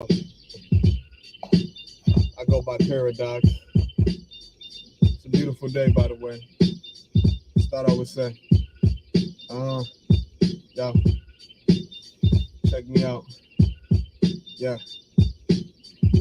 I go by Paradox. It's a beautiful day, by the way. Just thought I would say. Yo, check me out. Yeah.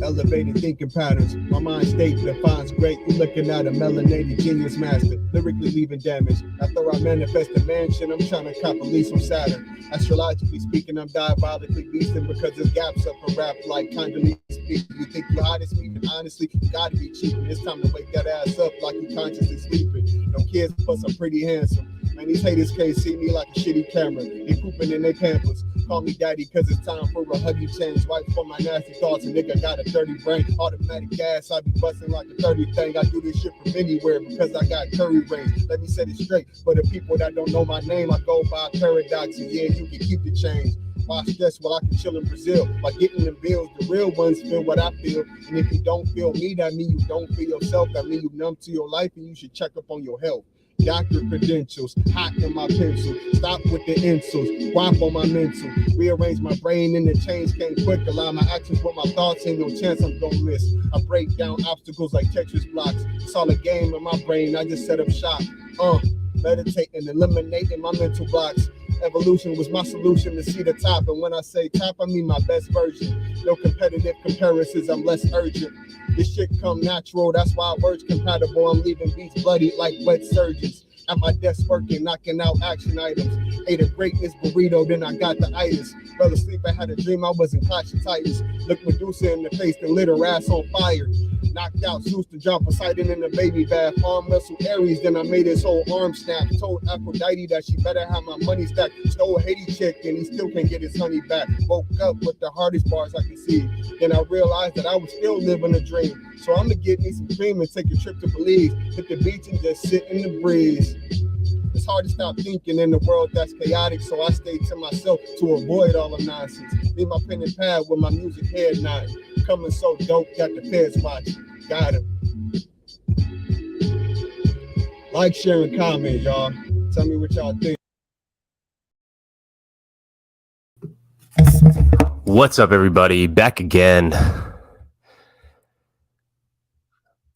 Elevated thinking patterns. My mind state defines great. You looking at a melanated genius master, lyrically leaving damage. After I manifest a mansion, I'm trying to cop a lease from Saturn. Astrologically speaking, I'm diabolically beasting because there's gaps up in rap like Condolise speak. You think you're hottest speaking, honestly, you gotta be cheating. It's time to wake that ass up like you consciously sleeping. No kids, plus I'm pretty handsome. Man, these haters can't see me like a shitty camera. They pooping in their pampers. Call me daddy cause it's time for a huggy change. Wipe for my nasty thoughts, a nigga got a dirty brain. Automatic gas, I be busting like a 30 thing. I do this shit from anywhere because I got curry range. Let me set it straight. For the people that don't know my name, I go by Paradox, and yeah, you can keep the change. Why stress while I can chill in Brazil? By getting the bills, the real ones feel what I feel. And if you don't feel me, that mean you don't feel yourself. That mean you numb to your life and you should check up on your health. Doctor credentials, hot in my pencil. Stop with the insults, guap on my mental. Rearrange my brain and the change came quick. Align my actions with my thoughts, ain't no chance I'm gonna miss. I break down obstacles like Tetris blocks. It's all a game in my brain, I just set up shop. Meditating, eliminating my mental blocks. Evolution was my solution to see the top. And when I say top, I mean my best version. No competitive comparisons, I'm less urgent. This shit come natural, that's why words compatible. I'm leaving beats bloody like wet surgeons. At my desk working, knocking out action items. Ate a greatness burrito, then I got the itis. Fell asleep, I had a dream I was in Titus. Looked Medusa in the face, then lit her ass on fire. Knocked out Zeus to drop Poseidon in the baby bath. Arm wrestled Ares, then I made his whole arm snap. Told Aphrodite that she better have my money stacked. Stole a Haiti chick and he still can't get his honey back. Woke up with the hardest bars I could see. Then I realized that I was still living a dream. So I'ma get me some cream and take a trip to Belize. Hit the beach and just sit in the breeze. It's hard to stop thinking in a world that's chaotic, so I stay to myself to avoid all the nonsense. Leave my pen and pad with my music head nodding. Coming so dope, got the feds watching. Got him. Like, share, and comment, y'all. Tell me what y'all think. What's up, everybody? Back again.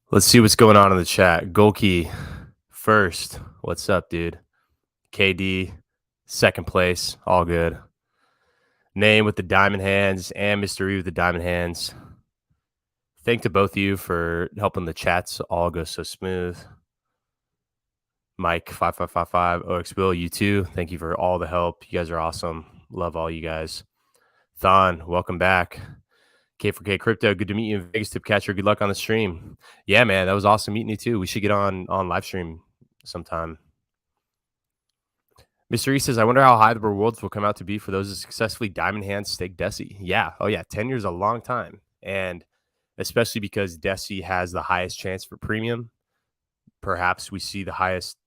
Let's see what's going on in the chat. Gokey first. What's up, dude? KD, second place. All good. Name with the diamond hands and Mr. E with the diamond hands. Thank to both of you for helping the chats all go so smooth. Mike 5555 OX Bill, you too. Thank you for all the help. You guys are awesome. Love all you guys. Thon, welcome back. K4K Crypto, good to meet you in Vegas. Tipcatcher, good luck on the stream. Yeah, man, that was awesome meeting you too. We should get on live stream sometime. Mr. E says, I wonder how high the rewards will come out to be for those that successfully diamond hand stake DECI. Yeah. Oh, yeah. 10 years is a long time. And especially because DECI has the highest chance for premium, perhaps we see the highest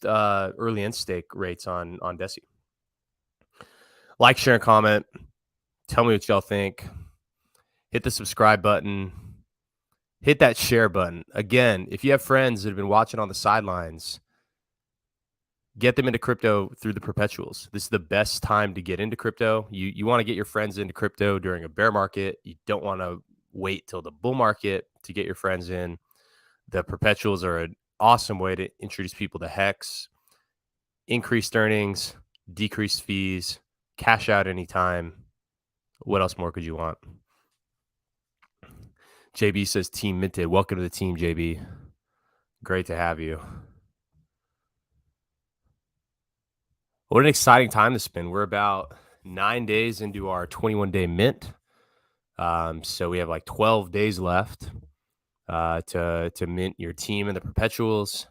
early end stake rates on DECI. Like, share, and comment. Tell me what y'all think. Hit the subscribe button. Hit that share button. Again, if you have friends that have been watching on the sidelines, get them into crypto through the Perpetuals. This is the best time to get into crypto. You want to get your friends into crypto during a bear market. You don't want to wait till the bull market to get your friends in. The Perpetuals are an awesome way to introduce people to Hex. Increased earnings, decreased fees, cash out anytime. What else more could you want? JB says team minted. Welcome to the team, JB. Great to have you. What an exciting time to spend. We're about 9 days into our 21-day mint. So we have like 12 days left to mint your team in the Perpetuals.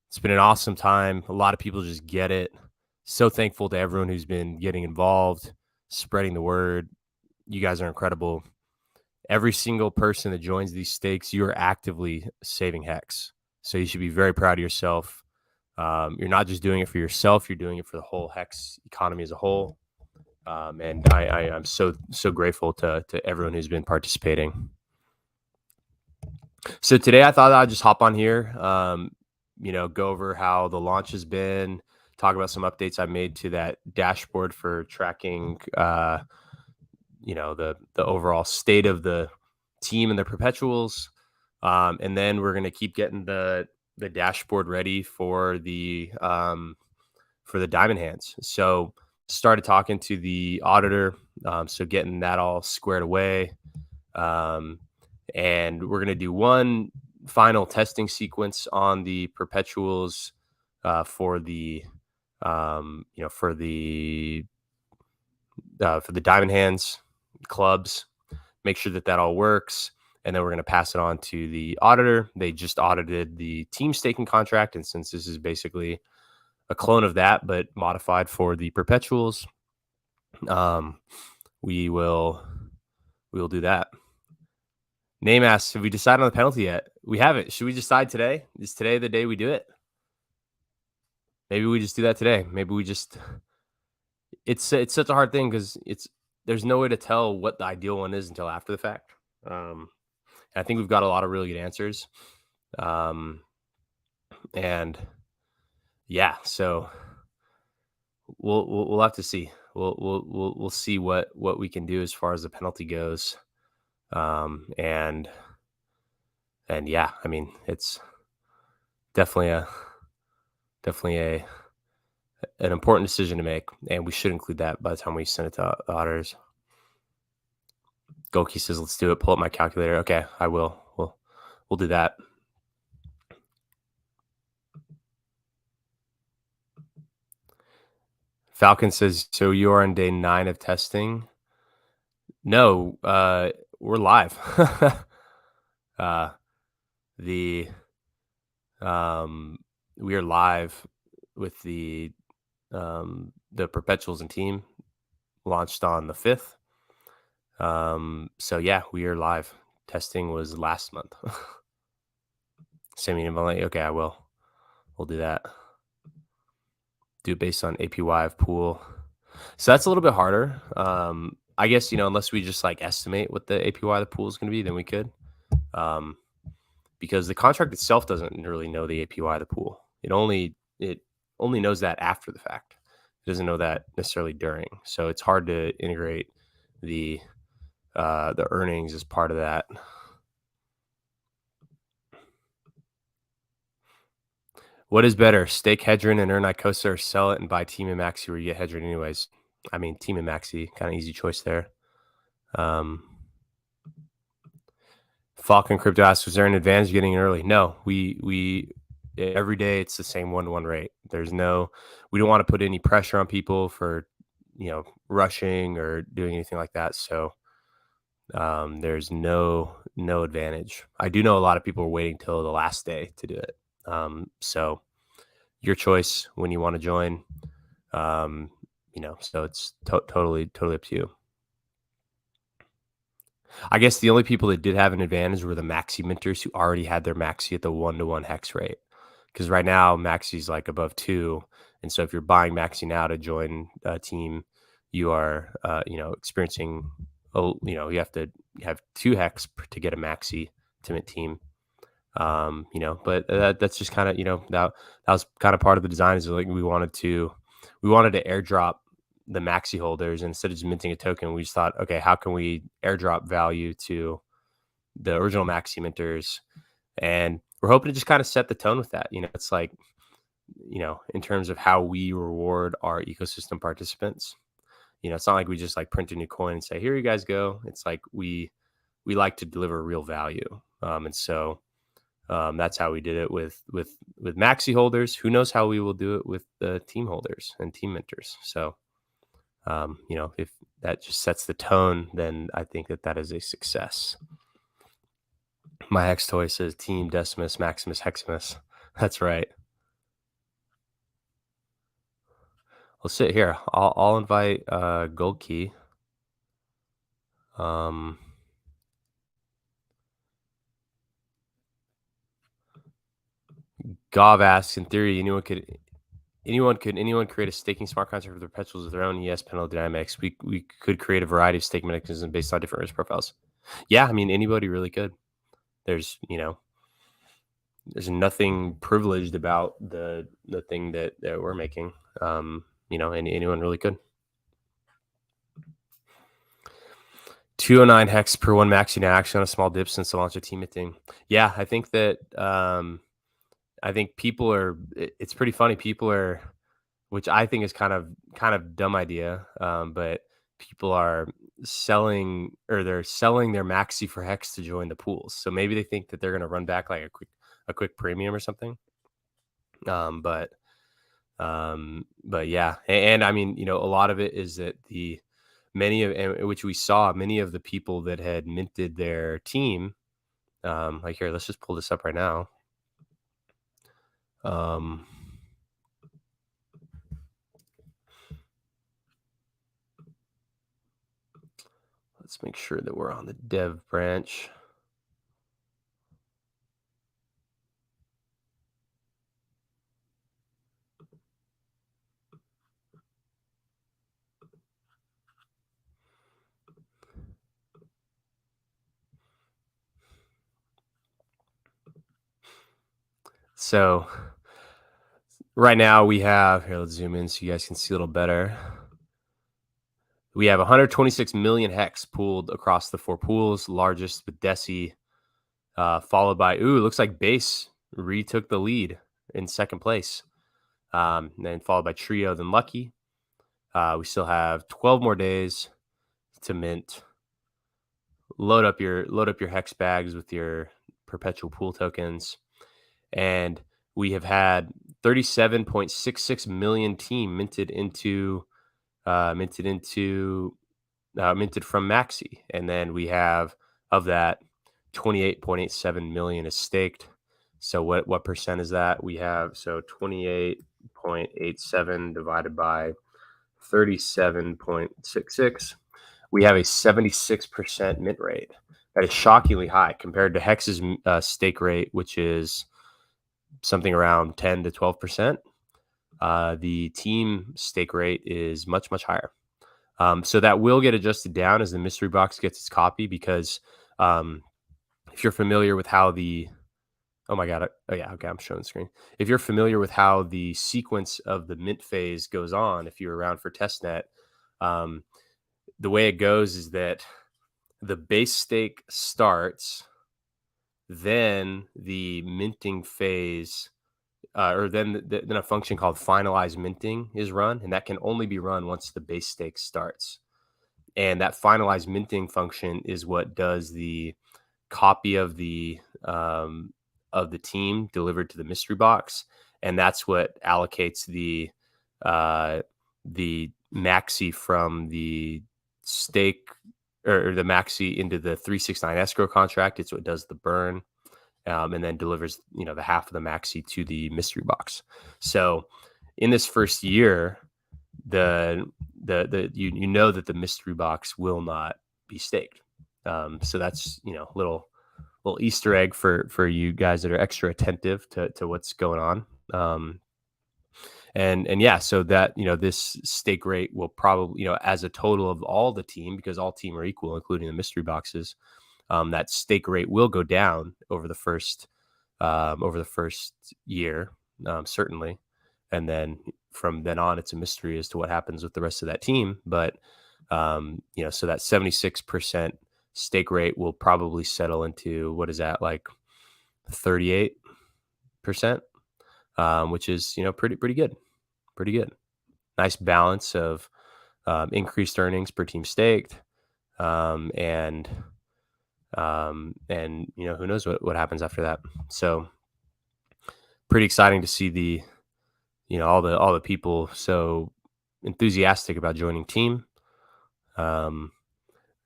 It's been an awesome time. A lot of people just get it. So thankful to everyone who's been getting involved, spreading the word. You guys are incredible. Every single person that joins these stakes, you are actively saving Hex. So you should be very proud of yourself. You're not just doing it for yourself, you're doing it for the whole Hex economy as a whole. And I'm so grateful to everyone who's been participating. So today I thought I'd just hop on here, go over how the launch has been, talk about some updates I made to that dashboard for tracking the overall state of the team and the perpetuals. And then we're going to keep getting the dashboard ready for the diamond hands. So started talking to the auditor. So getting that all squared away. And we're going to do one final testing sequence on the perpetuals for the diamond hands clubs, make sure that all works. And then we're going to pass it on to the auditor. They just audited the team staking contract. And since this is basically a clone of that, but modified for the perpetuals, we will do that. Name asks, have we decided on the penalty yet? We haven't. Should we decide today? Is today the day we do it? Maybe we just do that today. Maybe we just, it's such a hard thing because there's no way to tell what the ideal one is until after the fact. I think we've got a lot of really good answers. And yeah, so we'll have to see. We'll see what we can do as far as the penalty goes. And yeah, I mean, it's definitely an important decision to make, and we should include that by the time we send it to the auditors. Gokey says, let's do it. Pull up my calculator. Okay, I will. We'll do that. Falcon says, so you are on day 9 of testing? No, we're live. We are live with the Perpetuals and team, launched on the 5th. So yeah, we are live. Testing was last month. Send me an email. Okay, I will. We'll do that. Do it based on APY of pool. So that's a little bit harder. I guess, unless we just like estimate what the APY of the pool is going to be, then we could. Because the contract itself doesn't really know the APY of the pool. It only knows that after the fact. It doesn't know that necessarily during. So it's hard to integrate the earnings as part of that. What is better, stake Hedron and earn Icosa, or sell it and buy Team and MAXI where you get Hedron anyways? I mean, Team and MAXI, kind of easy choice there. Falcon Crypto asks, was there an advantage getting in early? No, we every day it's the same 1-to-1 rate. We don't want to put any pressure on people for, rushing or doing anything like that. So there's no advantage. I do know a lot of people are waiting till the last day to do it. So your choice when you want to join, so it's totally up to you. I guess the only people that did have an advantage were the MAXI minters who already had their MAXI at the 1-to-1 hex rate. Because right now MAXI's like above 2. And so if you're buying MAXI now to join a team, you are, experiencing, you have to have 2 hex to get a MAXI to mint team. But that's just kind of, that was kind of part of the design, is like we wanted to airdrop the MAXI holders, and instead of just minting a token, we just thought, okay, how can we airdrop value to the original MAXI minters? And we're hoping to just kind of set the tone with that. It's like, in terms of how we reward our ecosystem participants. It's not like we just like print a new coin and say, here you guys go. It's like we like to deliver real value. And so that's how we did it with MAXI holders. Who knows how we will do it with the team holders and team minters. So, if that just sets the tone, then I think that is a success. My hex toy says Team Decimus Maximus Heximus. That's right. Let's sit here. I'll invite Gokey. Gov asks, in theory, anyone create a staking smart contract for the perpetuals of their own ES penalty dynamics? We could create a variety of stake mechanisms based on different risk profiles. Yeah, I mean, anybody really could. There's nothing privileged about the thing that we're making. Anyone really could. 209 hex per one maxi now, actually on a small dip since the launch of team minting. Yeah, I think that I think people are. It's pretty funny. People are, which I think is kind of dumb idea, but people are selling, or they're selling their maxi for hex to join the pools. So maybe they think that they're going to run back like a quick premium or something. But yeah, and I mean, a lot of it is that many of the people that had minted their team, like here, let's just pull this up right now. Let's make sure that we're on the dev branch. So right now we have, here, let's zoom in so you guys can see a little better. We have 126 million hex pooled across the 4 pools, largest with DECI, followed by, looks like Base retook the lead in second place. Then followed by Trio, then Lucky. We still have 12 more days to mint. Load up your hex bags with your perpetual pool tokens. And we have had 37.66 million team minted from MAXI. And then we have, of that, 28.87 million is staked. So what percent is that? We have, so 28.87 divided by 37.66. We have a 76% mint rate. That is shockingly high compared to Hex's stake rate, which is something around 10 to 12%. The team stake rate is much, much higher. So that will get adjusted down as the mystery box gets its copy, because if you're familiar with how oh my God. Oh yeah. Okay. I'm showing the screen. If you're familiar with how the sequence of the mint phase goes on, if you're around for testnet, the way it goes is that the base stake starts, then the minting phase, or then a function called finalize minting is run, and that can only be run once the base stake starts. And that finalize minting function is what does the copy of the team delivered to the mystery box, and that's what allocates the maxi from the stake, or the maxi into the 369 escrow contract. It's what does the burn, and then delivers the half of the maxi to the mystery box. So in this first year, you know that the mystery box will not be staked. So that's little Easter egg for you guys that are extra attentive to what's going on. And yeah, so that this stake rate will probably as a total of all the team, because all team are equal, including the mystery boxes, that stake rate will go down over the first year, certainly, and then from then on, it's a mystery as to what happens with the rest of that team. But so that 76% stake rate will probably settle into, what is that, like 38%, which is pretty good. Nice balance of increased earnings per team staked, and who knows what happens after that. So pretty exciting to see all the people so enthusiastic about joining team.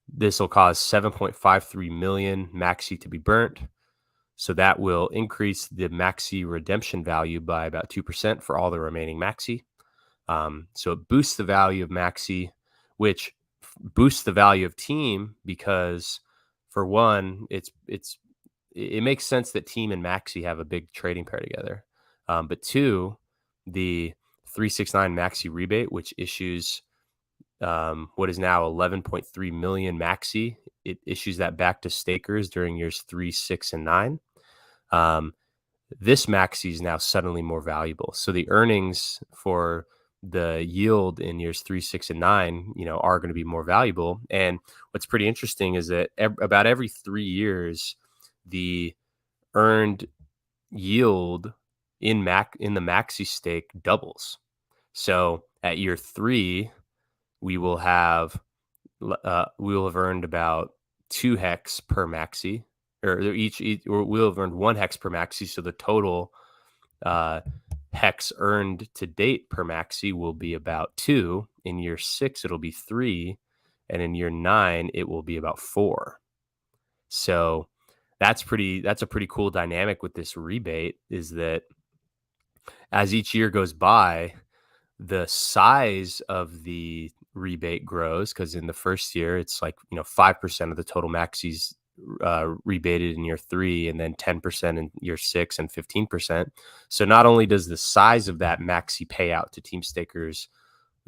This will cause 7.53 million maxi to be burnt. So that will increase the maxi redemption value by about 2% for all the remaining maxi. So it boosts the value of maxi, which boosts the value of team, because for one, it makes sense that team and maxi have a big trading pair together. But two, the 369 maxi rebate, which issues what is now 11.3 million maxi, it issues that back to stakers during years 3, 6, and 9. This maxi is now suddenly more valuable. So the earnings for the yield in years 3, 6, and 9, are going to be more valuable. And what's pretty interesting is that about every 3 years, the earned yield in the MAXI stake doubles. So at year 3, we will have earned about 2 hex per MAXI, or we'll have earned 1 hex per MAXI. So the total hex earned to date per MAXI will be about 2. In year 6, it'll be 3, and in year 9, it will be about 4. So that's a pretty cool dynamic with this rebate, is that as each year goes by, the size of the rebate grows, because in the first year it's like 5% of the total MAXIs rebated in year 3, and then 10% in year 6, and 15%. So not only does the size of that MAXI payout to team stakers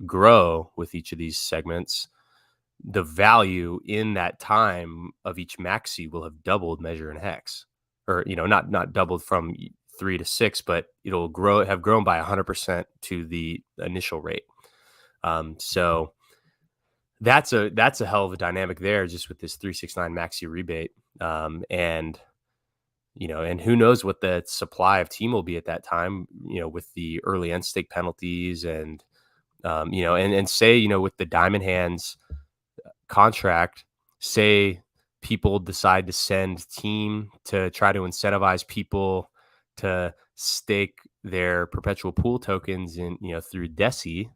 grow with each of these segments, the value in that time of each MAXI will have doubled measure and hex, or not doubled from 3 to 6, but it'll have grown by 100% to the initial rate. So that's a hell of a dynamic there, just with this 369 MAXI rebate. And who knows what the supply of team will be at that time, with the early end stake penalties, and and say, with the Diamond Hands contract, say people decide to send team to try to incentivize people to stake their perpetual pool tokens in, through DECI,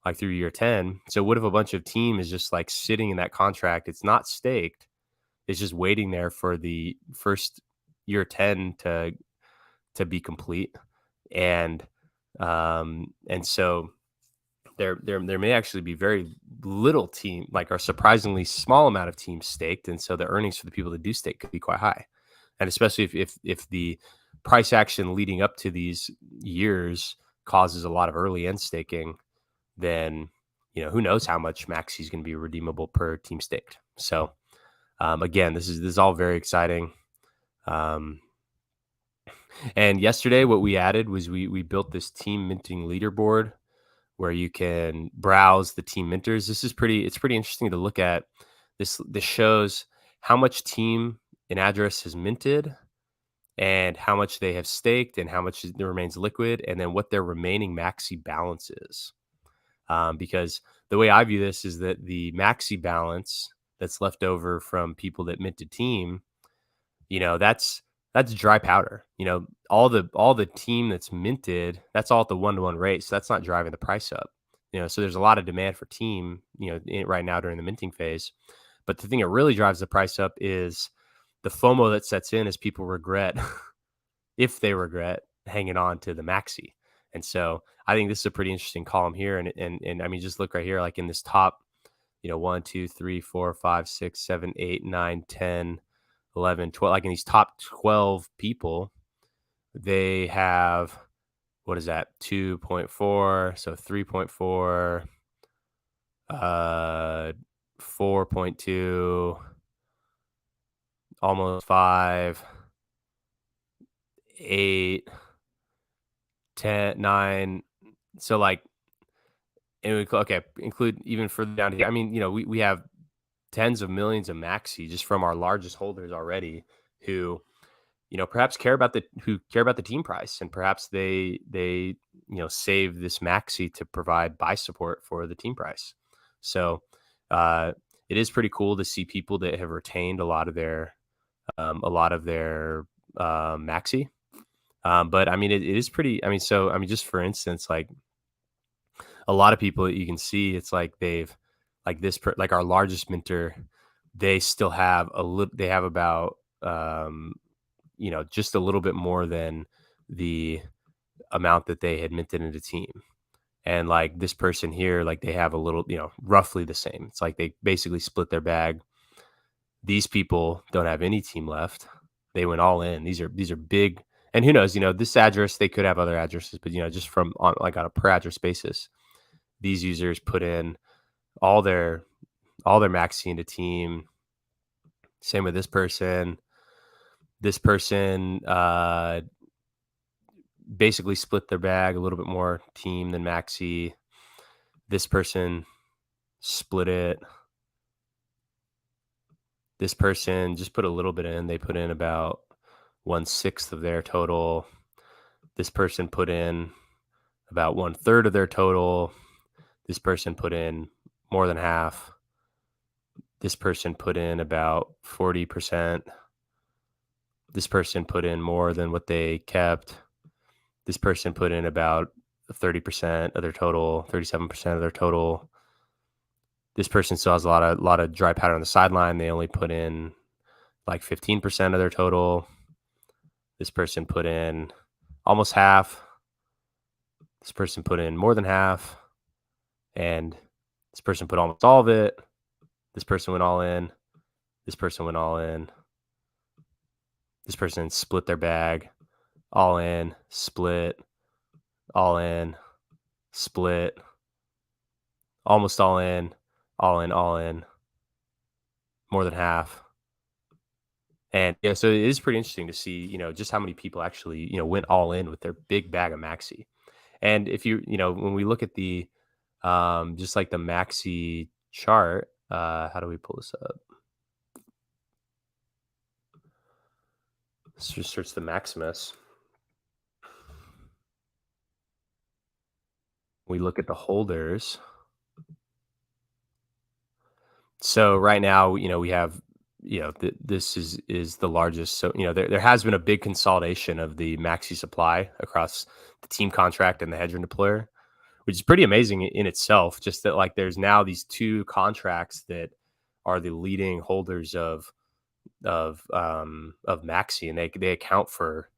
like through year 10. So what if a bunch of team is just like sitting in that contract? It's not staked. It's just waiting there for the first year 10 to be complete. And so there may actually be very little team, like a surprisingly small amount of teams staked. And so the earnings for the people that do stake could be quite high. And especially if the price action leading up to these years causes a lot of early end staking, then, who knows how much MAXI is going to be redeemable per team staked. So again, this is all very exciting. And yesterday what we added was we built this team minting leaderboard, where you can browse the team minters. It's pretty interesting to look at. This shows how much team an address has minted, and how much they have staked, and how much remains liquid, and then what their remaining MAXI balance is. Because the way I view this is that the MAXI balance that's left over from people that minted team, that's dry powder. All the team that's minted, that's all at the 1-to-1 rate. So that's not driving the price up. So there's a lot of demand for team, right now during the minting phase. But the thing that really drives the price up is the FOMO that sets in as people regret, if they regret, hanging on to the MAXI. And so I think this is a pretty interesting column here. And I mean, just look right here, like in this top, 1, 2, 3, 4, 5, 6, 7, 8, 9, 10, 11, 12, like in these top 12 people, they have, what is that? 2.4. So 3.4, 4.2, almost 5, 8, 10, 9. So like, and include even further down here. I mean, we have tens of millions of MAXI just from our largest holders already, who, perhaps care about the team price, and perhaps they save this MAXI to provide buy support for the team price. So it is pretty cool to see people that have retained a lot of their MAXI. But I mean, it is pretty. I mean, so I mean, just for instance, like a lot of people that you can see, it's like they've, like like our largest minter, they still have they have about just a little bit more than the amount that they had minted into team. And like this person here, like they have a little, roughly the same. It's like they basically split their bag. These people don't have any team left. They went all in. These are big. And who knows, this address, they could have other addresses, but just from on a per address basis, these users put in all their MAXI into team. Same with this person. This person basically split their bag, a little bit more team than MAXI. This person split it. This person just put a little bit in. They put in about 1/6 of their total. This person put in about 1/3 of their total. This person put in more than half. This person put in about 40%. This person put in more than what they kept. This person put in about 30% of their total, 37% of their total. This person still has a lot of dry powder on the sideline. They only put in like 15% of their total. This person put in almost half. This person put in more than half. And this person put almost all of it. This person went all in. This person went all in. This person split their bag. All in, split, all in, split, almost all in, all in, all in, more than half. And yeah, so it is pretty interesting to see, just how many people actually, went all in with their big bag of Maxi. And if when we look at the, just like the Maxi chart, how do we pull this up? Let's just search the Maximus. We look at the holders. So right now, we have, this is the largest. So, there has been a big consolidation of the Maxi supply across the team contract and the hedge and deployer, which is pretty amazing in itself. Just that, like, there's now these two contracts that are the leading holders of Maxi, and they account for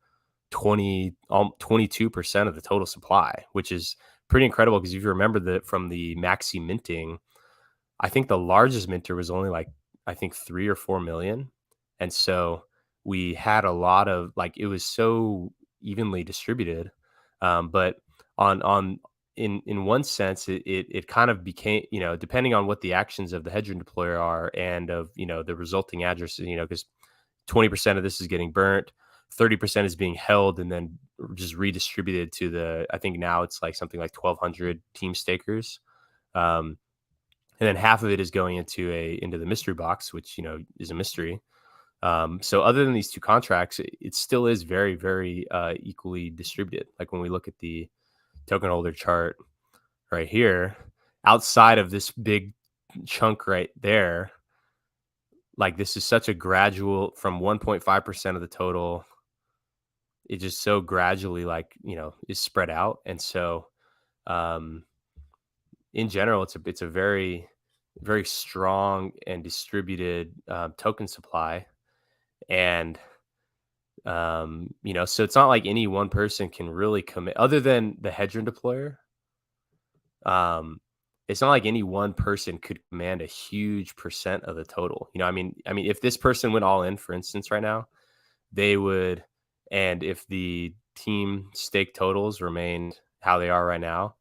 22% of the total supply, which is pretty incredible. Because if you remember that from the Maxi minting, I think the largest minter was only like, I think 3 or 4 million. And so we had a lot of, like, it was so evenly distributed. But in one sense, it kind of became, depending on what the actions of the hedge and deployer are and of, the resulting addresses, because 20% of this is getting burnt, 30% is being held and then just redistributed to I think now it's like something like 1,200 team stakers. And then half of it is going into the mystery box, which, is a mystery. So other than these two contracts, it still is very, very equally distributed. Like when we look at the token holder chart right here, outside of this big chunk right there, like this is such a gradual from 1.5% of the total. It just so gradually, like, is spread out. And so in general, it's a very, very strong and distributed token supply. And, so it's not like any one person can really commit, other than the hedge and deployer. It's not like any one person could command a huge percent of the total. I mean, if this person went all in, for instance, right now, they would, and if the team stake totals remained how they are right now,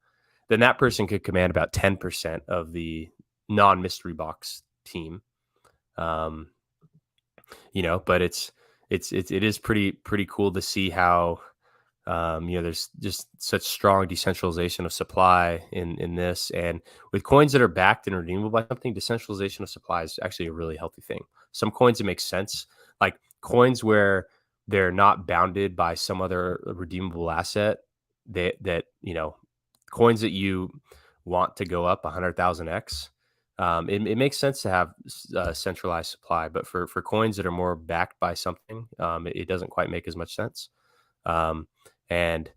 then that person could command about 10% of the non-mystery box team. But it is pretty cool to see how, there's just such strong decentralization of supply in this. And with coins that are backed and redeemable by something, decentralization of supply is actually a really healthy thing. Some coins, it makes sense. Like coins where they're not bounded by some other redeemable asset, coins that you want to go up 100,000x, it makes sense to have centralized supply. But for coins that are more backed by something, it doesn't quite make as much sense. And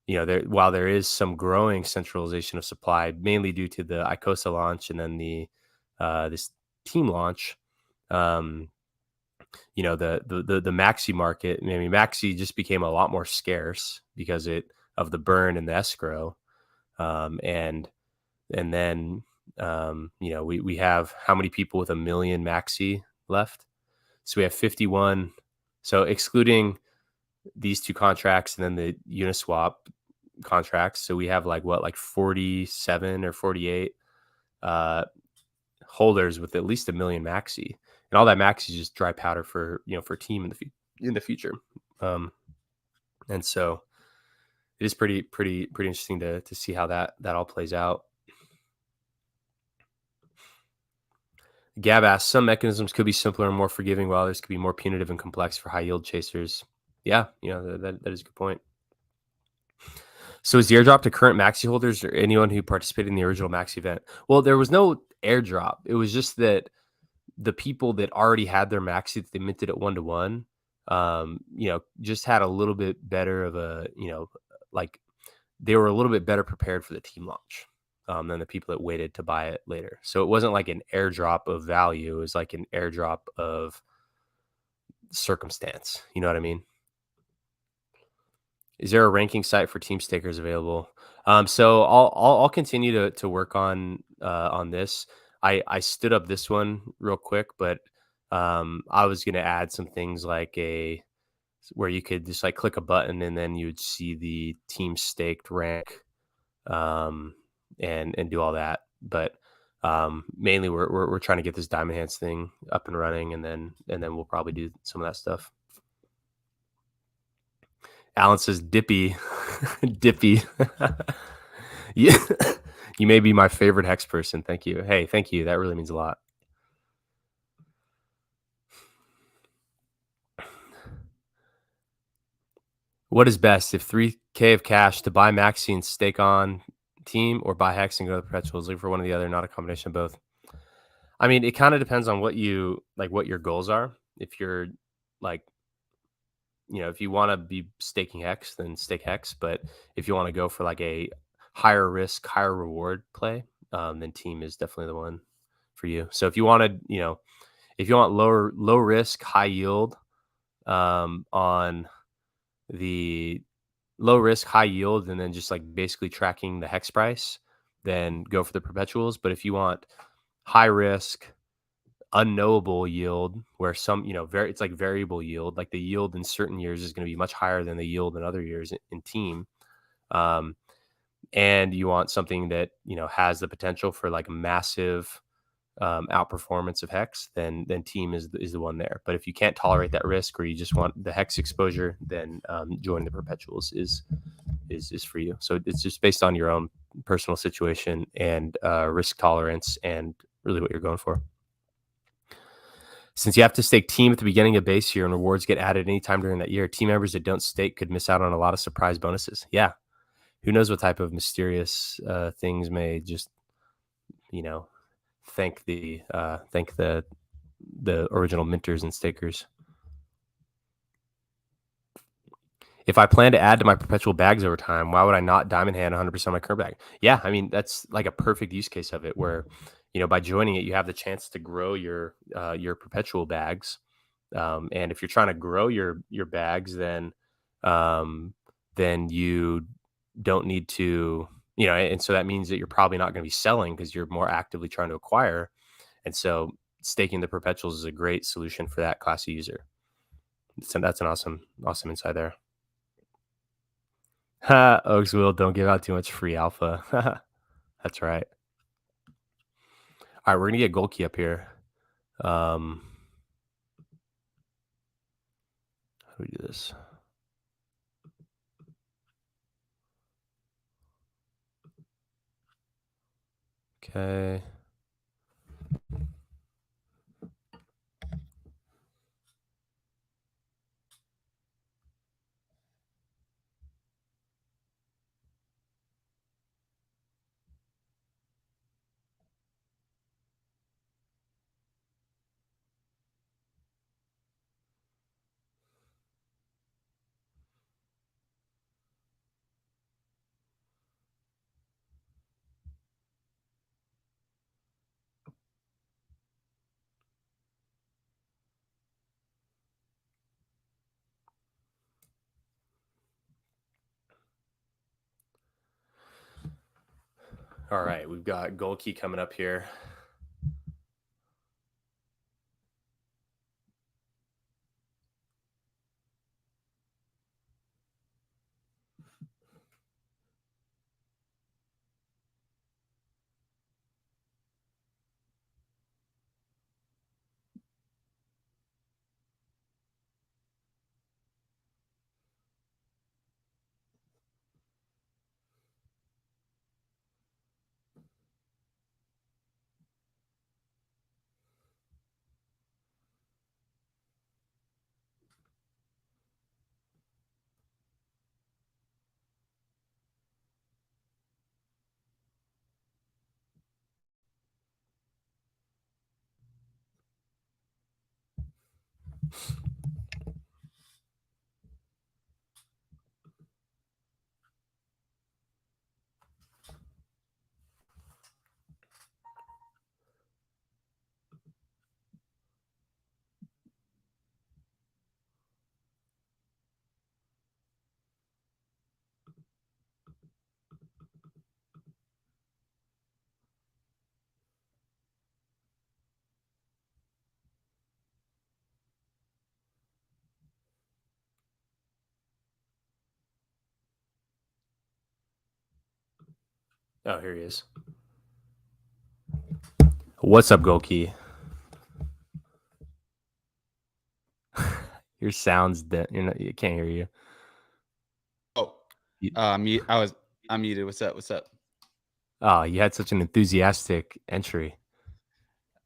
while there is some growing centralization of supply, mainly due to the ICOSA launch and then the this team launch, the Maxi market. I mean, Maxi just became a lot more scarce because of the burn and the escrow. And then, we have how many people with 1 million Maxi left? So we have 51. So excluding these two contracts and then the Uniswap contracts. So we have like 47 or 48 holders with at least 1 million Maxi. And all that Maxi is just dry powder for team in the future. And so it is pretty interesting to see how that all plays out. Gab asks, some mechanisms could be simpler and more forgiving, while others could be more punitive and complex for high yield chasers. Yeah, that is a good point. So is the airdrop to current Maxi holders or anyone who participated in the original Maxi event? Well, there was no airdrop. It was just that the people that already had their Maxi that they minted at 1-to-1, just had a little bit better of a, like they were a little bit better prepared for the team launch than the people that waited to buy it later. So it wasn't like an airdrop of value. It was like an airdrop of circumstance. You know what I mean? Is there a ranking site for team stakers available? So I'll continue to work on this. I stood up this one real quick, but I was going to add some things like where you could just like click a button and then you would see the team staked rank, and do all that. But mainly we're trying to get this diamond hands thing up and running, and then we'll probably do some of that stuff. Alan says dippy. Dippy. Yeah. You may be my favorite hex person. Thank you. Hey, thank you. That really means a lot. What is best, if 3K of cash to buy Maxi and stake on team, or buy hex and go to the perpetuals? Look for one or the other, not a combination of both. I mean, it kind of depends on what your goals are. If you're like, if you want to be staking hex, then stake hex. But if you want to go for like a higher risk, higher reward play, then team is definitely the one for you. So if you wanted, if you want low risk, high yield, on the low risk, high yield, and then just like basically tracking the hex price, then go for the perpetuals. But if you want high risk, unknowable yield, where some, it's like variable yield, like the yield in certain years is going to be much higher than the yield in other years in team. And you want something that, has the potential for like massive outperformance of hex, then team is the one there. But if you can't tolerate that risk, or you just want the hex exposure, then join the perpetuals is for you. So it's just based on your own personal situation and risk tolerance and really what you're going for. Since you have to stake team at the beginning of base year and rewards get added anytime during that year, team members that don't stake could miss out on a lot of surprise bonuses. Yeah. Who knows what type of mysterious things may just, thank the original minters and stakers. If I plan to add to my perpetual bags over time, why would I not diamond hand 100% of my current bag? Yeah, I mean, that's like a perfect use case of it, where, by joining it, you have the chance to grow your perpetual bags. And if you're trying to grow your bags, then you don't need to, and so that means that you're probably not going to be selling because you're more actively trying to acquire. And so staking the perpetuals is a great solution for that class of user. So that's an awesome insight there. Oaks will, don't give out too much free alpha. That's right. All right, we're gonna get Gokey up here. How do we do this? Okay. All right, we've got Gokey coming up here. Oh, here he is. What's up, Gokey? Your sound's dead. You can't hear you. Oh, I'm muted. What's up? Oh, you had such an enthusiastic entry.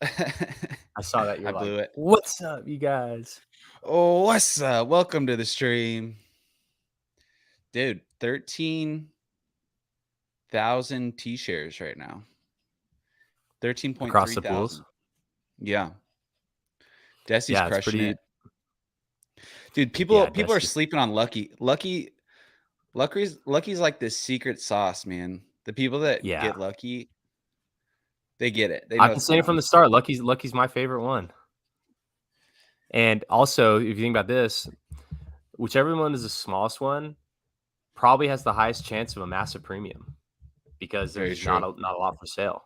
I saw that. You're I blew like, it. what's up, you guys? Oh, what's up? Welcome to the stream. Dude, 13,000 T-shares right now. 13.3 Across the thousand. pools. Yeah. DECI's crushing it. Dude, people are sleeping on Lucky. Lucky's like this secret sauce, man. The people that get Lucky, they get it. I've been saying it from the start. Lucky's my favorite one. And also, if you think about this, whichever one is the smallest one probably has the highest chance of a massive premium because there's not a lot for sale.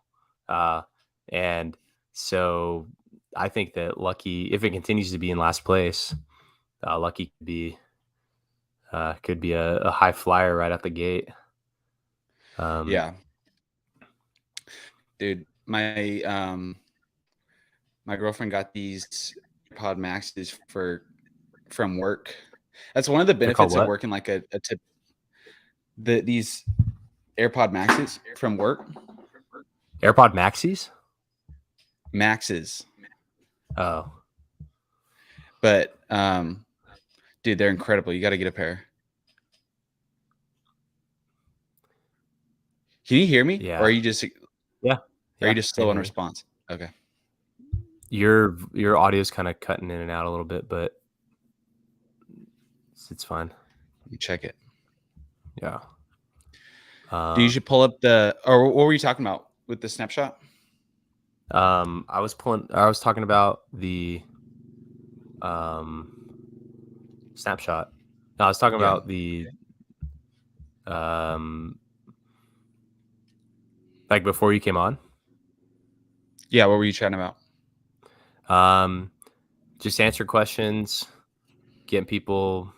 And so I think that Lucky, if it continues to be in last place, Lucky could be a high flyer right out the gate. Yeah. Dude, my girlfriend got these AirPod Maxes from work. That's one of the benefits of working like a tip. These AirPod Maxes from work. AirPod Maxis? Maxes. Oh. But dude, they're incredible. You got to get a pair. Can you hear me? Yeah. Or are you just Are you just slow in response? Okay. Your audio is kind of cutting in and out a little bit, but it's fine. Let me check it. Yeah. You should pull up or what were you talking about with the snapshot? I was talking about the snapshot. No, I was talking about the like before you came on. Yeah, what were you chatting about? Just answer questions, getting people,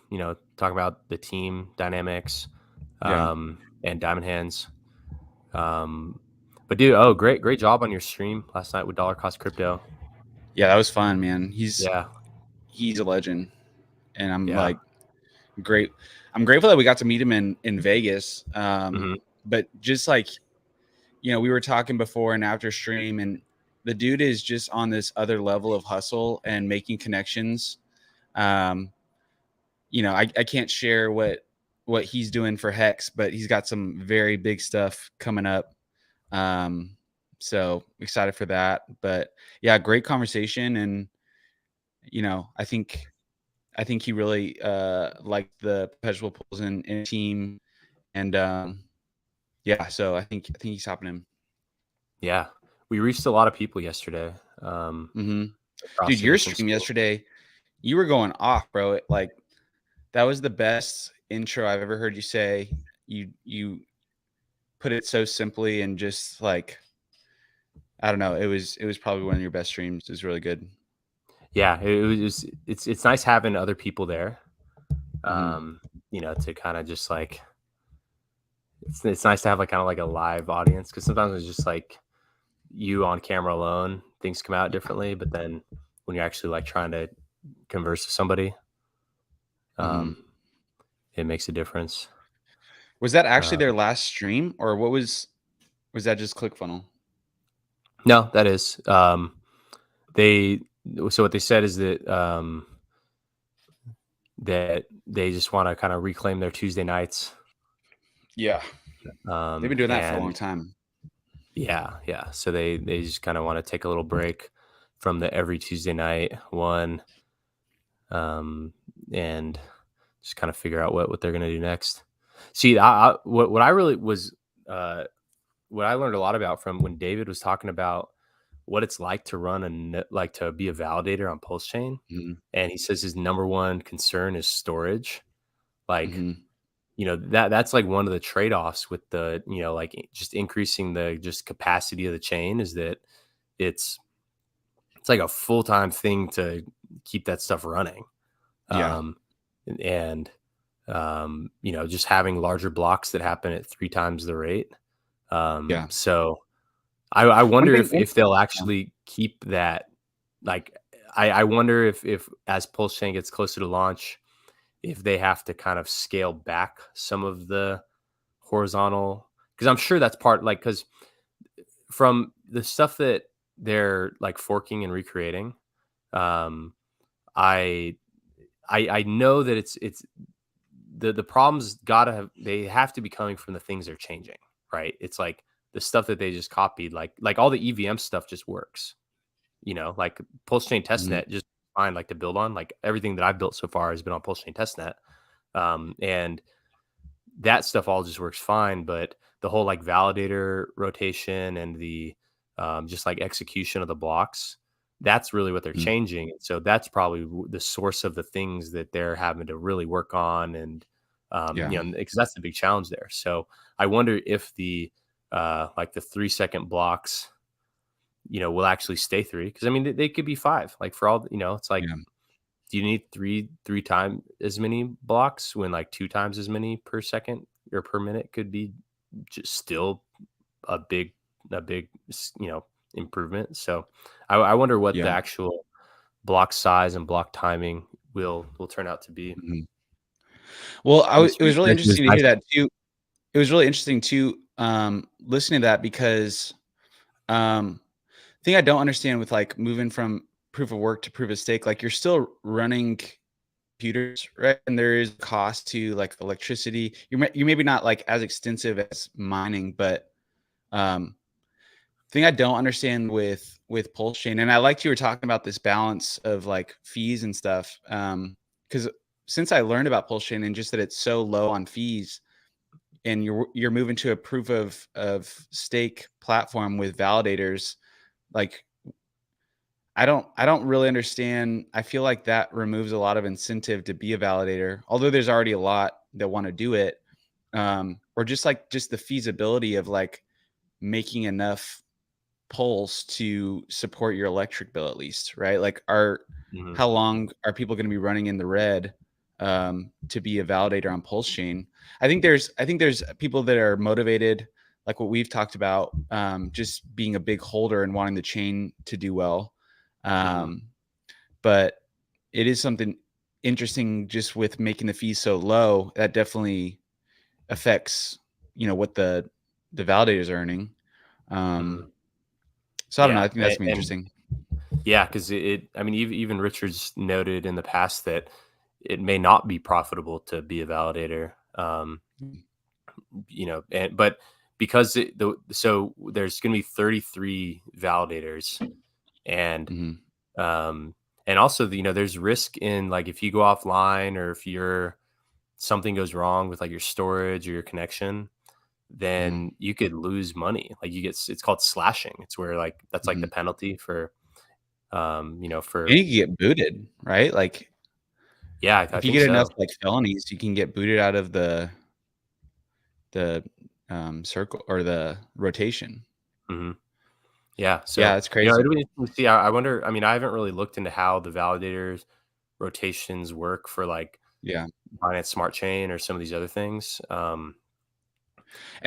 talking about the team dynamics, and diamond hands. But dude, great job on your stream last night with Dollar Cost Crypto. Yeah, that was fun, man. He's a legend, and I'm like great. I'm grateful that we got to meet him in Vegas. But just like, we were talking before and after stream, and the dude is just on this other level of hustle and making connections. I can't share what he's doing for Hex, but he's got some very big stuff coming up. So excited for that. But yeah, great conversation, and I think he really liked the Perpetual pools and team, and so I think he's hopping in. Yeah, we reached a lot of people yesterday. Dude, your stream yesterday, you were going off, bro. Like, that was the best intro I've ever heard you say. You put it so simply, and just like, I don't know, it was probably one of your best streams. It was really good. Yeah, it's nice having other people there. To kind of just like, it's nice to have like kind of like a live audience, because sometimes it's just like you on camera alone, things come out differently, but then when you're actually like trying to converse with somebody, it makes a difference. Was that actually their last stream, or was that just ClickFunnels? No, that is. So what they said is that that they just want to kind of reclaim their Tuesday nights. Yeah. They've been doing that for a long time. Yeah. So they just kind of want to take a little break from the every Tuesday night one. and just kind of figure out what they're going to do next. See, what I really was, what I learned a lot about from when David was talking about what it's like to run to be a validator on PulseChain. Mm-hmm. And he says his number one concern is storage. Like, mm-hmm. you know, that's like one of the trade-offs with the, you know, like just increasing the just capacity of the chain is that it's like a full-time thing to keep that stuff running. Yeah. And you know, just having larger blocks that happen at 3 times the rate. Yeah. So I wonder if they'll actually keep that. Like, I wonder if as PulseChain gets closer to launch, if they have to kind of scale back some of the horizontal, because I'm sure that's part, like, because from the stuff that they're like forking and recreating, I know that it's the problems they have to be coming from the things they're changing, right? It's like the stuff that they just copied, like all the EVM stuff just works, you know, like PulseChain testnet just fine, like to build on. Like everything that I've built so far has been on PulseChain testnet, and that stuff all just works fine. But the whole like validator rotation and the just like execution of the blocks, that's really what they're changing. So that's probably the source of the things that they're having to really work on. And, you know, because that's the big challenge there. So I wonder if the like the 3-second blocks, you know, will actually stay 3. Cause I mean, they could be 5, like for all, you know, it's like, do you need three times as many blocks when like 2 times as many per second or per minute could be just still a big, you know, improvement. So I wonder what the actual block size and block timing will turn out to be. Well, it was really interesting to hear that too. It was really interesting too, listening to that, because the thing I don't understand with like moving from proof of work to proof of stake, like you're still running computers, right? And there is cost to like electricity. You're maybe not like as extensive as mining, but thing I don't understand with PulseChain, and I liked you were talking about this balance of like fees and stuff, because since I learned about PulseChain and just that it's so low on fees, and you're moving to a proof of stake platform with validators, like I don't really understand. I feel like that removes a lot of incentive to be a validator, although there's already a lot that want to do it, or just the feasibility of like making enough pulse to support your electric bill, at least, right? Like how long are people going to be running in the red to be a validator on PulseChain? I think there's people that are motivated, like what we've talked about, just being a big holder and wanting the chain to do well. But it is something interesting just with making the fees so low that definitely affects, you know, what the validators are earning. So I don't know. I think that's gonna be interesting. Yeah, because I mean, even Richard's noted in the past that it may not be profitable to be a validator. You know, but because so there's going to be 33 validators, and and also you know there's risk in like if you go offline or if something goes wrong with like your storage or your connection, then you could lose money. Like it's called slashing. It's where like that's like the penalty for you know, for and you get booted, right? Like if you get enough like felonies, you can get booted out of the circle or the rotation. Yeah. So yeah, it's crazy. You know, see, I wonder. I mean, I haven't really looked into how the validators rotations work for like Binance Smart Chain or some of these other things. And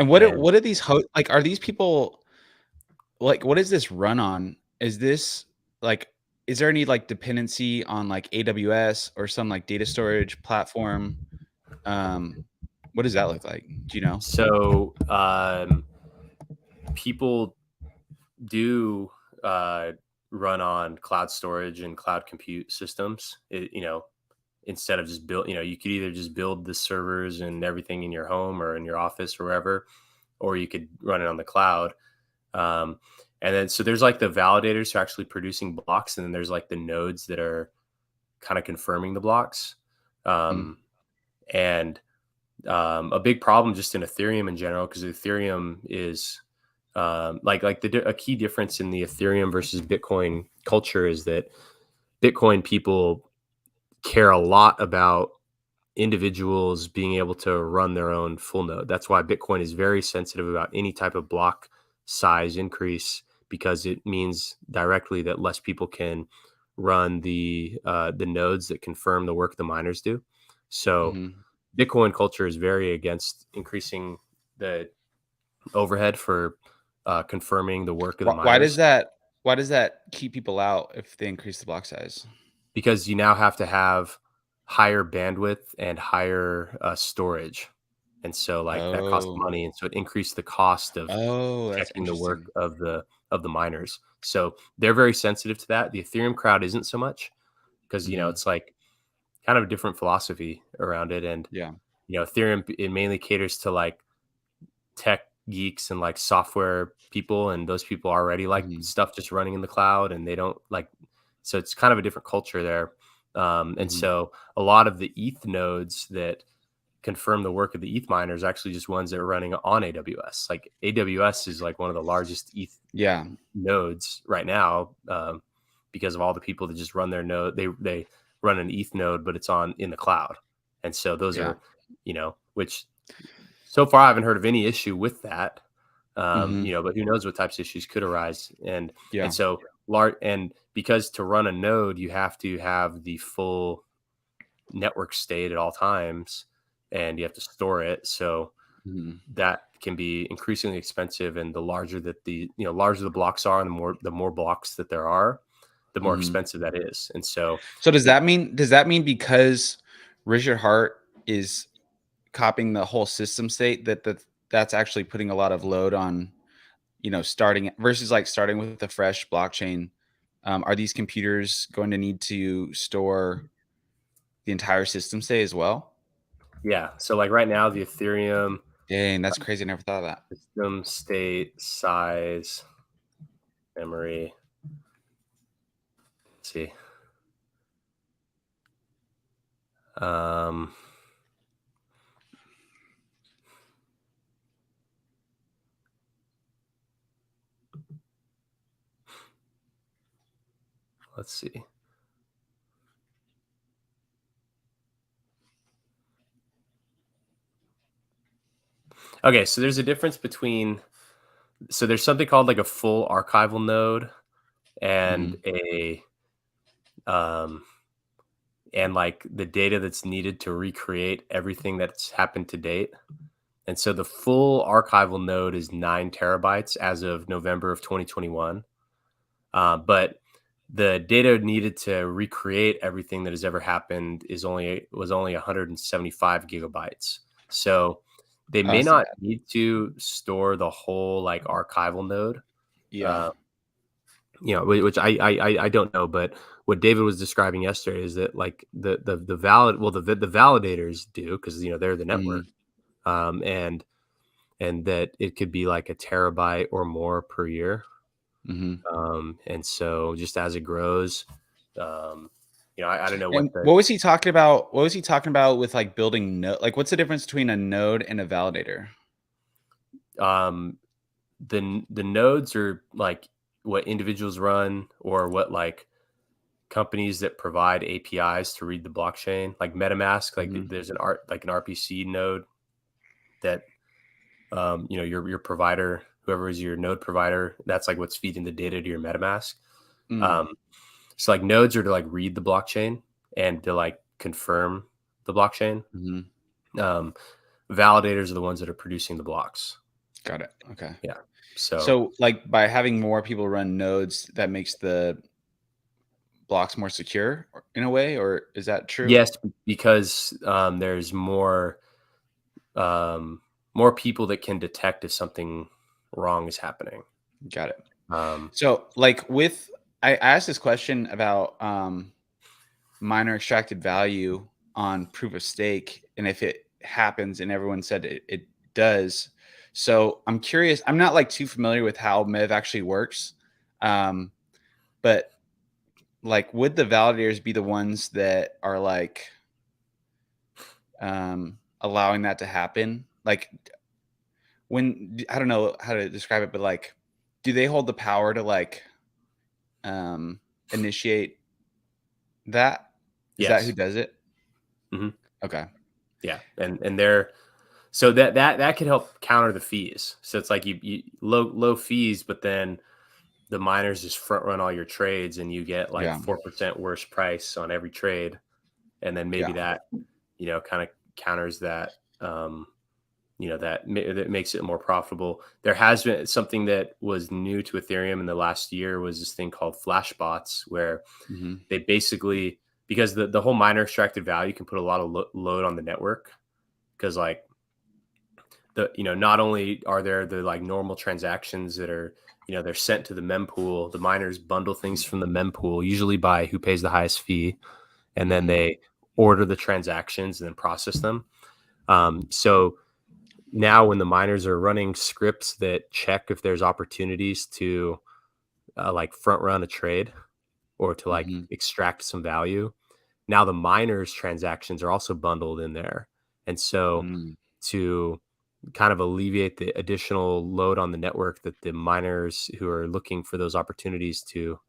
what are these like? Are these people like? What is this run on? Is this like? Is there any like dependency on like AWS or some like data storage platform? What does that look like? Do you know? So people do run on cloud storage and cloud compute systems. You know, instead of just build, you know, you could either just build the servers and everything in your home or in your office or wherever, or you could run it on the cloud. And then, so there's like the validators who are actually producing blocks. And then there's like the nodes that are kind of confirming the blocks. And a big problem just in Ethereum in general, because Ethereum is a key difference in the Ethereum versus Bitcoin culture is that Bitcoin people care a lot about individuals being able to run their own full node. That's why Bitcoin is very sensitive about any type of block size increase, because it means directly that less people can run the nodes that confirm the work the miners do. So Bitcoin culture is very against increasing the overhead for confirming the work of the miners. Why does that keep people out if they increase the block size? Because you now have to have higher bandwidth and higher storage, and so that costs money, and so it increased the cost of checking the work of the miners. So they're very sensitive to that. The Ethereum crowd isn't so much, because it's like kind of a different philosophy around it, and Ethereum, it mainly caters to like tech geeks and like software people, and those people already like stuff just running in the cloud, and they don't like. So it's kind of a different culture there. And so a lot of the ETH nodes that confirm the work of the ETH miners are actually just ones that are running on AWS. Like AWS is like one of the largest ETH nodes right now, because of all the people that just run their node. They run an ETH node, but it's in the cloud. And so those are, which so far I haven't heard of any issue with that. But who knows what types of issues could arise. And so because to run a node, you have to have the full network state at all times, and you have to store it. So that can be increasingly expensive. And the larger that larger the blocks are, and the more blocks that there are, the more expensive that is. And so does that mean because Richard Hart is copying the whole system state that's actually putting a lot of load on, starting versus like starting with a fresh blockchain? Are these computers going to need to store the entire system state as well? Yeah. So like right now, the Ethereum. Dang, that's crazy. I never thought of that. System state size memory. Let's see. Let's see. Okay, so there's a difference between, so there's something called like a full archival node and and like the data that's needed to recreate everything that's happened to date. And so the full archival node is 9 terabytes as of November of 2021. But the data needed to recreate everything that has ever happened was only 175 gigabytes. So they may not need to store the whole like archival node. Which I don't know, but what David was describing yesterday is that like the validators do, because they're the network, and that it could be like a terabyte or more per year. And so just as it grows, I don't know what was he talking about? What was he talking about with like building like what's the difference between a node and a validator? The nodes are like what individuals run, or what like companies that provide APIs to read the blockchain, like MetaMask. Like there's an RPC node that your provider, whoever is your node provider, that's like what's feeding the data to your MetaMask. So like nodes are to like read the blockchain and to like confirm the blockchain. Validators are the ones that are producing the blocks. Got it. Okay. Yeah. So like by having more people run nodes, that makes the blocks more secure in a way, or is that true? Yes, because there's more people that can detect if something wrong is happening. Got it. So like I asked this question about miner extracted value on proof of stake, and if it happens, and everyone said it does. So I'm curious. I'm not like too familiar with how MEV actually works, but like, would the validators be the ones that are like allowing that to happen? Like, when, I don't know how to describe it, but like, do they hold the power to like initiate that? Is that who Yes. does it? Mm-hmm. Okay. Yeah, and they're so that could help counter the fees. So it's like you low fees, but then the miners just front run all your trades, and you get like 4% worse price on every trade, and then maybe that kind of counters that. That makes it more profitable. There has been something that was new to Ethereum in the last year was this thing called flash bots, where they basically, because the whole miner extracted value can put a lot of load on the network, because like not only are there the like normal transactions that are they're sent to the mempool, the miners bundle things from the mempool, usually by who pays the highest fee, and then they order the transactions and then process them. So now when the miners are running scripts that check if there's opportunities to like front run a trade or to like extract some value, now the miners transactions are also bundled in there. And so to kind of alleviate the additional load on the network that the miners who are looking for those opportunities to,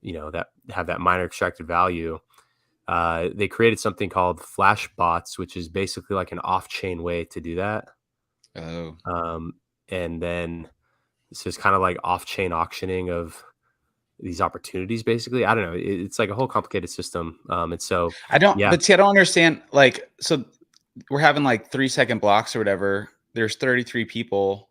that have that miner extracted value, they created something called flash bots, which is basically like an off-chain way to do that. And then it's just kind of like off-chain auctioning of these opportunities, basically. I don't know. It's like a whole complicated system. And so but see, I don't understand. Like, so we're having like 3-second blocks or whatever. There's 33 people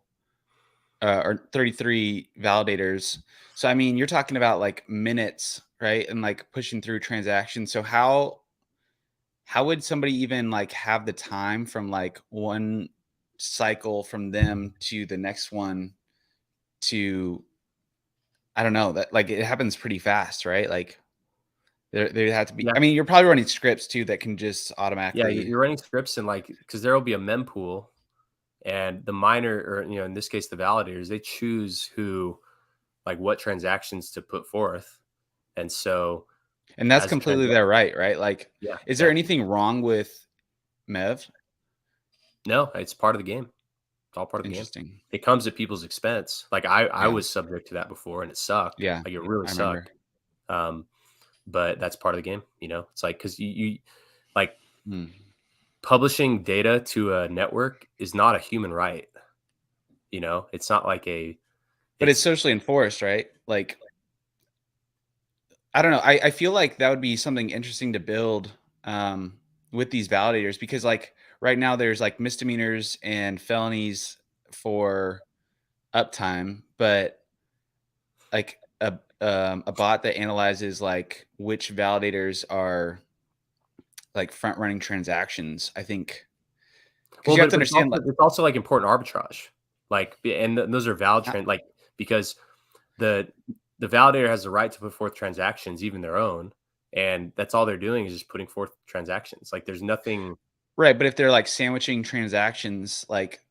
or 33 validators. So, I mean, you're talking about like minutes, right? And like pushing through transactions. So how would somebody even like have the time from like one cycle from them to the next one to, I don't know, that like it happens pretty fast, right? Like there have to be, I mean, you're probably running scripts too that can just automatically. You're running scripts, and like, because there will be a mempool, and the miner, or in this case the validators, they choose what transactions to put forth. And so, and that's completely their right? Like, is there anything wrong with MEV? No, it's part of the game. It's all part of the game. It comes at people's expense. Like I was subject to that before, and it sucked. Yeah, like it really sucked. But that's part of the game. It's like, because you like publishing data to a network is not a human right. It's not like but it's socially enforced, right? Like, I don't know. I feel like that would be something interesting to build with these validators, because like right now there's like misdemeanors and felonies for uptime, but like a bot that analyzes like which validators are like front running transactions, I think. Because you have to understand, it's also like important arbitrage, like, and those are valid like, because the validator has the right to put forth transactions, even their own, and that's all they're doing is just putting forth transactions. Like, there's nothing right. But if they're like sandwiching transactions, like,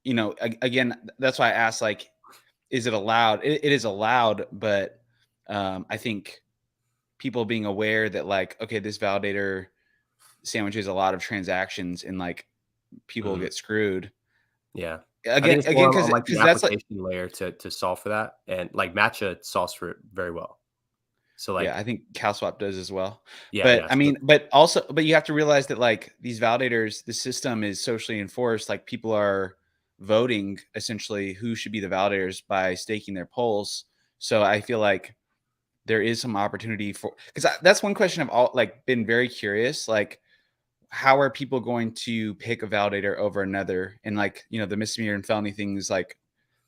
again, that's why I asked, like, is it allowed? It is allowed, but I think people being aware that like, okay, this validator sandwiches a lot of transactions and like people get screwed. Yeah. Again, because like the that's application layer to solve for that, and like Matcha solves for it very well. So like, I think CalSwap does as well. Yeah, but I mean, but you have to realize that like these validators, the system is socially enforced. Like, people are voting essentially who should be the validators by staking their polls. So I feel like there is some opportunity for, because that's one question I've been very curious. Like, how are people going to pick a validator over another? And like, the misdemeanor and felony things, like,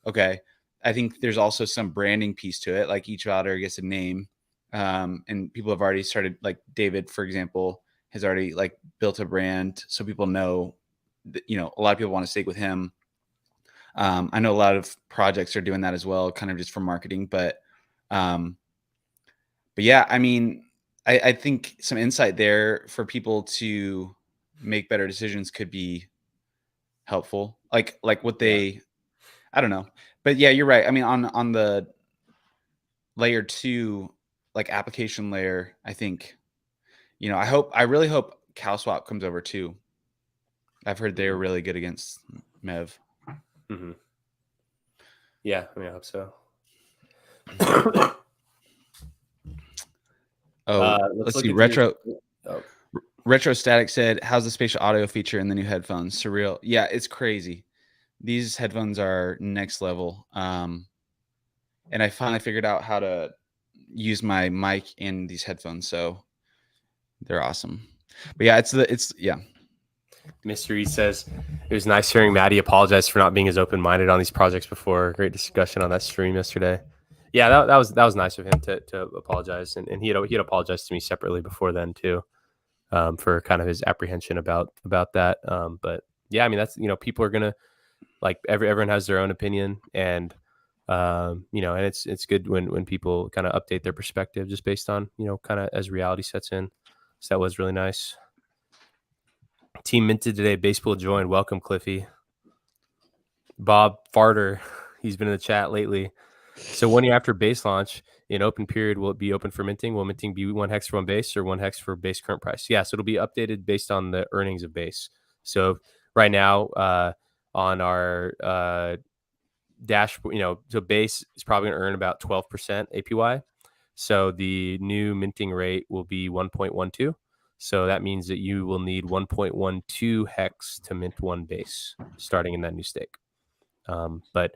okay, I think there's also some branding piece to it. Like, each validator gets a name. And people have already started, like David, for example, has already like built a brand. So people know that, a lot of people want to stake with him. I know a lot of projects are doing that as well, kind of just for marketing, but yeah, I mean, I think some insight there for people to make better decisions could be helpful. Like what they, I don't know, but yeah, you're right. I mean, on the layer 2, like application layer, I think, I really hope CalSwap comes over too. I've heard they're really good against MEV. Mm-hmm. Yeah, I mean, I hope so. Let's see. Retro Static said, "How's the spatial audio feature in the new headphones? Surreal." Yeah, it's crazy. These headphones are next level. And I finally figured out how to use my mic in these headphones, so they're awesome. But yeah, it's Mystery says it was nice hearing Maddie apologize for not being as open-minded on these projects before. Great discussion on that stream yesterday. Yeah, that was nice of him to apologize, and he had apologized to me separately before then too, for kind of his apprehension about that. But yeah, I mean, that's, people are gonna, like, everyone has their own opinion, and and it's good when people kind of update their perspective just based on, kind of as reality sets in. So that was really nice. Team minted today. Baseball joined. Welcome, Cliffy. Bob Farter, he's been in the chat lately. So 1 year after base launch, in open period, will it be open for minting? Will minting be 1 hex for 1 base or 1 hex for base current price? Yeah, so it'll be updated based on the earnings of base. So right now, on our dashboard, so base is probably going to earn about 12% APY. So the new minting rate will be 1.12. So that means that you will need 1.12 hex to mint 1 base starting in that new stake. But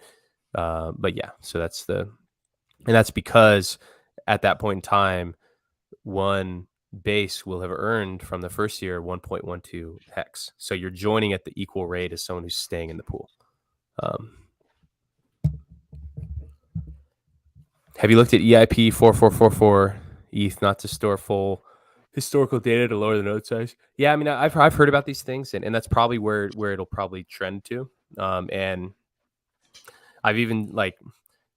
yeah, so that's because at that point in time, 1 base will have earned from the first year 1.12 hex. So you're joining at the equal rate as someone who's staying in the pool. Have you looked at EIP 4444 ETH not to store full historical data to lower the node size? Yeah, I mean, I've heard about these things, and that's probably where it'll probably trend to. And I've even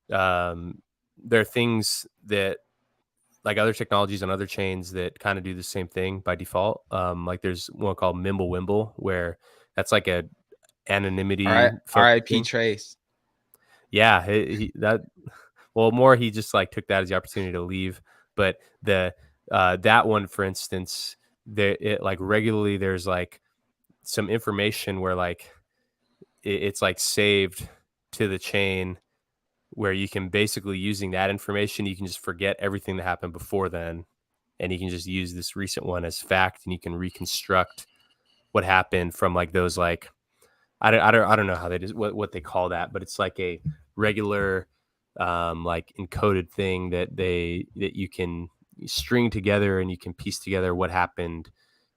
there are things that, like, other technologies on other chains that kind of do the same thing by default. Like there's one called Mimblewimble, where that's like a anonymity. RIP Trace. Yeah, he just like took that as the opportunity to leave. But that one, for instance, regularly there's like some information where like it's like saved to the chain, where you can basically, using that information, you can just forget everything that happened before then, and you can just use this recent one as fact, and you can reconstruct what happened from like those, like, I don't know how they what they call that, but it's like a regular like encoded thing that you can string together, and you can piece together what happened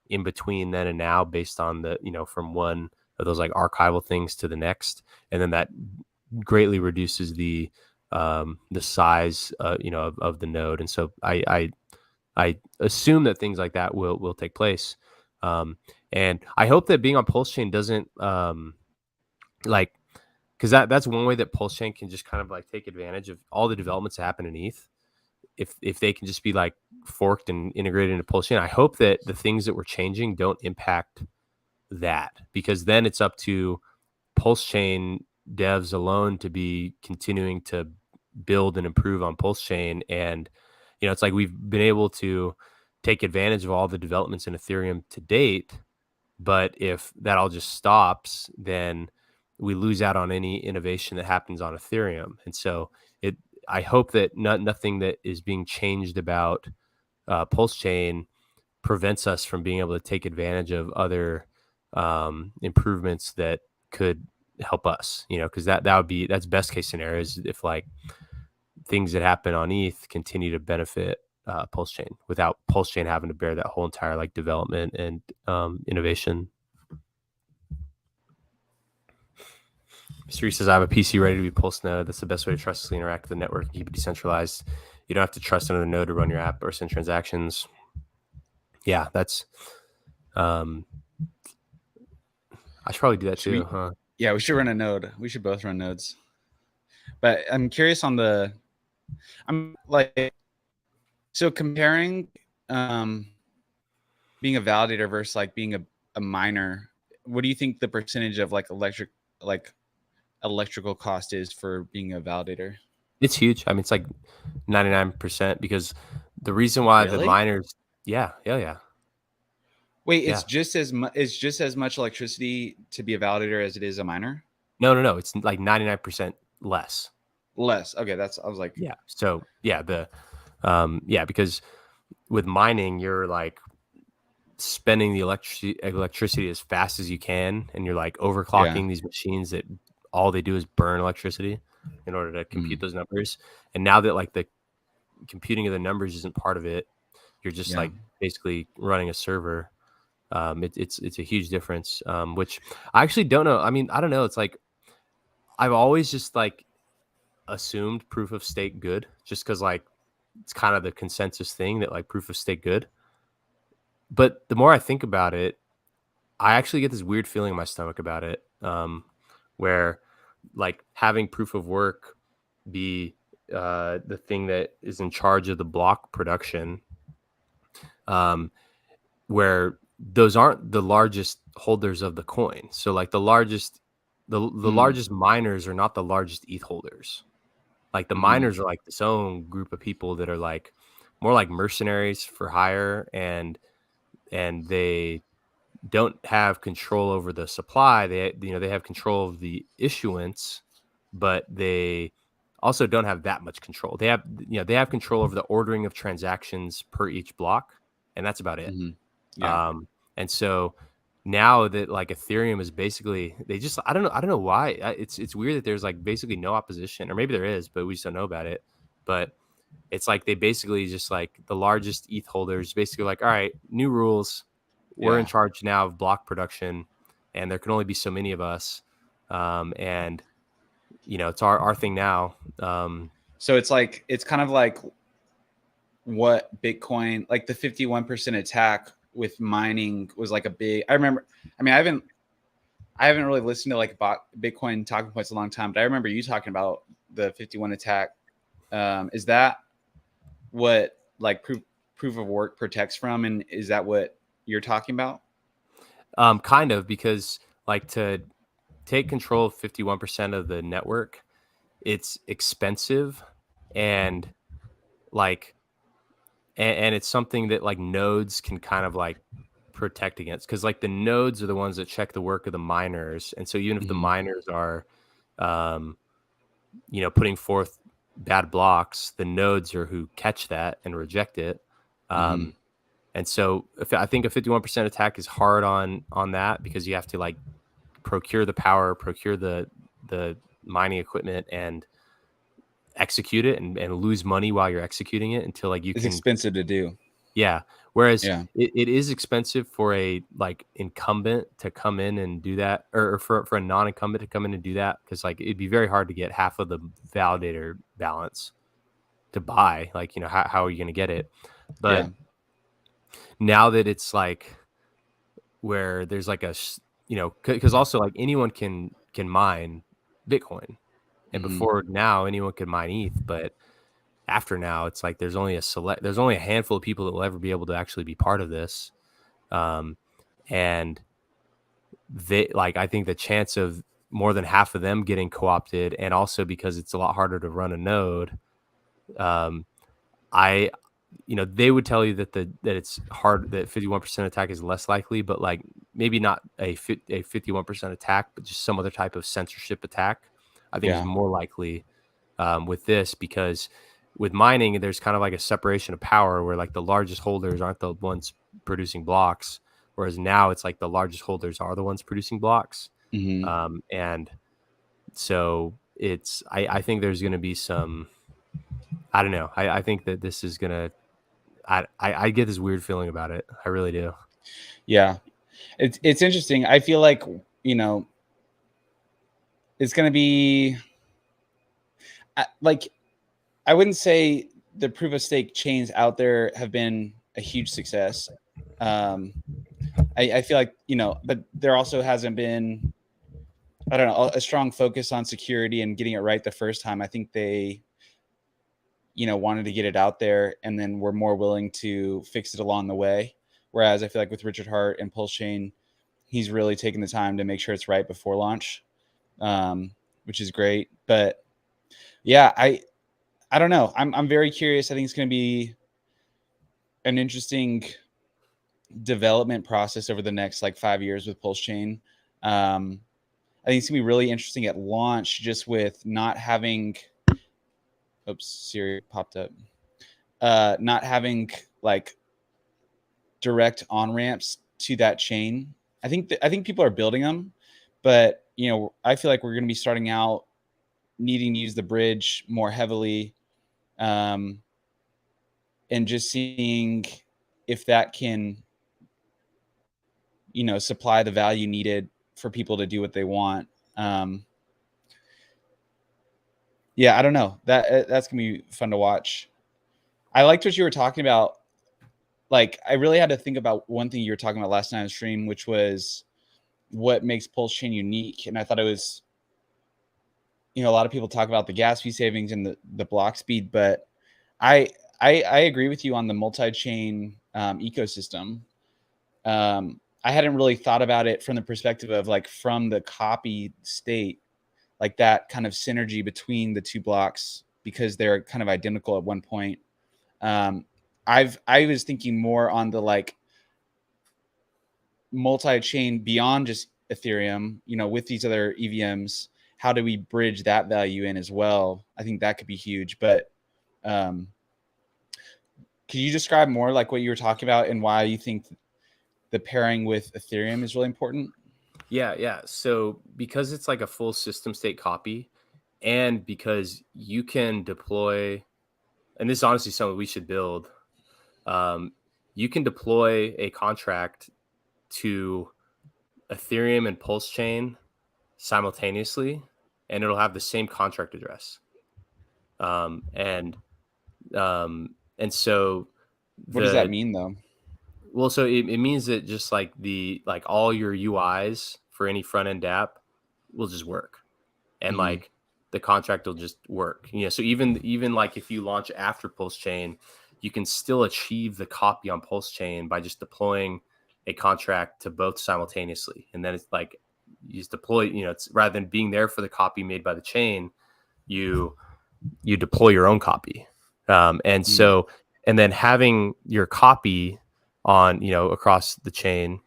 in between then and now based on the, from one of those like archival things to the next, and then that greatly reduces the size of the node. And so I assume that things like that will take place, and I hope that being on PulseChain doesn't because that's one way that PulseChain can just kind of like take advantage of all the developments that happen in ETH. If they can just be like forked and integrated into PulseChain, I hope that the things that we're changing don't impact that, because then it's up to PulseChain devs alone to be continuing to build and improve on PulseChain. And it's like we've been able to take advantage of all the developments in Ethereum to date, but if that all just stops, then we lose out on any innovation that happens on Ethereum. And so I hope that nothing that is being changed about PulseChain prevents us from being able to take advantage of other improvements that could help us, because that's best case scenario, is if like things that happen on ETH continue to benefit PulseChain without PulseChain having to bear that whole entire like development and innovation. Mr. says, I have a PC ready to be Pulse node. That's the best way to trustlessly interact with the network and keep it decentralized. You don't have to trust another node to run your app or send transactions. Yeah, that's I should probably do that too, huh? Yeah, we should run a node. We should both run nodes. But I'm curious on so comparing being a validator versus like being a miner, what do you think the percentage of like electrical cost is for being a validator? It's huge. I mean, it's like 99%, because The reason why Really? the miners, yeah. Wait, it's just as much electricity to be a validator as it is a miner? No. It's like 99% less. Less. Okay, I was like, yeah. So yeah, because with mining, you're like spending the electricity as fast as you can, and you're like overclocking these machines that all they do is burn electricity in order to compute those numbers. And now that like the computing of the numbers isn't part of it, you're just like basically running a server. It's a huge difference, which I actually don't know. I mean, I don't know. It's like I've always just like assumed proof of stake good, just because like it's kind of the consensus thing that like proof of stake good. But the more I think about it, I actually get this weird feeling in my stomach about it, where like having proof of work be the thing that is in charge of the block production, where those aren't the largest holders of the coin. So like the largest miners are not the largest ETH holders. Like the miners are like this own group of people that are like more like mercenaries for hire, and they don't have control over the supply. They have control of the issuance, but they also don't have that much control. They have control over the ordering of transactions per each block, and that's about it. And so now that like Ethereum is basically, I don't know why. It's weird that there's like basically no opposition, or maybe there is, but we just don't know about it. But it's like they basically just like the largest ETH holders basically like, all right, new rules. We're in charge now of block production, and there can only be so many of us. And it's our thing now. So it's kind of like what Bitcoin, like the 51% attack with mining was like a big, I haven't really listened to like Bitcoin talking points a long time, but I remember you talking about the 51 attack. Is that what like proof of work protects from? And is that what you're talking about? Kind of, because like to take control of 51% of the network, it's expensive, and like, and it's something that like nodes can kind of like protect against, because like the nodes are the ones that check the work of the miners. And so even if the miners are putting forth bad blocks, the nodes are who catch that and reject it. And so I think a 51% attack is hard on that, because you have to like procure the power, procure the mining equipment, and execute it, and lose money while you're executing it until like it's expensive to do. Yeah. Whereas it is expensive for a like incumbent to come in and do that, or for a non-incumbent to come in and do that, because like it'd be very hard to get half of the validator balance to buy. Like, how are you going to get it? But now that it's like where there's like a, because also like anyone can mine Bitcoin, and before now anyone could mine ETH, but after now it's like there's only a handful of people that will ever be able to actually be part of this. And they like, I think the chance of more than half of them getting co-opted, and also because it's a lot harder to run a node, they would tell you that it's hard, that 51% attack is less likely, but like maybe not a 51% attack, but just some other type of censorship attack, I think is more likely with this, because with mining, there's kind of like a separation of power where like the largest holders aren't the ones producing blocks, whereas now it's like the largest holders are the ones producing blocks. And so I think there's going to be some, I don't know. I think that this is going to, I get this weird feeling about it. I really do. Yeah. It's interesting. I feel like, it's going to be like, I wouldn't say the proof of stake chains out there have been a huge success. I feel like, but there also hasn't been, I don't know, a strong focus on security and getting it right the first time. I think they, wanted to get it out there, and then were more willing to fix it along the way. Whereas I feel like with Richard Hart and PulseChain, he's really taken the time to make sure it's right before launch, which is great. But yeah, I don't know. I'm very curious. I think it's going to be an interesting development process over the next like 5 years with PulseChain. I think it's gonna be really interesting at launch, just with not having, oops, Siri popped up, not having like direct on ramps to that chain. I think people are building them, but I feel like we're going to be starting out needing to use the bridge more heavily, and just seeing if that can supply the value needed for people to do what they want. Yeah, I don't know. That's gonna be fun to watch. I liked what you were talking about. Like, I really had to think about one thing you were talking about last night on stream, which was what makes PulseChain unique. And I thought it was, a lot of people talk about the gas fee savings and the block speed, but I agree with you on the multi-chain ecosystem. I hadn't really thought about it from the perspective of like from the copy state, like that kind of synergy between the two blocks, because they're kind of identical at one point. I was thinking more on the like multi-chain beyond just Ethereum, with these other EVMs. How do we bridge that value in as well? I think that could be huge. But can you describe more like what you were talking about and why you think the pairing with Ethereum is really important? Yeah. So because it's like a full system state copy, and because you can deploy, and this is honestly something we should build, you can deploy a contract to Ethereum and PulseChain simultaneously, and it'll have the same contract address. And so what does that mean though? Well, so it means that just like all your UIs for any front end dapp will just work, and like the contract will just work. So even like if you launch after PulseChain, you can still achieve the copy on PulseChain by just deploying a contract to both simultaneously. And then it's like you just deploy, it's rather than being there for the copy made by the chain, you deploy your own copy. So, and then having your copy on, across the chain,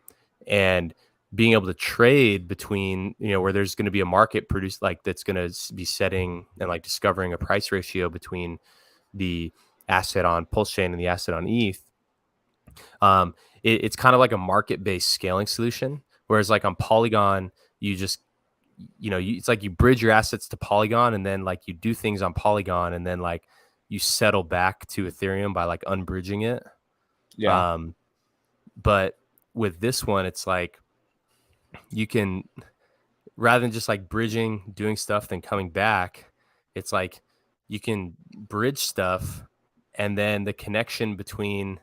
and being able to trade between, where there's going to be a market produced, like that's going to be setting and like discovering a price ratio between the asset on PulseChain and the asset on ETH. It's kind of like a market-based scaling solution. Whereas like on Polygon, you just, it's like you bridge your assets to Polygon, and then like you do things on Polygon, and then like you settle back to Ethereum by like unbridging it. Yeah. But with this one, it's like you can, rather than just like bridging, doing stuff, then coming back, it's like you can bridge stuff, and then the connection between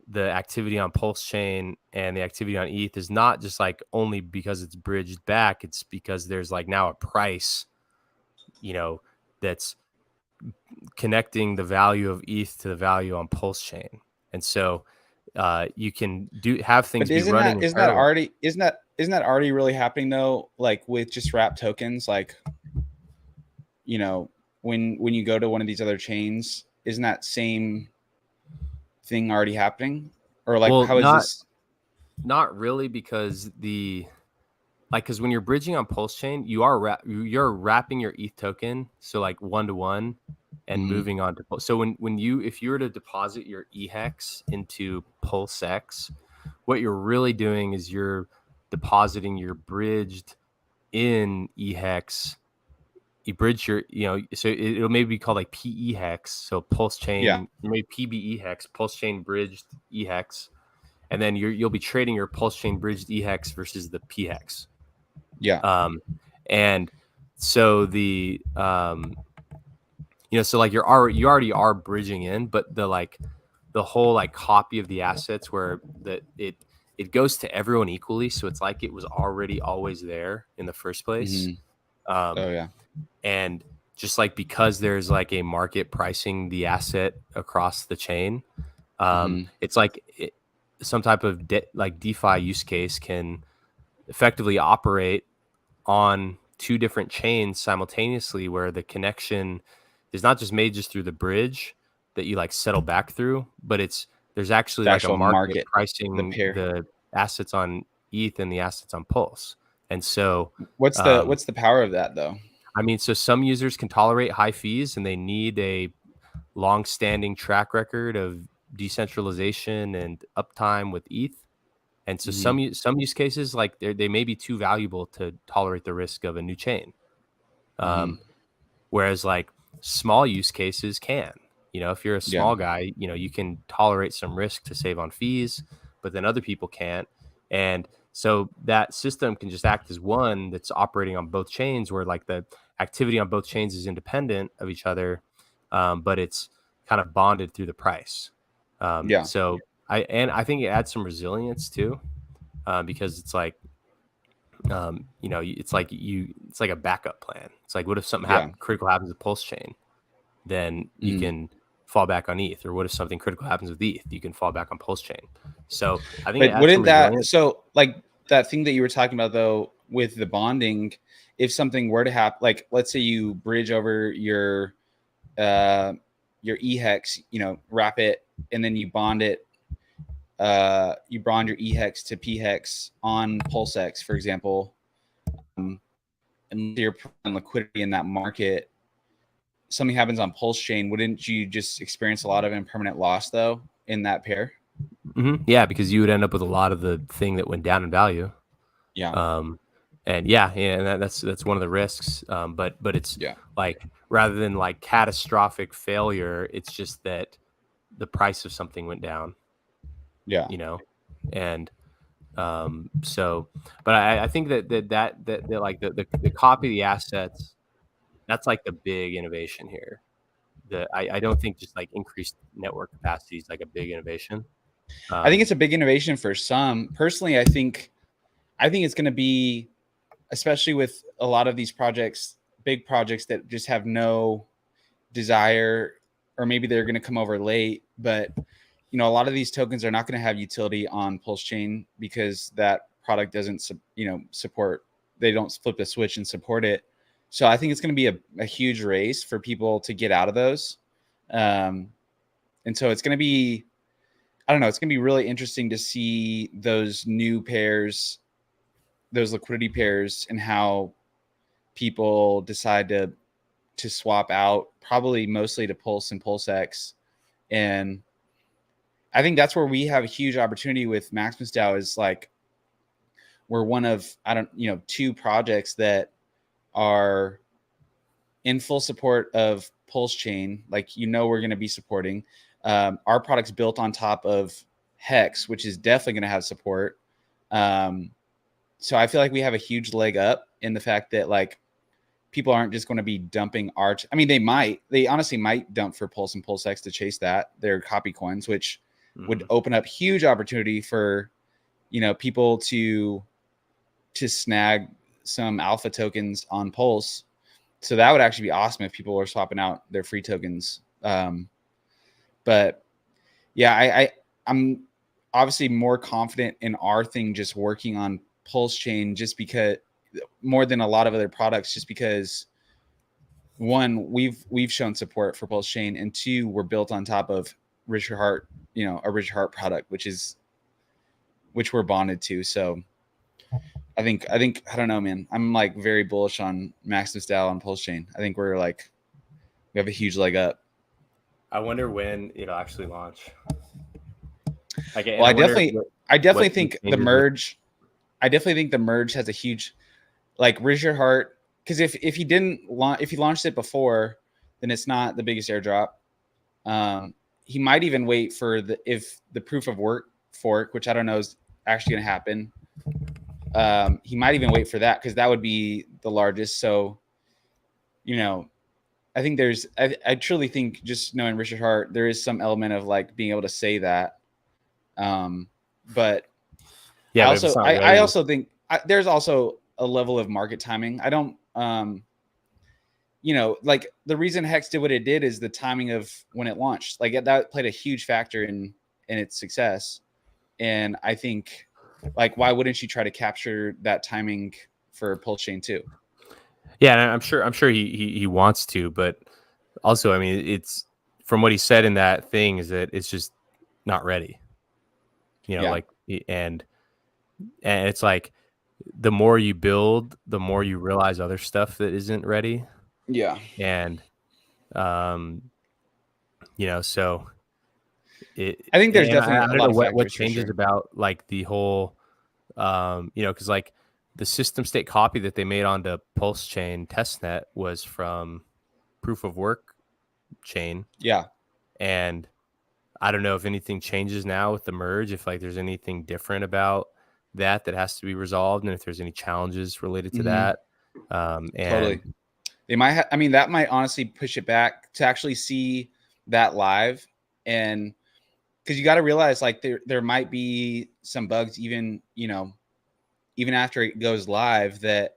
the activity on PulseChain and the activity on ETH is not just like only because it's bridged back. It's because there's like now a price, that's connecting the value of ETH to the value on PulseChain. And so you can have things be running. Isn't that already really happening though? Like with just wrap tokens, like, when you go to one of these other chains, isn't that same thing already happening? Or like, how is this? Not really, because because when you're bridging on PulseChain, you're wrapping your ETH token, so like 1-to-1, and moving on to Pulse. So if you were to deposit your eHex into PulseX, what you're really doing is you're depositing your bridged in eHex. You bridge your, so it'll maybe be called like PEHex. So PulseChain, maybe PBEHex, PulseChain bridged eHex. And then you'll be trading your PulseChain bridged eHex versus the PHex. Yeah. And so so like you already are bridging in, but the whole like copy of the assets where it goes to everyone equally. So it's like it was already always there in the first place. And just like, because there's like a market pricing the asset across the chain, it's like some type of DeFi use case can effectively operate on two different chains simultaneously, where the connection is not just made just through the bridge that you like settle back through, but it's There's actually the like a actual market pricing the the assets on ETH and the assets on Pulse. And so what's the power of that though? I mean, so some users can tolerate high fees and they need a long-standing track record of decentralization and uptime with ETH. And so some use cases, like they may be too valuable to tolerate the risk of a new chain. Whereas like small use cases can, if you're a small guy, you can tolerate some risk to save on fees, but then other people can't. And so that system can just act as one that's operating on both chains, where like the activity on both chains is independent of each other, but it's kind of bonded through the price. So I think it adds some resilience too, because it's like, it's like a backup plan. It's like, what if something critical happens with PulseChain? Then you can fall back on ETH. Or what if something critical happens with ETH? You can fall back on PulseChain. So I think, but wouldn't that, so like that thing that you were talking about though, with the bonding, if something were to happen, like let's say you bridge over your EHEX, wrap it, and then you bond it, you bond your EHEX to PHEX on PulseX, for example, and you're putting liquidity in that market, something happens on PulseChain, wouldn't you just experience a lot of impermanent loss though in that pair? Yeah, because you would end up with a lot of the thing that went down in value. And that's one of the risks. But it's like, rather than like catastrophic failure, it's just that the price of something went down. And so, but I think that like the copy of the assets, that's like the big innovation here. I don't think just like increased network capacity is like a big innovation. I think it's a big innovation for some. Personally, I think it's going to be, especially with a lot of these projects, big projects that just have no desire, or maybe they're going to come over late, but a lot of these tokens are not going to have utility on PulseChain because that product doesn't, support, they don't flip the switch and support it. So I think it's going to be a huge race for people to get out of those. And so it's going to be, I don't know, it's going to be really interesting to see those new pairs, those liquidity pairs, and how people decide to swap out, probably mostly to Pulse and PulseX. And I think that's where we have a huge opportunity with Maximus DAO, is like, we're one of, two projects that are in full support of PulseChain. Like, we're going to be supporting. Our product's built on top of Hex, which is definitely going to have support. So I feel like we have a huge leg up in the fact that like people aren't just going to be dumping I mean, they honestly might dump for Pulse and PulseX to chase that. They're copy coins, which would open up huge opportunity for, people to snag some alpha tokens on Pulse. So that would actually be awesome if people are swapping out their free tokens. But yeah, I'm obviously more confident in our thing just working on PulseChain, just because, more than a lot of other products, just because, one, we've shown support for PulseChain, and two, we're built on top of Richard Hart, a Richard Hart product, which we're bonded to. So I think I don't know, man. I'm like very bullish on Maximus DAO on PulseChain. I think we have a huge leg up. I wonder when it'll actually launch. Well, I definitely think the merge. I definitely think the merge has a huge, like, Richard Hart, because if he launched it before, then it's not the biggest airdrop. He might even wait for if the proof of work fork, which I don't know is actually going to happen. He might even wait for that, because that would be the largest. So, I think I truly think, just knowing Richard Hart, there is some element of like being able to say that. But yeah, I also think there's also a level of market timing. I don't, like, the reason Hex did what it did is the timing of when it launched. Like, that played a huge factor in its success. And I think, like, why wouldn't you try to capture that timing for PulseChain too? Yeah, and I'm sure he wants to, but also, I mean, it's, from what he said in that thing, is that it's just not ready. Like, and it's like the more you build, the more you realize other stuff that isn't ready. Yeah. And so I think there's definitely I a don't lot know of what factors changes for sure. about like the whole because like the system state copy that they made onto PulseChain testnet was from proof of work chain. Yeah. And I don't know if anything changes now with the merge, if like there's anything different about that has to be resolved, and if there's any challenges related to that. And totally. They might I mean, that might honestly push it back to actually see that live. And because you got to realize like there might be some bugs even after it goes live, that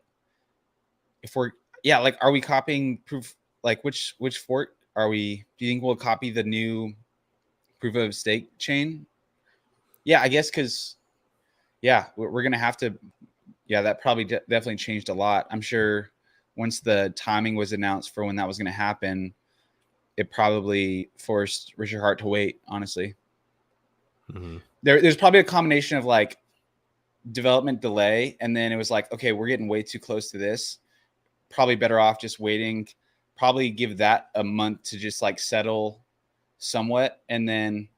if we're like, are we copying proof, like which fork are we, do you think we'll copy the new proof of stake chain? I guess because we're gonna have to. That probably definitely changed a lot. I'm sure once the timing was announced for when that was going to happen, it probably forced Richard Hart to wait, honestly. There's probably a combination of like development delay, and then it was like, okay, we're getting way too close to this, probably better off just waiting, probably give that a month to just like settle somewhat, and then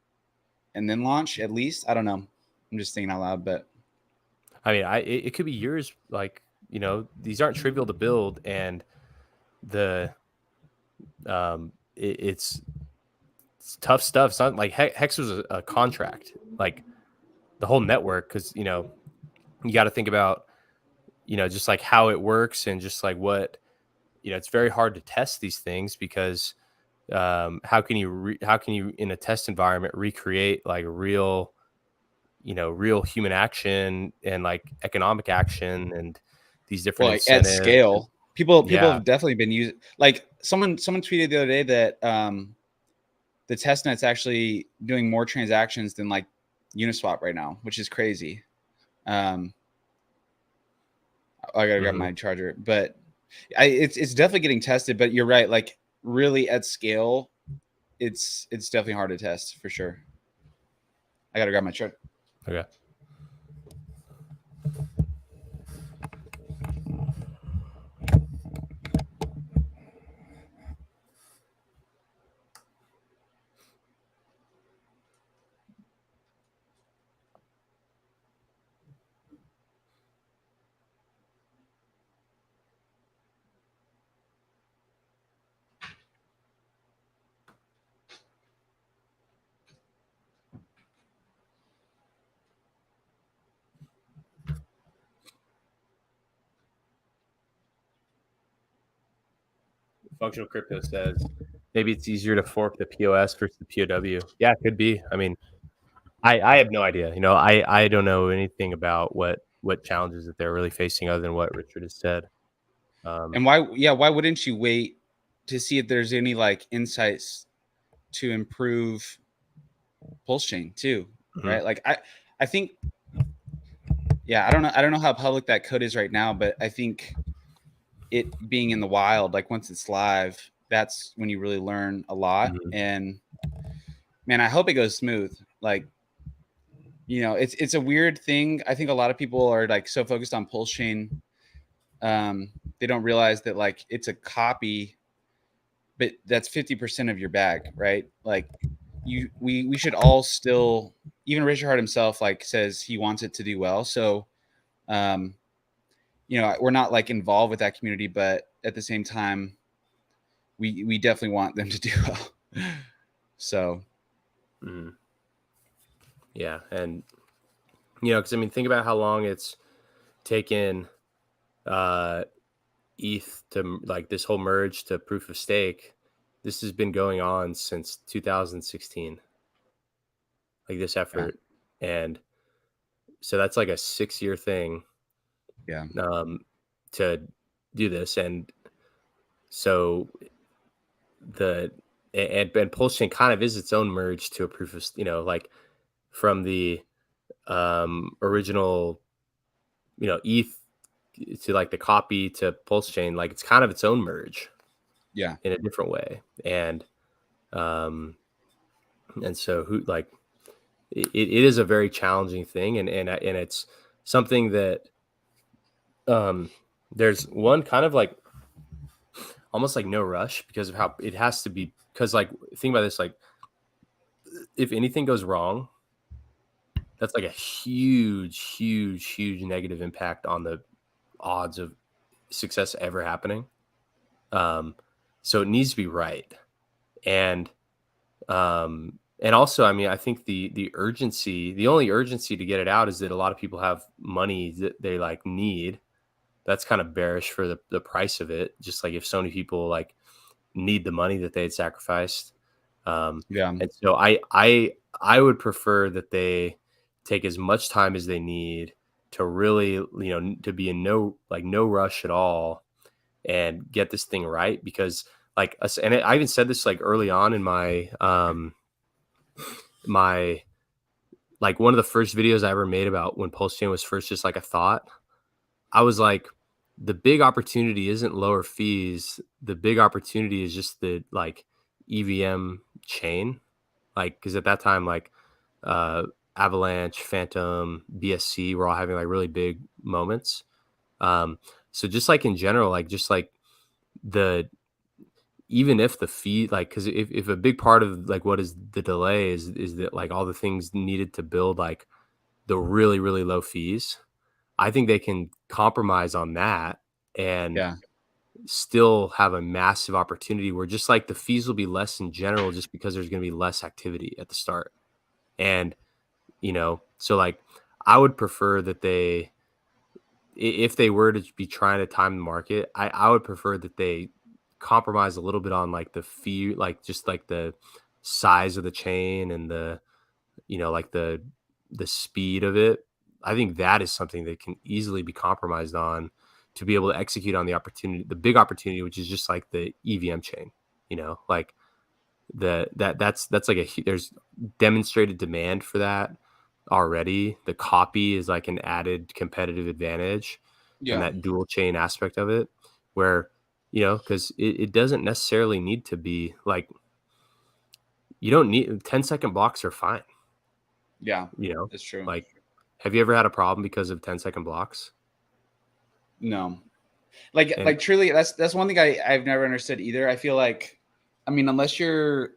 launch at least. I don't know, I'm just thinking out loud, but I mean, it could be years. Like, these aren't trivial to build, and the it's tough stuff. It's not like Hex was a contract, like the whole network, because you got to think about just like how it works, and just like what it's very hard to test these things, because how can you in a test environment recreate like real human action and like economic action and these different incentives at scale. People have definitely been using, like someone tweeted the other day that the testnet's actually doing more transactions than like Uniswap right now, which is crazy. I gotta grab my charger, but it's definitely getting tested. But you're right, like really at scale, it's definitely hard to test for sure. I gotta grab my charger. Okay. Functional Crypto says maybe it's easier to fork the POS versus the POW. Yeah, it could be. I mean, I have no idea. I don't know anything about what challenges that they're really facing other than what Richard has said. And why wouldn't you wait to see if there's any like insights to improve PulseChain too, right? Like I think, I don't know how public that code is right now, but I think it being in the wild, like once it's live, that's when you really learn a lot. And man, I hope it goes smooth. Like, it's a weird thing. I think a lot of people are like so focused on PulseChain, they don't realize that like it's a copy, but that's 50% of your bag, right? Like we should all still, even Richard Hart himself like says he wants it to do well. So we're not like involved with that community, but at the same time, we definitely want them to do well. So yeah. And because I mean, think about how long it's taken ETH to like this whole merge to proof of stake. This has been going on since 2016, like this effort. And so that's like a 6-year thing to do this. And so and PulseChain kind of is its own merge to a proof of, like from the original, ETH to like the copy to PulseChain, like it's kind of its own merge in a different way. And so it is a very challenging thing, and it's something that there's one kind of like almost like no rush because of how it has to be. Because like think about this, like if anything goes wrong, that's like a huge negative impact on the odds of success ever happening. So it needs to be right. And also, I mean, I think the only urgency to get it out is that a lot of people have money that they like need. That's kind of bearish for the price of it. Just like if so many people like need the money that they had sacrificed. And so I would prefer that they take as much time as they need to really, to be in no rush at all and get this thing right. Because like us, and I even said this like early on in my, like one of the first videos I ever made about when PulseChain was first just like a thought. I was like, the big opportunity isn't lower fees. The big opportunity is just the like EVM chain. Like, cause at that time, like, Avalanche, Phantom, BSC were all having like really big moments. So just like in general, like just like even if the fee, like, cause if a big part of like what is the delay is that like all the things needed to build like the really, really low fees, I think they can compromise on that and still have a massive opportunity where just like the fees will be less in general, just because there's going to be less activity at the start. And, so like I would prefer that if they were to be trying to time the market, I would prefer that they compromise a little bit on like the fee, like just like the size of the chain and the, like the speed of it. I think that is something that can easily be compromised on to be able to execute on the opportunity, the big opportunity, which is just like the EVM chain, like that's like there's demonstrated demand for that already. The copy is like an added competitive advantage, and that dual chain aspect of it where, because it doesn't necessarily need to be like, you don't need 10-second blocks are fine. Yeah, that's true. Like, have you ever had a problem because of 10-second blocks? No. Like truly, that's one thing I've never understood either. I feel like, I mean, unless you're,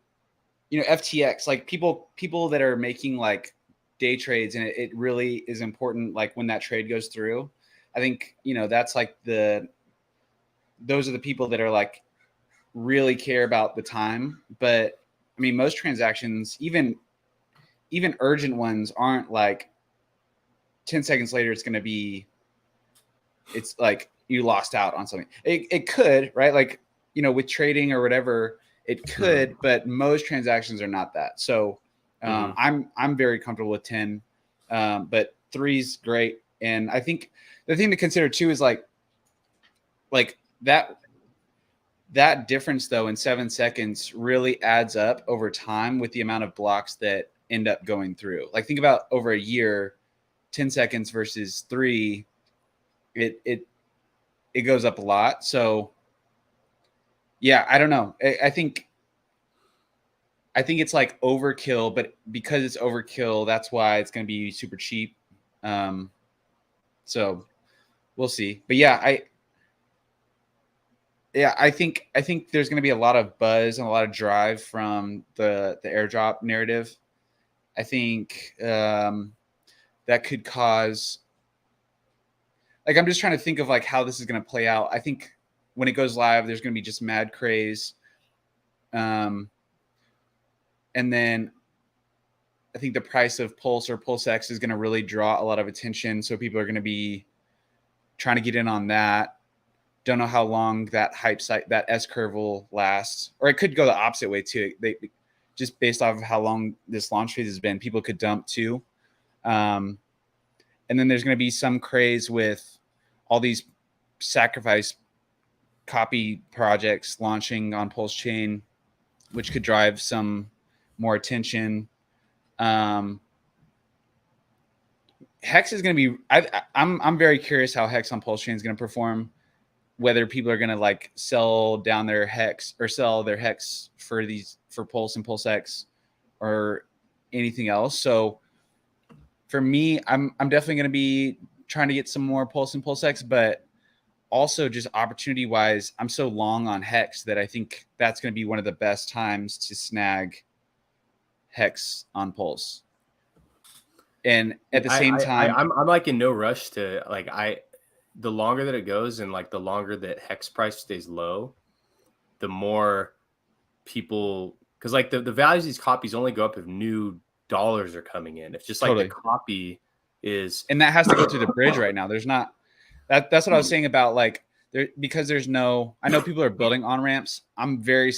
FTX, like people that are making like day trades, and it really is important, like when that trade goes through, I think, that's like those are the people that are like really care about the time. But I mean, most transactions, even urgent ones, aren't like 10 seconds later it's like you lost out on something. It could, right? Like, with trading or whatever, it could, but most transactions are not that. So I'm very comfortable with 10, but 3's great. And I think the thing to consider too is like that difference though in 7 seconds really adds up over time with the amount of blocks that end up going through. Like think about over a year, 10 seconds versus 3, it goes up a lot. So yeah, I don't know. I think it's like overkill, but because it's overkill, that's why it's going to be super cheap. So we'll see. But yeah, I think there's going to be a lot of buzz and a lot of drive from the airdrop narrative. I think that could cause, like, I'm just trying to think of like how this is going to play out. I think when it goes live, there's going to be just mad craze. And then I think the price of Pulse or PulseX is going to really draw a lot of attention. So people are going to be trying to get in on that. Don't know how long that hype site, that S curve will last, or it could go the opposite way too. They just based off of how long this launch phase has been, people could dump too. And then there's going to be some craze with all these sacrifice copy projects launching on PulseChain, which could drive some more attention. Hex is going to be, I'm very curious how Hex on PulseChain is going to perform, whether people are going to like sell down their Hex or sell their Hex for Pulse and PulseX, or anything else. So for me, I'm definitely going to be trying to get some more Pulse and PulseX, but also just opportunity wise, I'm so long on Hex that I think that's going to be one of the best times to snag Hex on Pulse. And at the same time, I'm like in no rush to like, the longer that it goes and like the longer that Hex price stays low, the more people, because like the values of these copies only go up if new dollars are coming in. If just like the copy is, and that has to go through the bridge right now. There's not that's what I was saying about like because there's no, I know people are building on ramps. I'm very,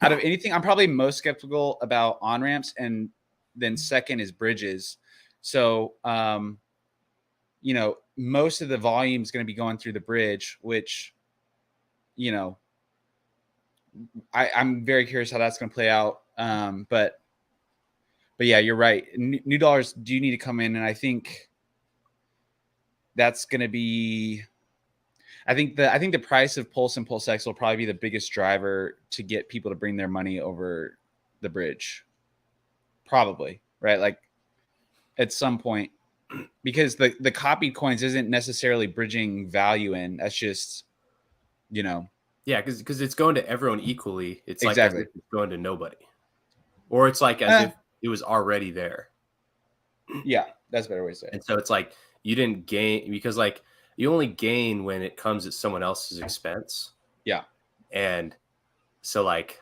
out of anything, I'm probably most skeptical about on ramps, and then second is bridges. So you know, most of the volume is going to be going through the bridge, which, you know, I'm very curious how that's going to play out. But yeah, you're right. New dollars do need to come in, and I think that's going to be, I think the price of Pulse and PulseX will probably be the biggest driver to get people to bring their money over the bridge. Probably, right? Like at some point, because the copied coins isn't necessarily bridging value in. That's just, you know. Yeah, because it's going to everyone equally. It's exactly. Like as if it's going to nobody. Or it's like as if it was already there. Yeah, that's a better way to say it. And so it's like you didn't gain, because like you only gain when it comes at someone else's expense. Yeah. And so like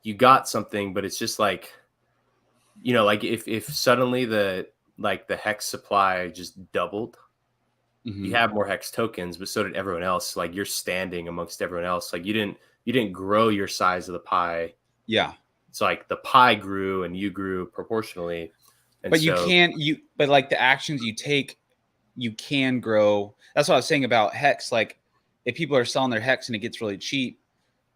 you got something, but it's just like, you know, like if suddenly the Hex supply just doubled, you have more Hex tokens, but so did everyone else. Like you're standing amongst everyone else. Like you didn't grow your size of the pie. Yeah. It's like the pie grew and you grew proportionally. And but but like the actions you take, you can grow. That's what I was saying about Hex. Like if people are selling their Hex and it gets really cheap,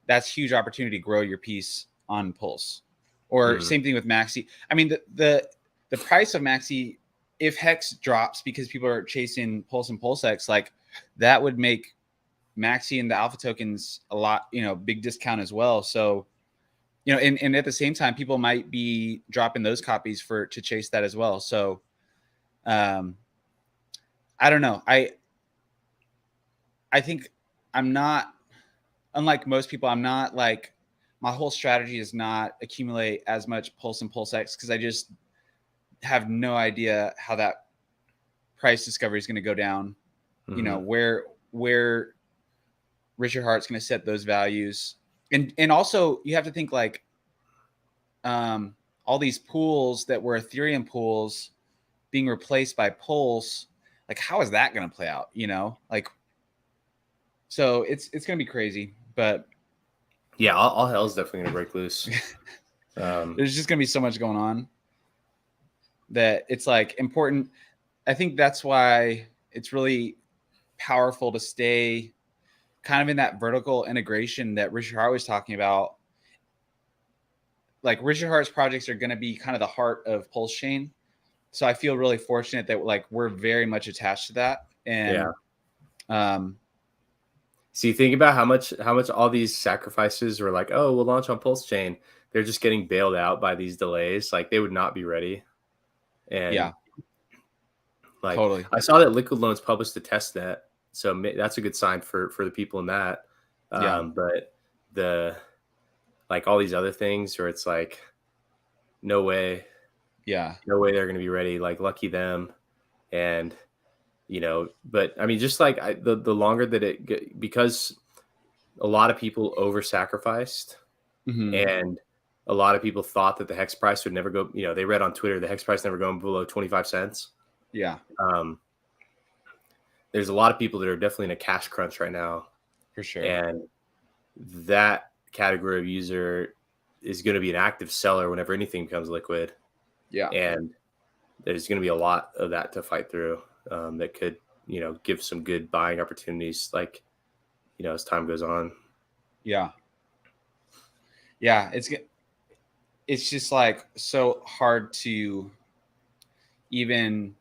that's huge opportunity to grow your piece on Pulse. Or same thing with Maxi. I mean, the price of Maxi, if Hex drops because people are chasing Pulse and PulseX, like that would make Maxi and the alpha tokens a lot, you know, big discount as well. So, you know, and at the same time, people might be dropping those copies to chase that as well. So, I don't know. I think I'm not, unlike most people, I'm not like, my whole strategy is not accumulate as much Pulse and PulseX because I just have no idea how that price discovery is going to go down. You know, where Richard Hart's going to set those values. And also you have to think like all these pools that were Ethereum pools being replaced by Pulse, like how is that going to play out? You know, like, so it's going to be crazy, but yeah, all hell is definitely going to break loose. There's just going to be so much going on that it's like important. I think that's why it's really powerful to stay kind of in that vertical integration that Richard Hart was talking about. Like Richard Hart's projects are going to be kind of the heart of PulseChain. So I feel really fortunate that like we're very much attached to that. And see, think about how much all these sacrifices were like, oh, we'll launch on PulseChain. They're just getting bailed out by these delays. Like they would not be ready. And like totally. I saw that Liquid Loans published the test net. So that's a good sign for the people in that. But the, like all these other things where it's like, no way. Yeah. No way they're going to be ready. Like lucky them. And, you know, but I mean, just like the longer that because a lot of people over sacrificed and a lot of people thought that the Hex price would never go, you know, they read on Twitter, the Hex price never going below 25 cents. Yeah. There's a lot of people that are definitely in a cash crunch right now. For sure. And that category of user is going to be an active seller whenever anything becomes liquid. Yeah. And there's going to be a lot of that to fight through that could, you know, give some good buying opportunities, like, you know, as time goes on. Yeah. Yeah. It's just like so hard to even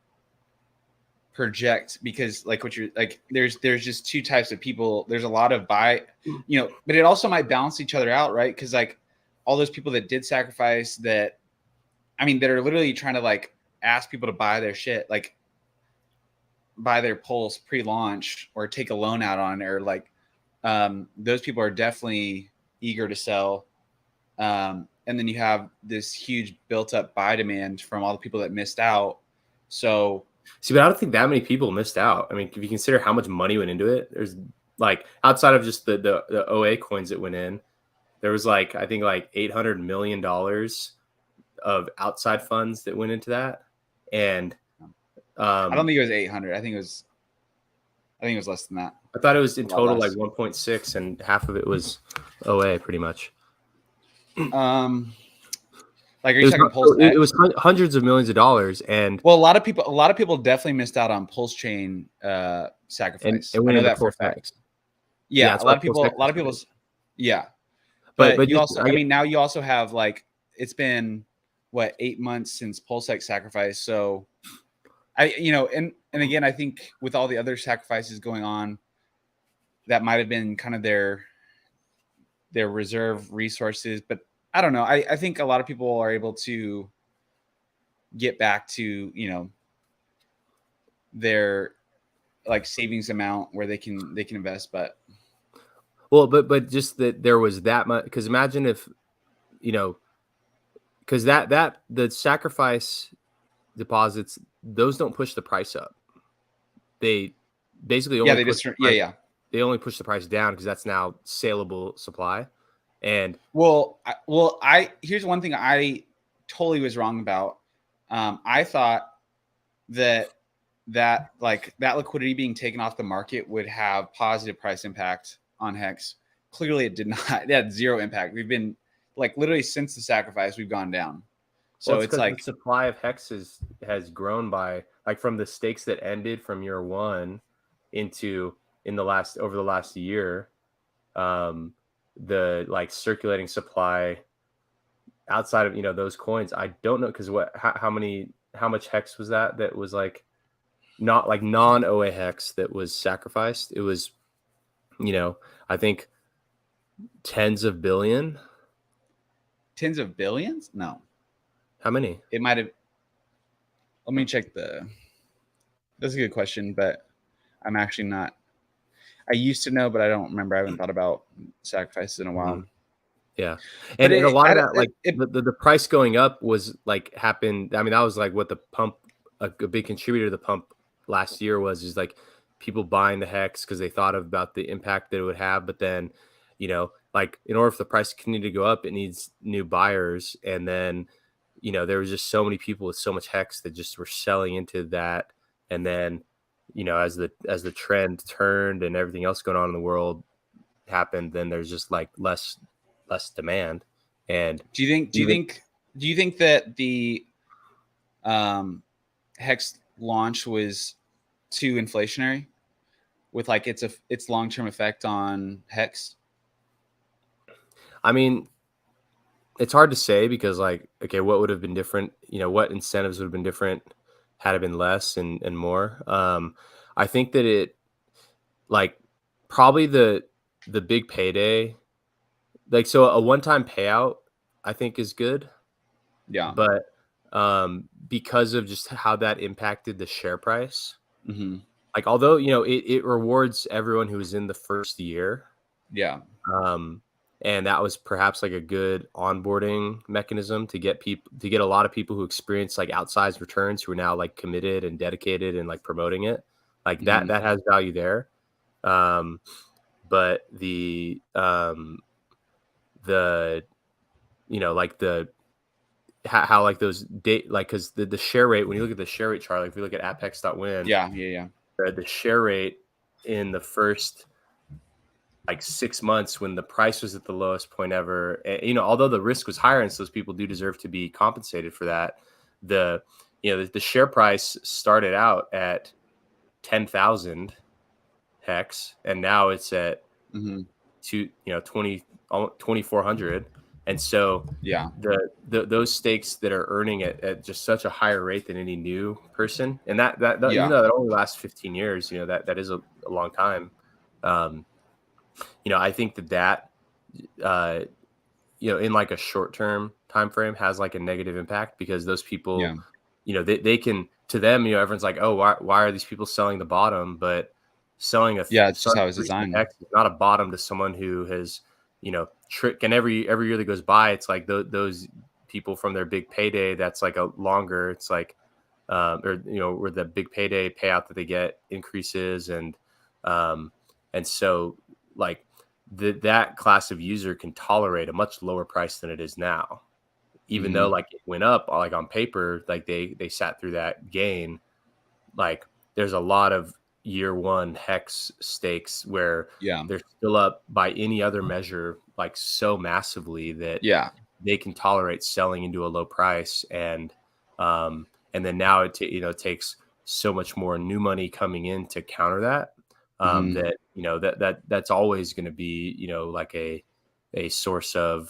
project because like what you're like, there's just two types of people. There's a lot of buy, you know, but it also might balance each other out, right? Because like all those people that did sacrifice that I mean, that are literally trying to like ask people to buy their shit, like buy their Pulse pre-launch or take a loan out on it, or like those people are definitely eager to sell. And then you have this huge built up buy demand from all the people that missed out. So see, but I don't think that many people missed out. I mean, if you consider how much money went into it, there's like outside of just the OA coins that went in, there was like, I think like $800 million of outside funds that went into that. And I don't think it was 800. I think it was less than that. I thought it was in total like 1.6, and half of it was OA pretty much. Like, are you talking Pulse X? It was hundreds of millions of dollars, and well, a lot of people definitely missed out on PulseChain sacrifice. And I know that for a fact. Yeah, a lot of people. Yeah, but you also, I mean, now you also have like, it's been what, 8 months since PulseX sacrifice, so and again, I think with all the other sacrifices going on, that might have been kind of their reserve resources, but I don't know. I think a lot of people are able to get back to, their like savings amount where they can invest, but just that there was that much, because imagine if, because that the sacrifice deposits, those don't push the price up. They basically only they only push the price down because that's now saleable supply. And here's one thing I totally was wrong about. I thought that liquidity being taken off the market would have positive price impact on Hex. Clearly it did not. It had zero impact. We've been like literally since the sacrifice, we've gone down. So it's like the supply of Hex has grown by, like, from the stakes that ended from year one over the last year. The like circulating supply outside of those coins, I don't know, because how much Hex was that was like not like non-OA Hex that was sacrificed. It was I think tens of billions. No, how many? It might have, let me check that's a good question, but I'm actually not. I used to know, but I don't remember. I haven't thought about sacrifices in a while. Yeah. And a lot of that, like the price going up was like happened. I mean, that was like what the pump, a big contributor to the pump last year is like people buying the Hex because they thought about the impact that it would have. But then, like in order for the price to continue to go up, it needs new buyers. And then, there was just so many people with so much Hex that just were selling into that. And then, as the trend turned and everything else going on in the world happened, then there's just like less demand. And do you think that the Hex launch was too inflationary with like its long-term effect on Hex? I mean, it's hard to say because, like, okay, what would have been different? What incentives would have been different had it been less and more? I think that it, like, probably the big payday, like, so a one-time payout, I think is good. Yeah. But because of just how that impacted the share price, like, although, it rewards everyone who was in the first year. Yeah. And that was perhaps like a good onboarding mechanism to get a lot of people who experience like outsized returns, who are now like committed and dedicated and like promoting it. Like that has value there. But the like how like those date, like, because the share rate, when you look at the share rate chart, like if we look at apex.win, the share rate in the first like 6 months when the price was at the lowest point ever, although the risk was higher and so those people do deserve to be compensated for that, the share price started out at 10,000 Hex and now it's at 2,400. And so those stakes that are earning at just such a higher rate than any new person, and that even though that only lasts 15 years, that is a long time. I think that in like a short-term time frame has like a negative impact, because those people, they can, to them, everyone's like, oh, why are these people selling the bottom? But selling it's just how it's designed. X is not a bottom to someone who has, trick, and every year that goes by, it's like those people from their big payday, that's like a longer, it's like, or where the big payday payout that they get increases, and so like that class of user can tolerate a much lower price than it is now, even though like it went up, like on paper, like they sat through that gain. Like there's a lot of year one hex stakes where they're still up by any other measure, like so massively that they can tolerate selling into a low price. And then now it takes so much more new money coming in to counter that, that that's always going to be, like a source of,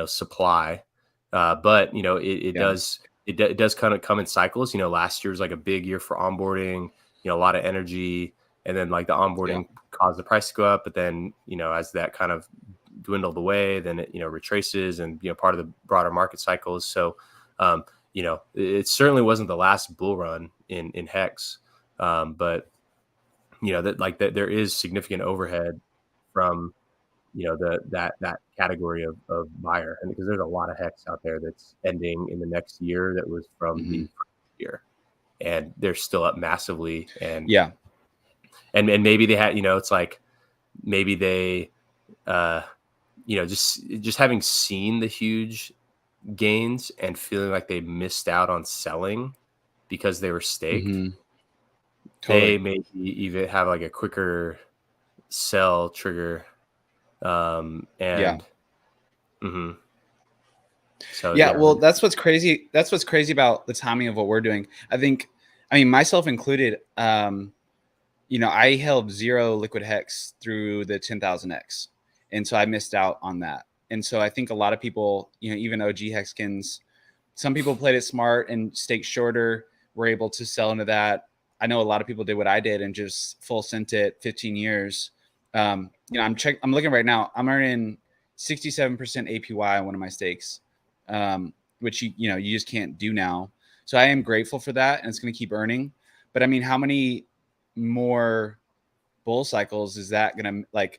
supply. But, it does kind of come in cycles. Last year was like a big year for onboarding, a lot of energy, and then like the onboarding caused the price to go up. But then, as that kind of dwindled away, then it, retraces and, part of the broader market cycles. So, it certainly wasn't the last bull run in Hex. But, that there is significant overhead from, that category of buyer. And because there's a lot of Hex out there that's ending in the next year that was from the first year, and they're still up massively. And and maybe they had, it's like maybe they just having seen the huge gains and feeling like they missed out on selling because they were staked. They maybe even have like a quicker sell trigger. So well, that's what's crazy. That's what's crazy about the timing of what we're doing. I mean, myself included, I held 0 liquid hex through the 10,000x. And so I missed out on that. And so I think a lot of people, even OG hexkins, some people played it smart and staked shorter, were able to sell into that. I know a lot of people did what I did and just full sent it 15 years. I'm looking right now. I'm earning 67% APY on one of my stakes, which you just can't do now. So I am grateful for that, and it's going to keep earning. But I mean, how many more bull cycles is that going to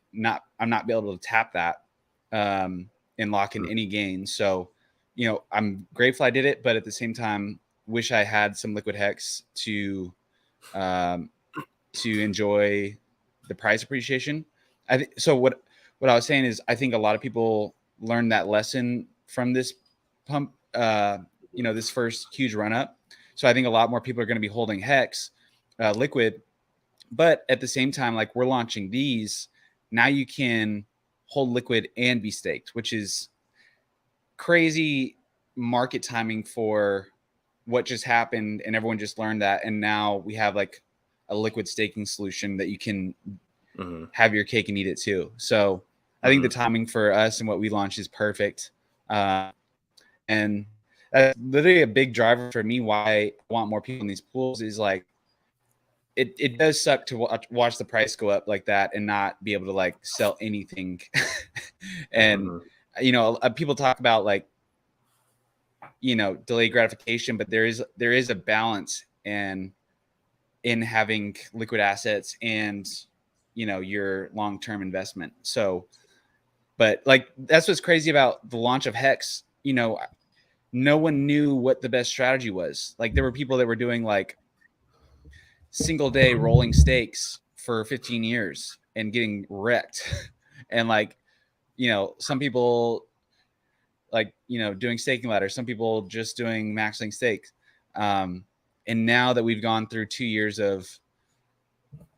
I'm not be able to tap that and lock in any gains. So, I'm grateful I did it, but at the same time, wish I had some liquid hex to enjoy the price appreciation. So what I was saying is, I think a lot of people learned that lesson from this pump, this first huge run up. So I think a lot more people are going to be holding hex liquid, but at the same time, like we're launching these now, you can hold liquid and be staked, which is crazy market timing for what just happened. And everyone just learned that. And now we have like a liquid staking solution that you can have your cake and eat it too. So I think the timing for us and what we launched is perfect. And that's literally a big driver for me why I want more people in these pools is like, it does suck to watch the price go up like that and not be able to like sell anything. And, people talk about like, delayed gratification, but there is a balance in having liquid assets and, your long-term investment. So, but like, that's what's crazy about the launch of Hex. No one knew what the best strategy was. Like there were people that were doing like single day rolling stakes for 15 years and getting wrecked. And like, some people like, doing staking ladders, some people just doing maxing stakes. And now that we've gone through 2 years of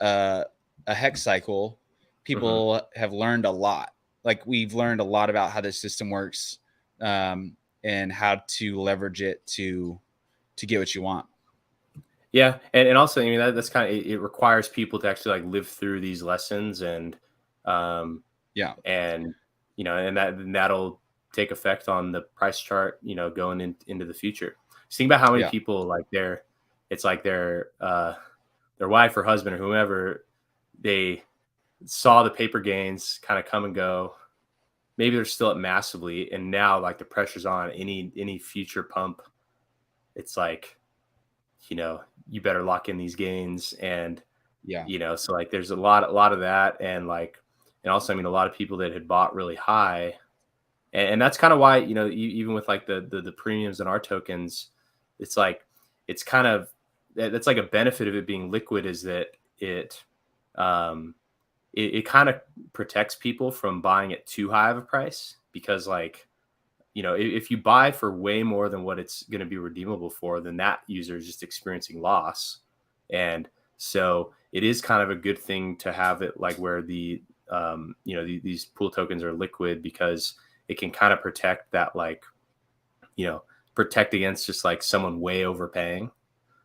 a hex cycle, people have learned a lot. Like we've learned a lot about how this system works, and how to leverage it to get what you want. Yeah. And also, I mean, that's kind of, it requires people to actually like live through these lessons and, and, and that'll take effect on the price chart, going into the future. Just think about how many people like it's like their wife or husband or whomever, they saw the paper gains kind of come and go. maybe they're still at massively, and now like the pressure's on any future pump. It's like, you better lock in these gains, and so like there's a lot of that, and also, I mean, a lot of people that had bought really high, and that's kind of why, even with like the premiums in our tokens, it's like, it's kind of, that's like a benefit of it being liquid, is that it kind of protects people from buying at too high of a price, because like, if you buy for way more than what it's going to be redeemable for, then that user is just experiencing loss. And so it is kind of a good thing to have it like where these pool tokens are liquid, because it can kind of protect that, like, protect against just like someone way overpaying.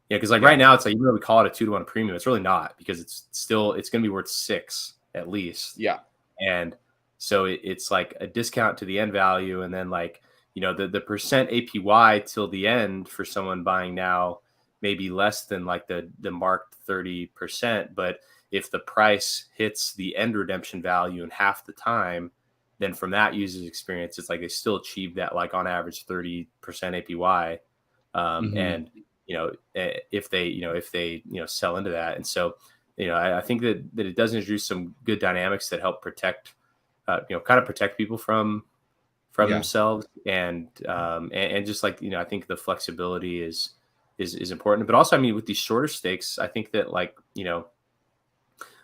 Yeah, because like right now it's like, even though we call it a 2-to-1 premium, it's really not, because it's going to be worth 6 at least. Yeah. And so it's like a discount to the end value, and then like, the percent APY till the end for someone buying now may be less than like the marked 30%. But if the price hits the end redemption value in half the time, then from that user's experience, it's like they still achieve that, like on average 30% APY. And if they sell into that. And so, I think that it does introduce some good dynamics that help protect, kind of protect people from themselves, and just like, I think the flexibility is important. But also, I mean, with these shorter stakes, I think that, like,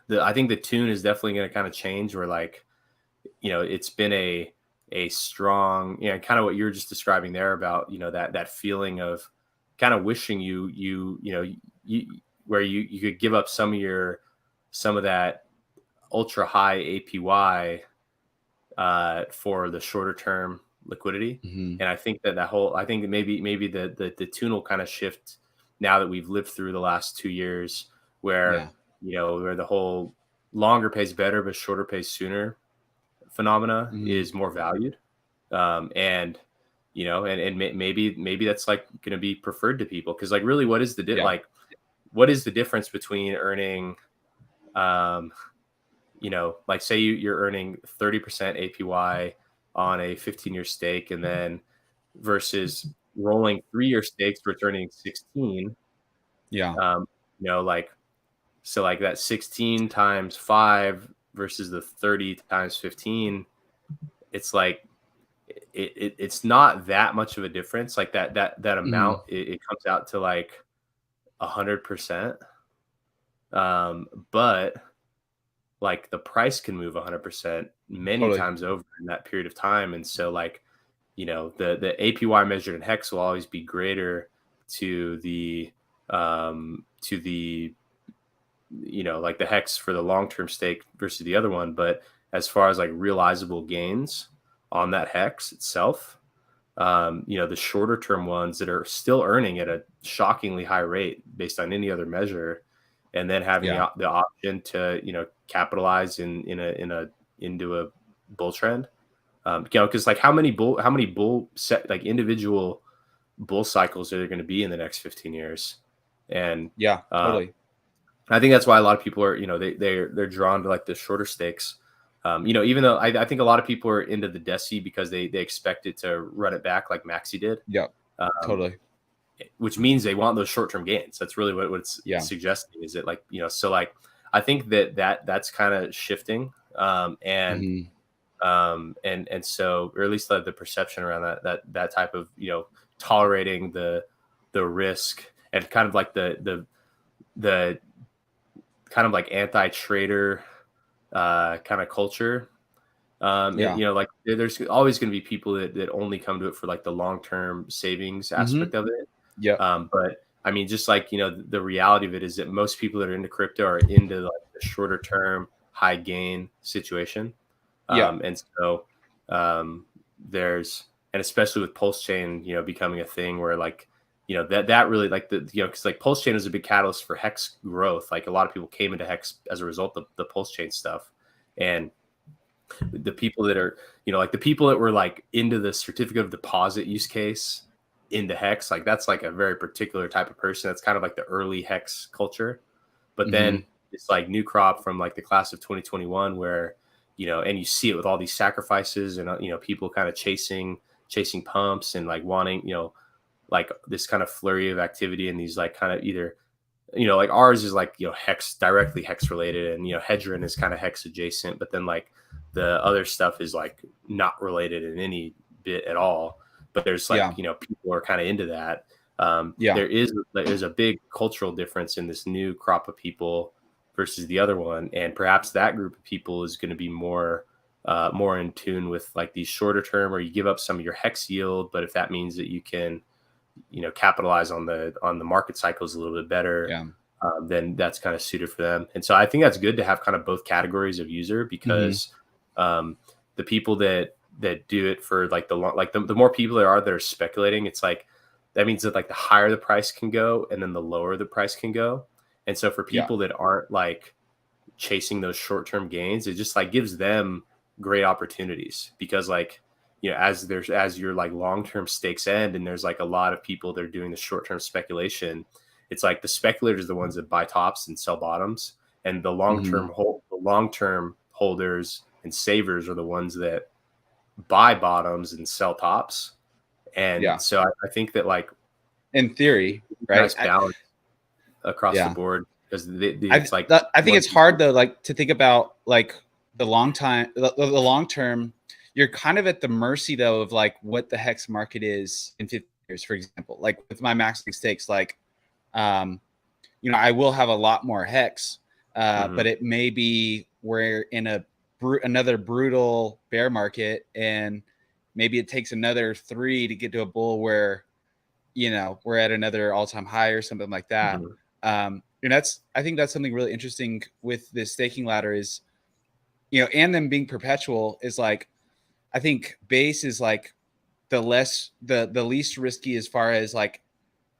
I think the tune is definitely going to kind of change, where like, it's been a strong, kind of what you were just describing there about, that feeling of kind of wishing where you could give up some of that ultra high APY for the shorter term liquidity. And I think I think maybe the tune will kind of shift now that we've lived through the last 2 years, where where the whole longer pays better but shorter pays sooner phenomena is more valued. And maybe that's like going to be preferred to people, because like, really, what is the what is the difference between earning, like, say you're earning 30% APY on a 15-year stake, and then versus rolling 3-year stakes returning 16. Like, so like that 16 times 5 versus the 30 times 15, it's like, it's not that much of a difference. Like that amount, it comes out to like 100%. But like the price can move 100% many times over in that period of time. And so like, the APY measured in hex will always be greater to the like the hex for the long-term stake versus the other one. But as far as like realizable gains on that hex itself, the shorter term ones that are still earning at a shockingly high rate based on any other measure, and then having the option to capitalize into a bull trend, because like how many bull set, like individual bull cycles are there going to be in the next 15 years? And I think that's why a lot of people are they're drawn to like the shorter stakes. Even though I think a lot of people are into the DECI because they expect it to run it back like MAXI did. Which means they want those short-term gains. That's really what it's suggesting, is it like, so like, I think that's kind of shifting. And so, or at least the perception around that type of, tolerating the risk, and kind of like the kind of like anti-trader kind of culture. Like there's always going to be people that only come to it for like the long-term savings aspect of it. But I mean, just like, the reality of it is that most people that are into crypto are into like the shorter term high gain situation. And so and especially with PulseChain, becoming a thing where like, that really like because like PulseChain is a big catalyst for Hex growth. Like a lot of people came into Hex as a result of the PulseChain stuff. And the people that are, like the people that were like into the certificate of deposit use case into Hex, like that's like a very particular type of person. That's kind of like the early Hex culture. But then it's like new crop from like the class of 2021, where, you know, and you see it with all these sacrifices and, you know, people kind of chasing pumps and like wanting, you know, like this kind of flurry of activity and these like kind of either, you know, like ours is like, you know, directly hex related, and, you know, Hedron is kind of hex adjacent, but then like the other stuff is like not related in any bit at all. But there's like, you know, people are kind of into that. There's a big cultural difference in this new crop of people versus the other one. And perhaps that group of people is going to be more in tune with like these shorter term, or you give up some of your hex yield, but if that means that you can, you know, capitalize on the market cycles a little bit better, then that's kind of suited for them. And so I think that's good to have kind of both categories of user, because the people that do it for like the more people there are that are speculating, it's like that means that like the higher the price can go and then the lower the price can go. And so for people that aren't like chasing those short-term gains, it just like gives them great opportunities, because like, you know, as your like long-term stakes end and there's like a lot of people that are doing the short-term speculation, it's like the speculators are the ones that buy tops and sell bottoms, and the long-term holders and savers are the ones that buy bottoms and sell tops. And so I think that like in theory, right, balance across the board, because it's like I think it's hard though, like to think about like the long term. You're kind of at the mercy though of like what the hex market is in 50 years, for example. Like with my maxing stakes, like you know, I will have a lot more hex, but it may be we're in another brutal bear market, and maybe it takes another 3 to get to a bull where, you know, we're at another all-time high or something like that. And I think that's something really interesting with this staking ladder is, you know, and them being perpetual is like, I think base is like the least risky as far as like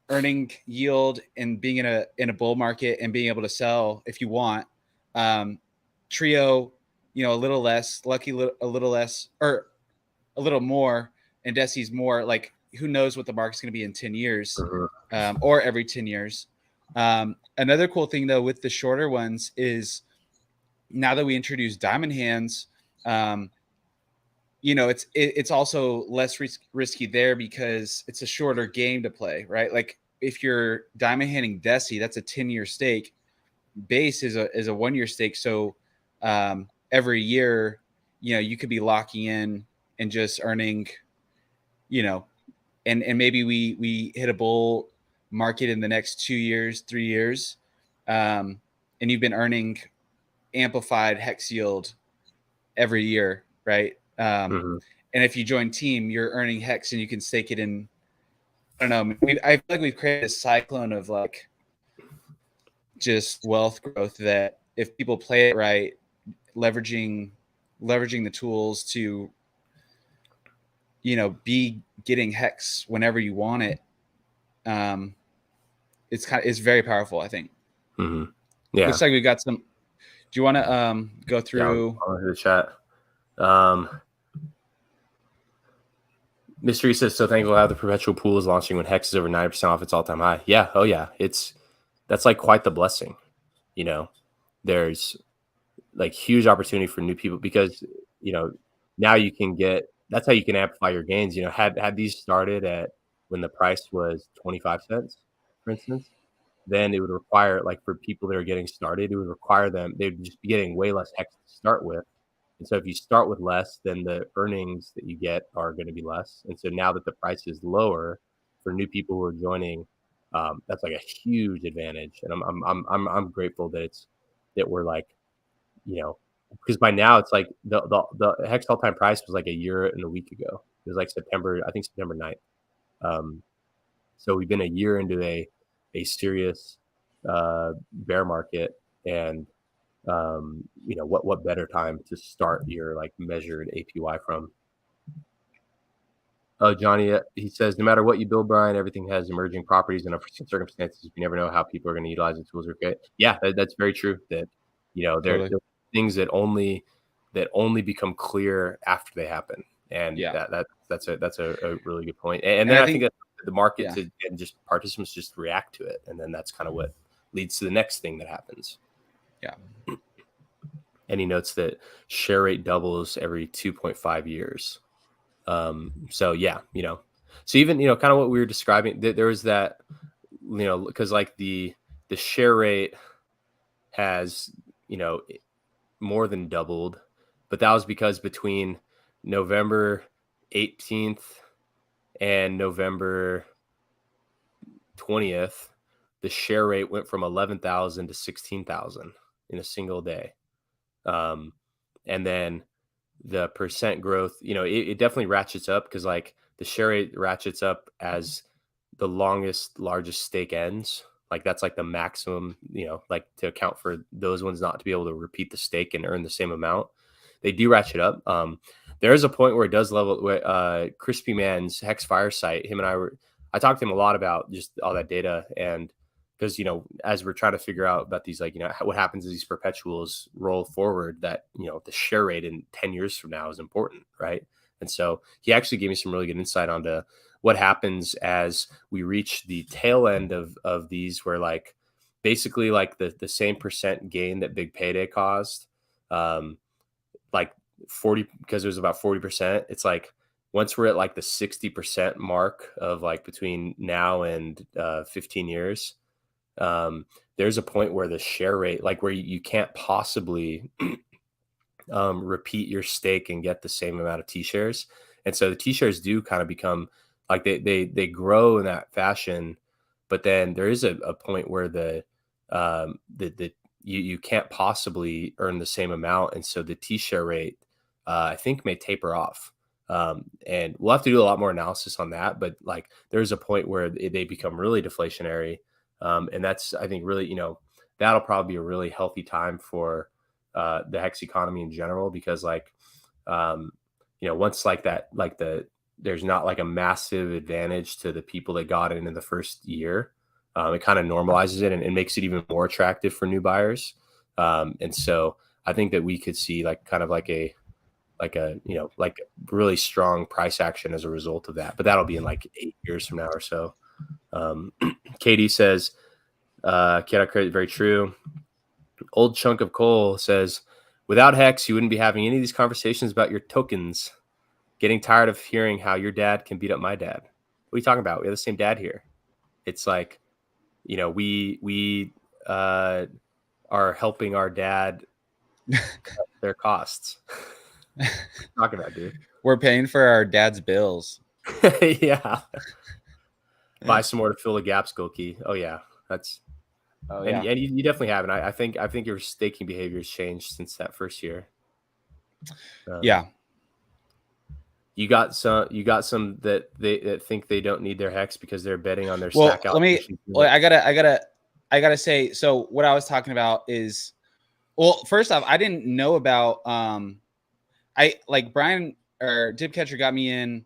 earning yield and being in a bull market and being able to sell if you want. Trio, you know, a little less, Lucky a little less, or a little more, and DECI's more. Like, who knows what the market's going to be in 10 years, or every 10 years. Another cool thing though with the shorter ones is now that we introduce diamond hands, you know, it's also less risky there because it's a shorter game to play, right? Like if you're diamond handing DECI, that's a 10-year stake. Base is a 1-year stake. So every year, you know, you could be locking in and just earning, you know, and maybe we hit a bull market in the next 2 years, 3 years, and you've been earning amplified hex yield every year, right? And if you join team, you're earning hex and you can stake it in. I don't know. I feel like we've created a cyclone of like just wealth growth that if people play it right, leveraging the tools to, you know, be getting hex whenever you want it. It's very powerful, I think. Yeah. Looks like we got some. Do you want to go through the chat? Mystery says, so thankful how the perpetual pool is launching when hex is over 90% off its all-time high. Yeah. Oh yeah. That's like quite the blessing. You know, there's like huge opportunity for new people because, you know, now you can that's how you can amplify your gains. You know, had these started at when the price was 25 cents, for instance, then it would require, like, for people that are getting started, it would require them, they'd just be getting way less hex to start with. And so if you start with less, then the earnings that you get are going to be less. And so now that the price is lower for new people who are joining, that's like a huge advantage. And I'm grateful that we're like, you know, because by now it's like the hex all-time price was like a year and a week ago. It was like September 9th. So we've been a year into a serious bear market, and you know, what better time to start your like measured APY from? Oh, Johnny, he says, no matter what you build, Brian, everything has emerging properties and unforeseen circumstances. You never know how people are going to utilize the tools. Okay, yeah, that's very true. That, you know, there are things that only become clear after they happen, and that's a really good point. And then I think that the market and just participants just react to it, and then that's kind of what leads to the next thing that happens. Yeah. and he notes that share rate doubles every 2.5 years. So yeah, so even, kind of what we were describing, there was that, because like the share rate has, more than doubled, but that was because between November 18th and November 20th, the share rate went from 11,000 to 16,000 in a single day. And then the percent growth, it definitely ratchets up, because like the share rate ratchets up as the largest stake ends. Like that's like the maximum, like to account for those ones not to be able to repeat the stake and earn the same amount. They do ratchet up. There is a point where it does level. Crispy Man's Hex Firesite, I talked to him a lot about just all that data, and because as we're trying to figure out about these, like what happens as these perpetuals roll forward, that the share rate in 10 years from now is important, right? And so he actually gave me some really good insight onto what happens as we reach the tail end of these, where like basically like the same percent gain that Big Payday caused, like 40, because it was about 40%. It's like once we're at like the 60% mark of like between now and 15 years, there's a point where the share rate, like where you can't possibly repeat your stake and get the same amount of T-shares. And so the T-shares do kind of become like they grow in that fashion, but then there is a point where you can't possibly earn the same amount. And so the T-share rate, I think, may taper off. And we'll have to do a lot more analysis on that, but like there's a point where they become really deflationary. And that's, I think, really, that'll probably be a really healthy time for the hex economy in general, because like, once like that, like there's not like a massive advantage to the people that got in the first year. It kind of normalizes it and makes it even more attractive for new buyers. And so I think that we could see like kind of like a really strong price action as a result of that, but that'll be in like 8 years from now or so. Katie says, cannot credit, very true. Old Chunk of Coal says, without Hex, you wouldn't be having any of these conversations about your tokens. Getting tired of hearing how your dad can beat up my dad. What are you talking about? We have the same dad here. It's like, we are helping our dad cut their costs. What are you talking about, dude? We're paying for our dad's bills. Yeah. Buy some more to fill the gaps, Gokey. Oh yeah, that's. Oh yeah, and you definitely have, and I think your staking behavior has changed since that first year. Yeah. You got some that think they don't need their hex because they're betting on their stack out. I gotta say, so what I was talking about is, well, first off, I didn't know about I like Brian or Dipcatcher got me in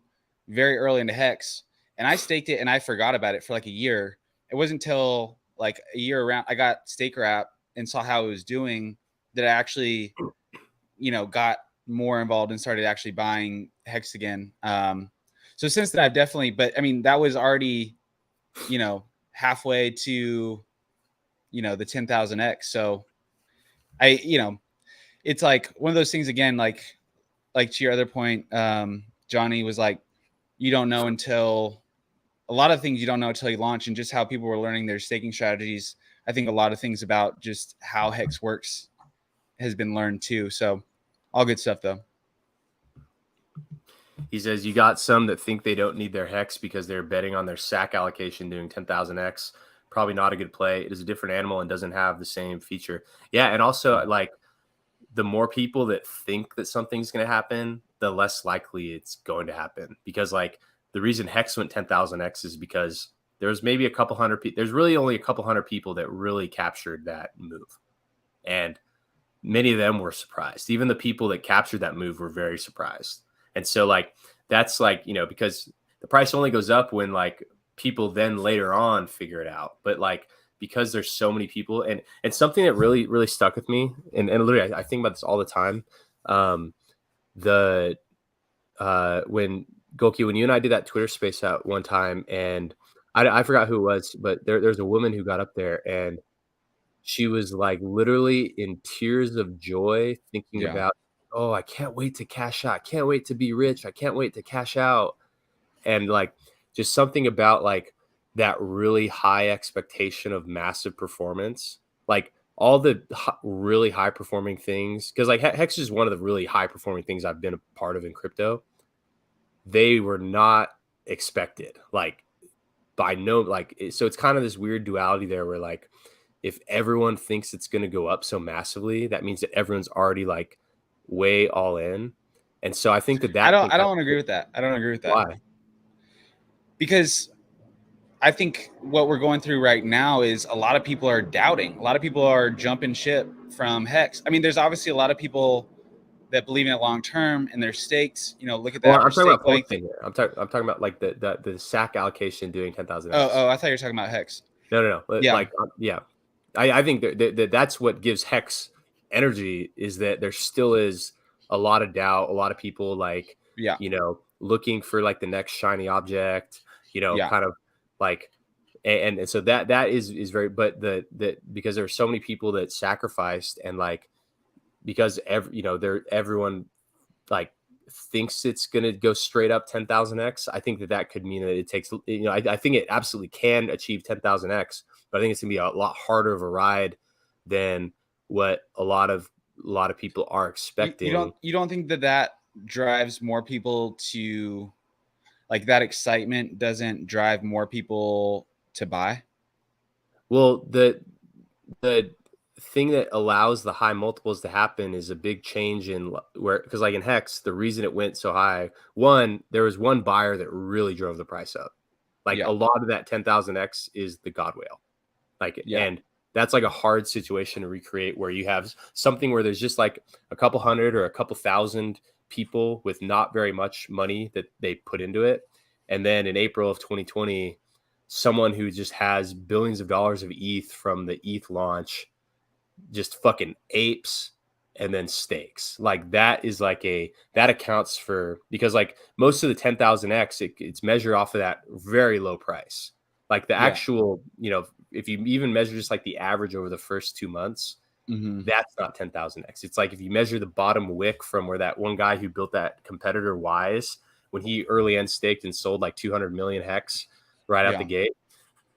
very early into Hex, and I staked it and I forgot about it for like a year. It wasn't until like a year around I got Staker app and saw how it was doing that I actually, got more involved and started actually buying Hex again. So since then I've definitely, but I mean, that was already, halfway to, the 10,000X. So it's like one of those things again, like to your other point, Johnny was like, you don't know until a lot of things you don't know until you launch, and just how people were learning their staking strategies. I think a lot of things about just how Hex works has been learned too. So all good stuff though. He says, you got some that think they don't need their Hex because they're betting on their SAC allocation doing 10,000X. Probably not a good play. It is a different animal and doesn't have the same feature. Yeah. And also like the more people that think that something's going to happen, the less likely it's going to happen, because like the reason Hex went 10,000X is because there's maybe a couple hundred people. There's really only a couple hundred people that really captured that move. And many of them were surprised. Even the people that captured that move were very surprised. And so like, that's like, because the price only goes up when like people then later on figure it out. But like, because there's so many people, and something that really, really stuck with me, and literally I think about this all the time. When Gokey, when you and I did that Twitter space out one time, and I forgot who it was, but there's a woman who got up there and she was like literally in tears of joy thinking about, oh, I can't wait to cash out. I can't wait to be rich. I can't wait to cash out. And like just something about like that really high expectation of massive performance, like all the really high performing things. Cause like Hex is one of the really high performing things I've been a part of in crypto. They were not expected, like by no, like, so it's kind of this weird duality there where like, if everyone thinks it's going to go up so massively, that means that everyone's already like way all in. And so I think that I don't agree with that. I don't agree with that. Why? Because I think what we're going through right now is a lot of people are doubting. A lot of people are jumping ship from Hex. I mean, there's obviously a lot of people that believe in it long term and they're staked. You know, look at that. Well, I'm talking about PulseChain here. I'm talking about like the SAC allocation doing 10,000. Oh, I thought you were talking about Hex. No. Yeah. Like, yeah. I think that that's what gives Hex energy, is that there still is a lot of doubt, a lot of people like, you know, looking for like the next shiny object, you know, kind of like, and so that is very, but because there are so many people that sacrificed, and like, because everyone like thinks it's going to go straight up 10,000x. I think that could mean that it takes, you know, I think it absolutely can achieve 10,000x, but I think it's gonna be a lot harder of a ride than what a lot of people are expecting. You don't think that drives more people to, like, that excitement doesn't drive more people to buy? Well, the thing that allows the high multiples to happen is a big change in where, because like in Hex, the reason it went so high, there was one buyer that really drove the price up. Like a lot of that 10,000x is the God whale. Like, and that's like a hard situation to recreate, where you have something where there's just like a couple hundred or a couple thousand people with not very much money that they put into it. And then in April of 2020, someone who just has billions of dollars of ETH from the ETH launch just fucking apes and then stakes. Like that is like that accounts for, because like most of the 10,000x, it's measured off of that very low price. Like the actual, you know, if you even measure just like the average over the first 2 months, that's not 10,000x. It's like if you measure the bottom wick from where that one guy who built that competitor Wise, when he early end staked and sold like 200 million hex right out the gate,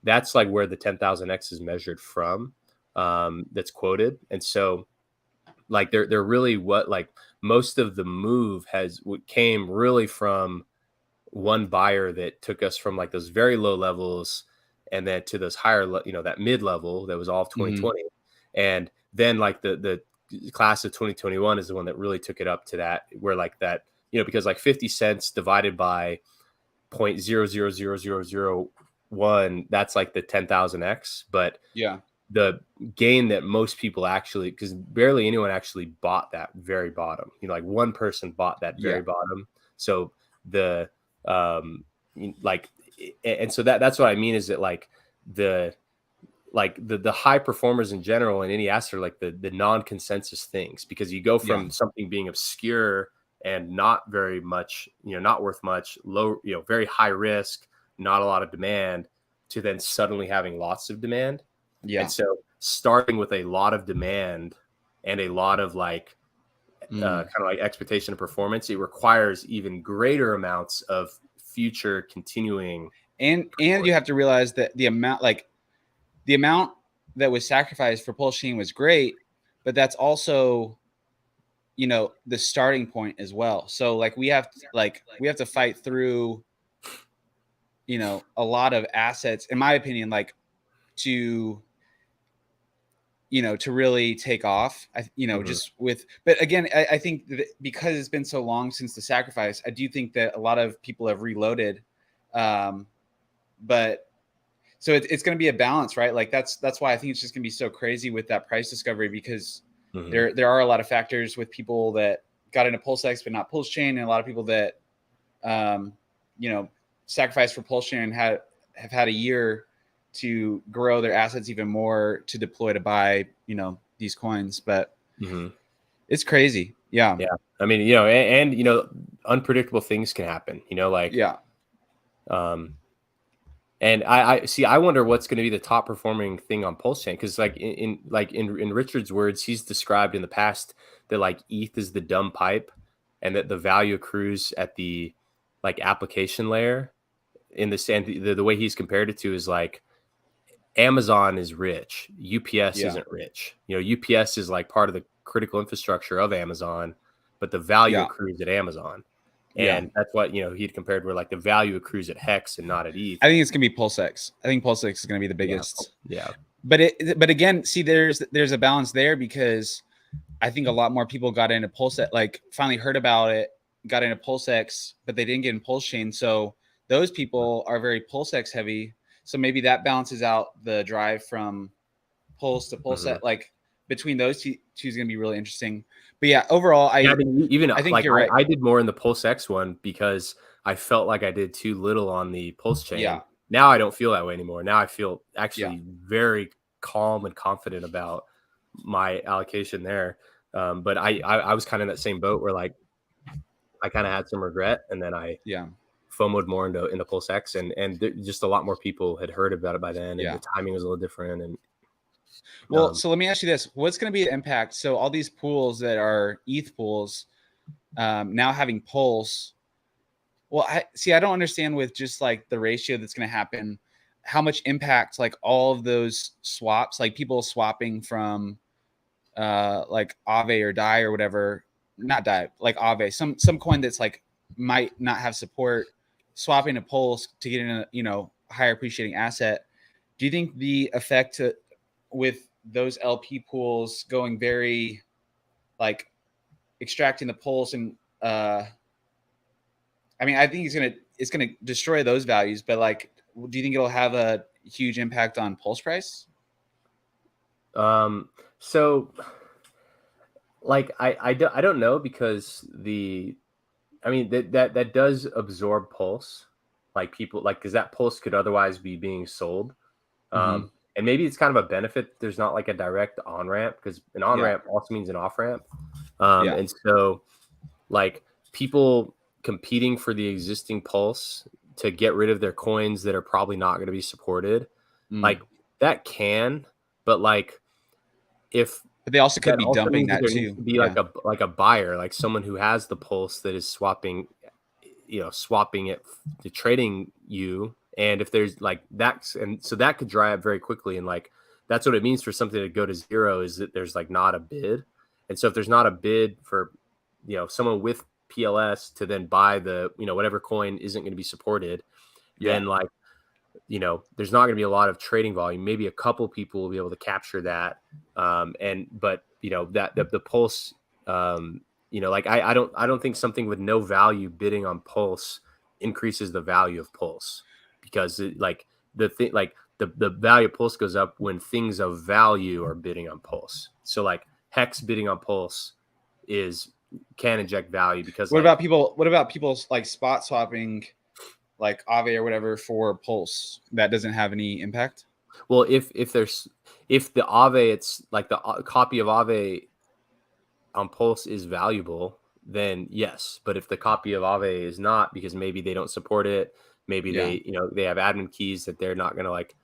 that's like where the 10,000x is measured from. That's quoted. And so like they're really what, like most of the move came really from one buyer that took us from like those very low levels and then to those higher, you know, that mid level that was all of 2020. And then like the class of 2021 is the one that really took it up to that, where like that, you know, because like 50 cents divided by 0.000001, that's like the 10,000x. But the gain that most people actually, because barely anyone actually bought that very bottom, you know, like one person bought that very bottom. So the like, and so that's what I mean, is that like the high performers in general in any asset are like the non-consensus things, because you go from something being obscure and not very much, you know, not worth much, low, you know, very high risk, not a lot of demand, to then suddenly having lots of demand. And so starting with a lot of demand and a lot of like kind of like expectation of performance, it requires even greater amounts of future continuing. And you have to realize that the amount that was sacrificed for PulseChain was great, but that's also, you know, the starting point as well. So like we have to fight through, you know, a lot of assets, in my opinion, like to, you know, to really take off, you know, just with, but again, I think that because it's been so long since the sacrifice, I do think that a lot of people have reloaded. But so it's going to be a balance, right? Like that's why I think it's just going to be so crazy with that price discovery, because there are a lot of factors with people that got into PulseX, but not PulseChain, and a lot of people that, you know, sacrificed for PulseChain and have had a year to grow their assets even more to deploy to buy, you know, these coins. But it's crazy. Yeah. I mean, you know, and you know, unpredictable things can happen, you know, like, And I see. I wonder what's going to be the top performing thing on PulseChain, because like in Richard's words, he's described in the past that like ETH is the dumb pipe, and that the value accrues at the like application layer. In the sand, the way he's compared it to is like Amazon is rich, UPS isn't rich. You know, UPS is like part of the critical infrastructure of Amazon, but the value accrues at Amazon. And that's what, you know, he'd compared where like the value accrues at Hex and not at ETH. I think it's gonna be PulseX. I think PulseX is gonna be the biggest. Yeah. But again, see, there's a balance there, because I think a lot more people got into PulseX, like finally heard about it, got into PulseX, but they didn't get in PulseChain. So those people are very PulseX heavy. So maybe that balances out the drive from Pulse to PulseX. Like between those two is gonna be really interesting. But yeah, overall, I think like, you're right. I did more in the PulseX one because I felt like I did too little on the PulseChain. Yeah. Now I don't feel that way anymore. Now I feel actually very calm and confident about my allocation there. But I was kind of in that same boat where like I kind of had some regret, and then I FOMO'd more into PulseX, and just a lot more people had heard about it by then, and the timing was a little different. And well, so let me ask you this: what's going to be the impact? So all these pools that are ETH pools now having Pulse. Well, I don't understand with just like the ratio that's going to happen, how much impact like all of those swaps, like people swapping from like Aave or DAI or whatever, not DAI, like Aave, some coin that's like might not have support, swapping to Pulse to get in a, you know, higher appreciating asset. Do you think the effect with those LP pools going very like extracting the Pulse and I mean, I think it's gonna destroy those values, but like, do you think it'll have a huge impact on Pulse price? So like I don't know, because that does absorb Pulse, like people like, because that Pulse could otherwise be being sold. And maybe it's kind of a benefit there's not like a direct on ramp, because an on ramp also means an off ramp. And so like people competing for the existing Pulse to get rid of their coins that are probably not going to be supported, like that can, but like but they also could be dumping that too. Needs to be like a buyer, like someone who has the Pulse that is swapping it to trading you. And if there's like that, and so that could dry up very quickly. And like, that's what it means for something to go to zero, is that there's like not a bid. And so if there's not a bid for, you know, someone with PLS to then buy the, you know, whatever coin isn't going to be supported, then like, you know, there's not going to be a lot of trading volume. Maybe a couple people will be able to capture that. But you know, that the Pulse, you know, like I don't think something with no value bidding on Pulse increases the value of Pulse, because like the value of Pulse goes up when things of value are bidding on Pulse. So like Hex bidding on Pulse can inject value, because what about people like spot swapping like Aave or whatever for Pulse? That doesn't have any impact. Well, if the Aave, it's like the copy of Aave on Pulse is valuable, then yes. But if the copy of Aave is not, because maybe they don't support it, maybe they, you know, they have admin keys that they're not going to like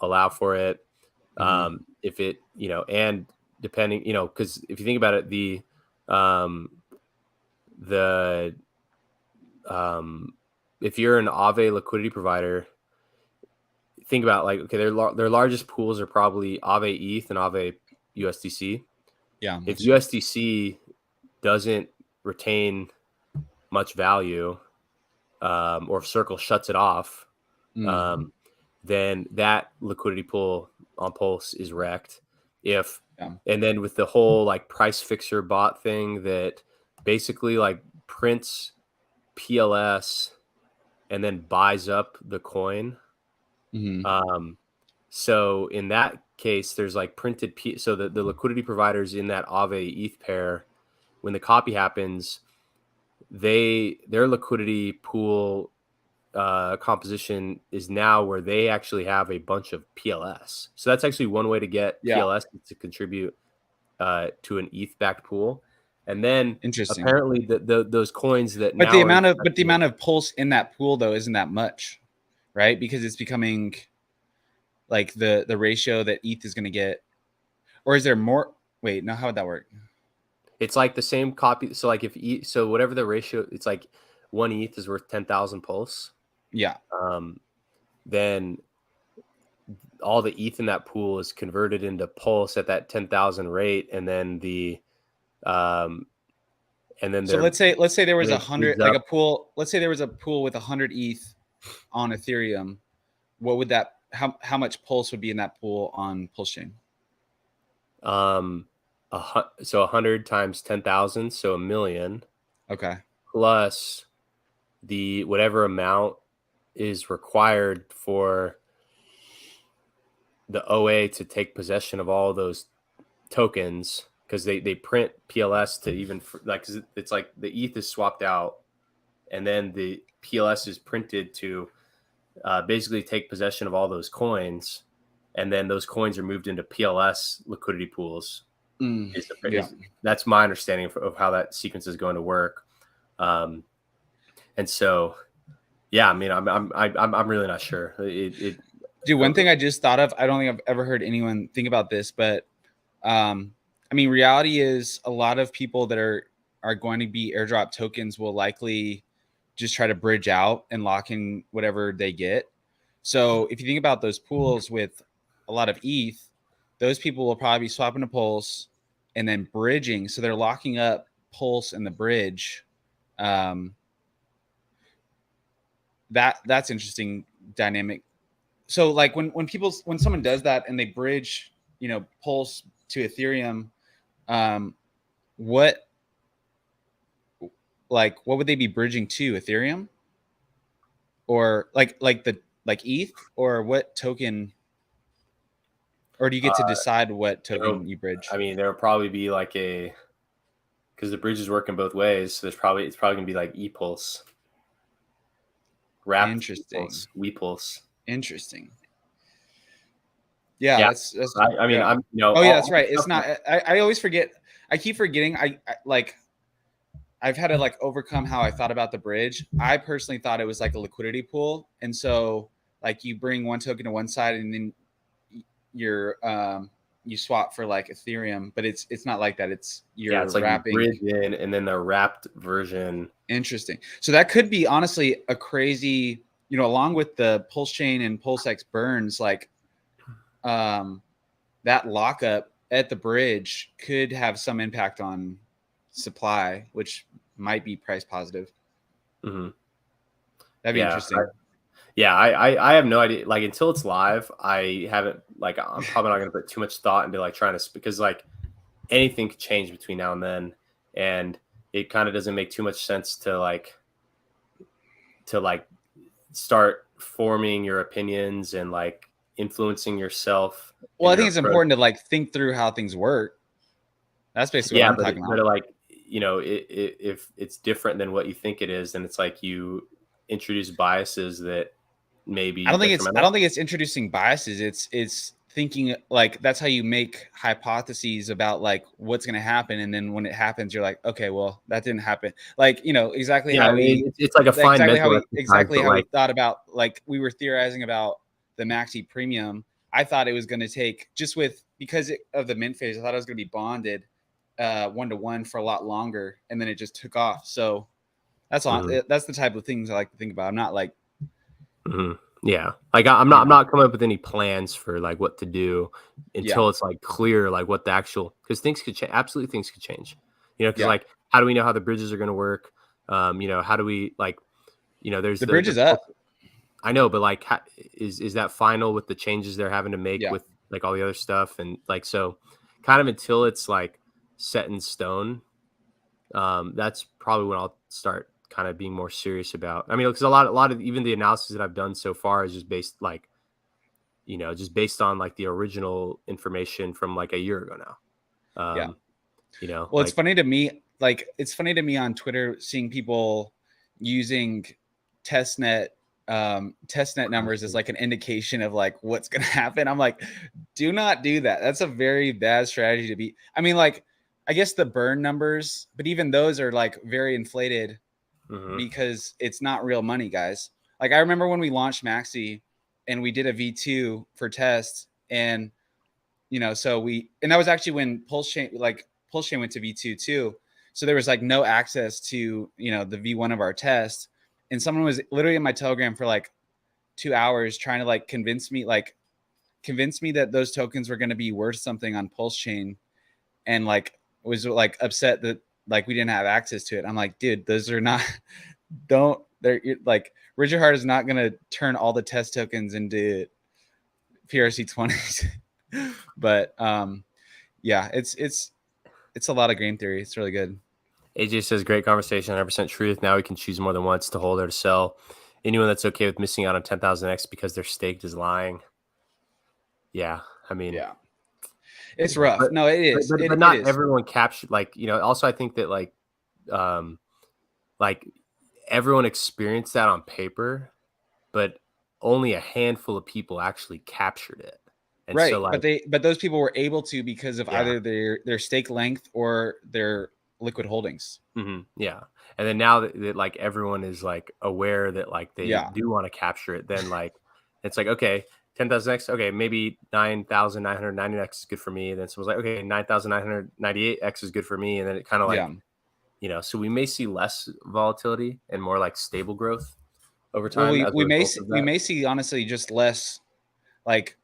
allow for it. If it, you know, and depending, you know, because if you think about it, if you're an Aave liquidity provider, think about like, okay, their largest pools are probably Aave ETH and Aave USDC. Yeah. If USDC doesn't retain much value, or if Circle shuts it off, then that liquidity pool on Pulse is wrecked. And then with the whole like price fixer bot thing that basically like prints PLS and then buys up the coin. So in that case, there's like printed so the liquidity providers in that Aave ETH pair, when the copy happens, their liquidity pool composition is now where they actually have a bunch of PLS. So that's actually one way to get PLS to contribute to an ETH backed pool. And then apparently those coins that the amount of Pulse in that pool though isn't that much. right? Because it's becoming like the ratio that ETH is going to get, or is there more? Wait, no, how would that work? It's like the same copy. So like so whatever the ratio, it's like 1 ETH is worth 10,000 Pulse. Yeah. Then all the ETH in that pool is converted into Pulse at that 10,000 rate, and then so let's say there was 100, like a pool. Let's say there was a pool with 100 ETH on Ethereum. What would that? How much Pulse would be in that pool on PulseChain? So 100 times 10,000, so 1 million. Okay. Plus the whatever amount is required for the OA to take possession of all those tokens, because they print PLS to even like, it's like the ETH is swapped out and then the PLS is printed to basically take possession of all those coins, and then those coins are moved into PLS liquidity pools. That's my understanding of how that sequence is going to work. And so, yeah, I mean, I'm really not sure. Dude, one thing I just thought of, I don't think I've ever heard anyone think about this, but I mean, reality is a lot of people that are going to be airdrop tokens will likely just try to bridge out and lock in whatever they get. So if you think about those pools with a lot of ETH, those people will probably be swapping to Pulse and then bridging. So they're locking up Pulse and the bridge. That's interesting dynamic. So like when someone does that and they bridge, Pulse to Ethereum, what would they be bridging to? Ethereum, or like ETH, or what token? Or do you get to decide what token you bridge? I mean, there will probably be like because the bridge is working both ways, so it's probably gonna be like ePulse. Interesting. WePulse. Interesting. Yeah, that's I mean, I'm that's right. It's not. I always forget. I keep forgetting. I've had to like overcome how I thought about the bridge. I personally thought it was like a liquidity pool, and so like you bring one token to one side, and then you swap for like Ethereum, but it's not like that. It's like wrapping bridge in, and then the wrapped version. Interesting. So that could be honestly a crazy, along with the PulseChain and PulseX burns, like that lockup at the bridge could have some impact on supply, which might be price positive. Mm-hmm. That'd be interesting. I have no idea. Like, until it's live, I haven't, like, I'm probably not going to put too much thought into like trying to, because like anything could change between now and then. And it kind of doesn't make too much sense to start forming your opinions and like influencing yourself. Well, I think it's important to like think through how things work. That's basically what I'm talking about. But like, if it's different than what you think it is, then it's like you introduce biases that maybe. I don't think it's introducing biases. It's thinking like that's how you make hypotheses about like what's going to happen, and then when it happens, you're like, okay, well, that didn't happen. Like, exactly how it's like a fine exactly how we thought about, like, we were theorizing about the MAXI premium. I thought it was going to take, because of the mint phase, I thought it was going to be bonded 1-to-1 for a lot longer, and then it just took off. So that's all. Mm-hmm. That's the type of things I like to think about. I'm not like. Mm-hmm. Yeah, like I'm not coming up with any plans for like what to do until it's like clear, like what the actual, because things could change. Absolutely, things could change. Because like, how do we know how the bridges are going to work? How do we there's the bridge is up. I know, but like, is that final with the changes they're having to make with like all the other stuff, and like, so kind of until it's like set in stone, that's probably when I'll start kind of being more serious about. I mean, because a lot of even the analysis that I've done so far is just based like, based on like the original information from like a year ago now. Well, like, it's funny to me. Like, it's funny to me on Twitter seeing people using testnet numbers as like an indication of like what's going to happen. I'm like, do not do that. That's a very bad strategy to be. I mean, like, I guess the burn numbers, but even those are like very inflated. Mm-hmm. Because it's not real money, guys. Like I remember when we launched MAXI and we did a V2 for test, and so and that was actually when PulseChain went to V2 too. So there was like no access to, the V1 of our test. And someone was literally in my Telegram for like 2 hours trying to like convince me that those tokens were going to be worth something on PulseChain, and like was like upset that like we didn't have access to it. I'm like, dude, those are not, they're like, Richard Hart is not going to turn all the test tokens into PRC20s. But yeah, it's a lot of game theory. It's really good. AJ says, great conversation, 100% truth. Now we can choose more than once to hold or to sell. Anyone that's okay with missing out on 10,000x because they're staked is lying. Yeah, I mean, yeah, it's rough. No, it is. But not everyone captured. Like, also I think that like everyone experienced that on paper, but only a handful of people actually captured it. And right. So, like, but those people were able to because of either their stake length or their liquid holdings. Yeah. And then now that like everyone is like aware that like they do want to capture it, then like it's like, okay, 10,000x, okay, maybe 9,990x is good for me. And then someone's like, okay, 9,998x is good for me. And then it kind of like, so we may see less volatility and more like stable growth over time. Well, we may see honestly just less, like,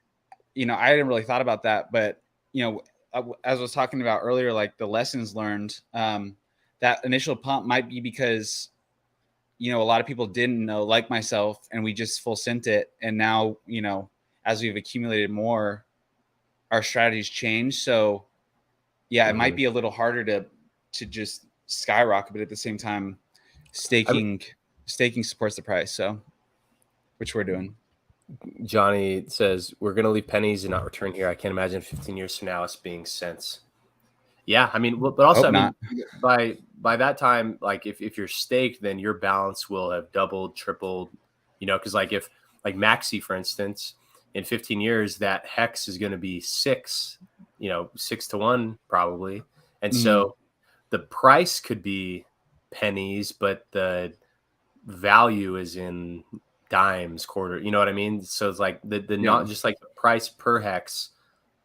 I hadn't really thought about that, but as I was talking about earlier, like the lessons learned, that initial pump might be because, a lot of people didn't know, like myself, and we just full sent it. And now, as we've accumulated more, our strategies change. So yeah, it might be a little harder to just skyrocket, but at the same time, staking supports the price. So, which we're doing. Johnny says, we're going to leave pennies and not return here. I can't imagine 15 years from now us being cents. Yeah, I mean, but also, by that time, like if you're staked, then your balance will have doubled, tripled, because like if like MAXI, for instance, in 15 years, that hex is going to be 6 to 1 probably. And so the price could be pennies, but the value is in dimes, quarter, you know what I mean? So it's like not just like the price per hex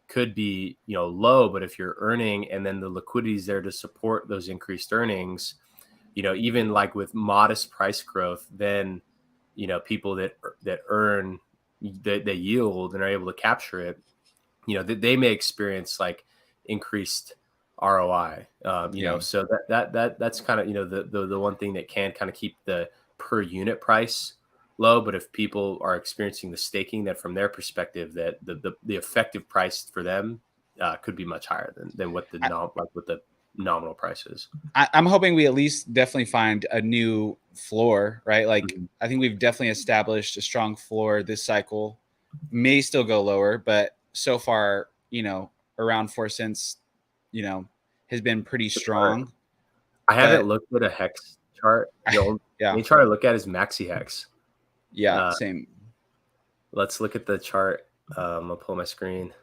could be low, but if you're earning and then the liquidity is there to support those increased earnings, even like with modest price growth, then people that earn they yield and are able to capture it, they may experience like increased ROI. So that's kind of the one thing that can kind of keep the per unit price low. But if people are experiencing the staking, that from their perspective, that the effective price for them could be much higher than what the nominal price is. I'm hoping we at least definitely find a new floor, right? Like I think we've definitely established a strong floor this cycle. May still go lower, but so far, around 4 cents, has been pretty strong. I haven't looked at a hex chart. The only chart I look at is MAXI hex. Yeah, same. Let's look at the chart. I'll pull my screen.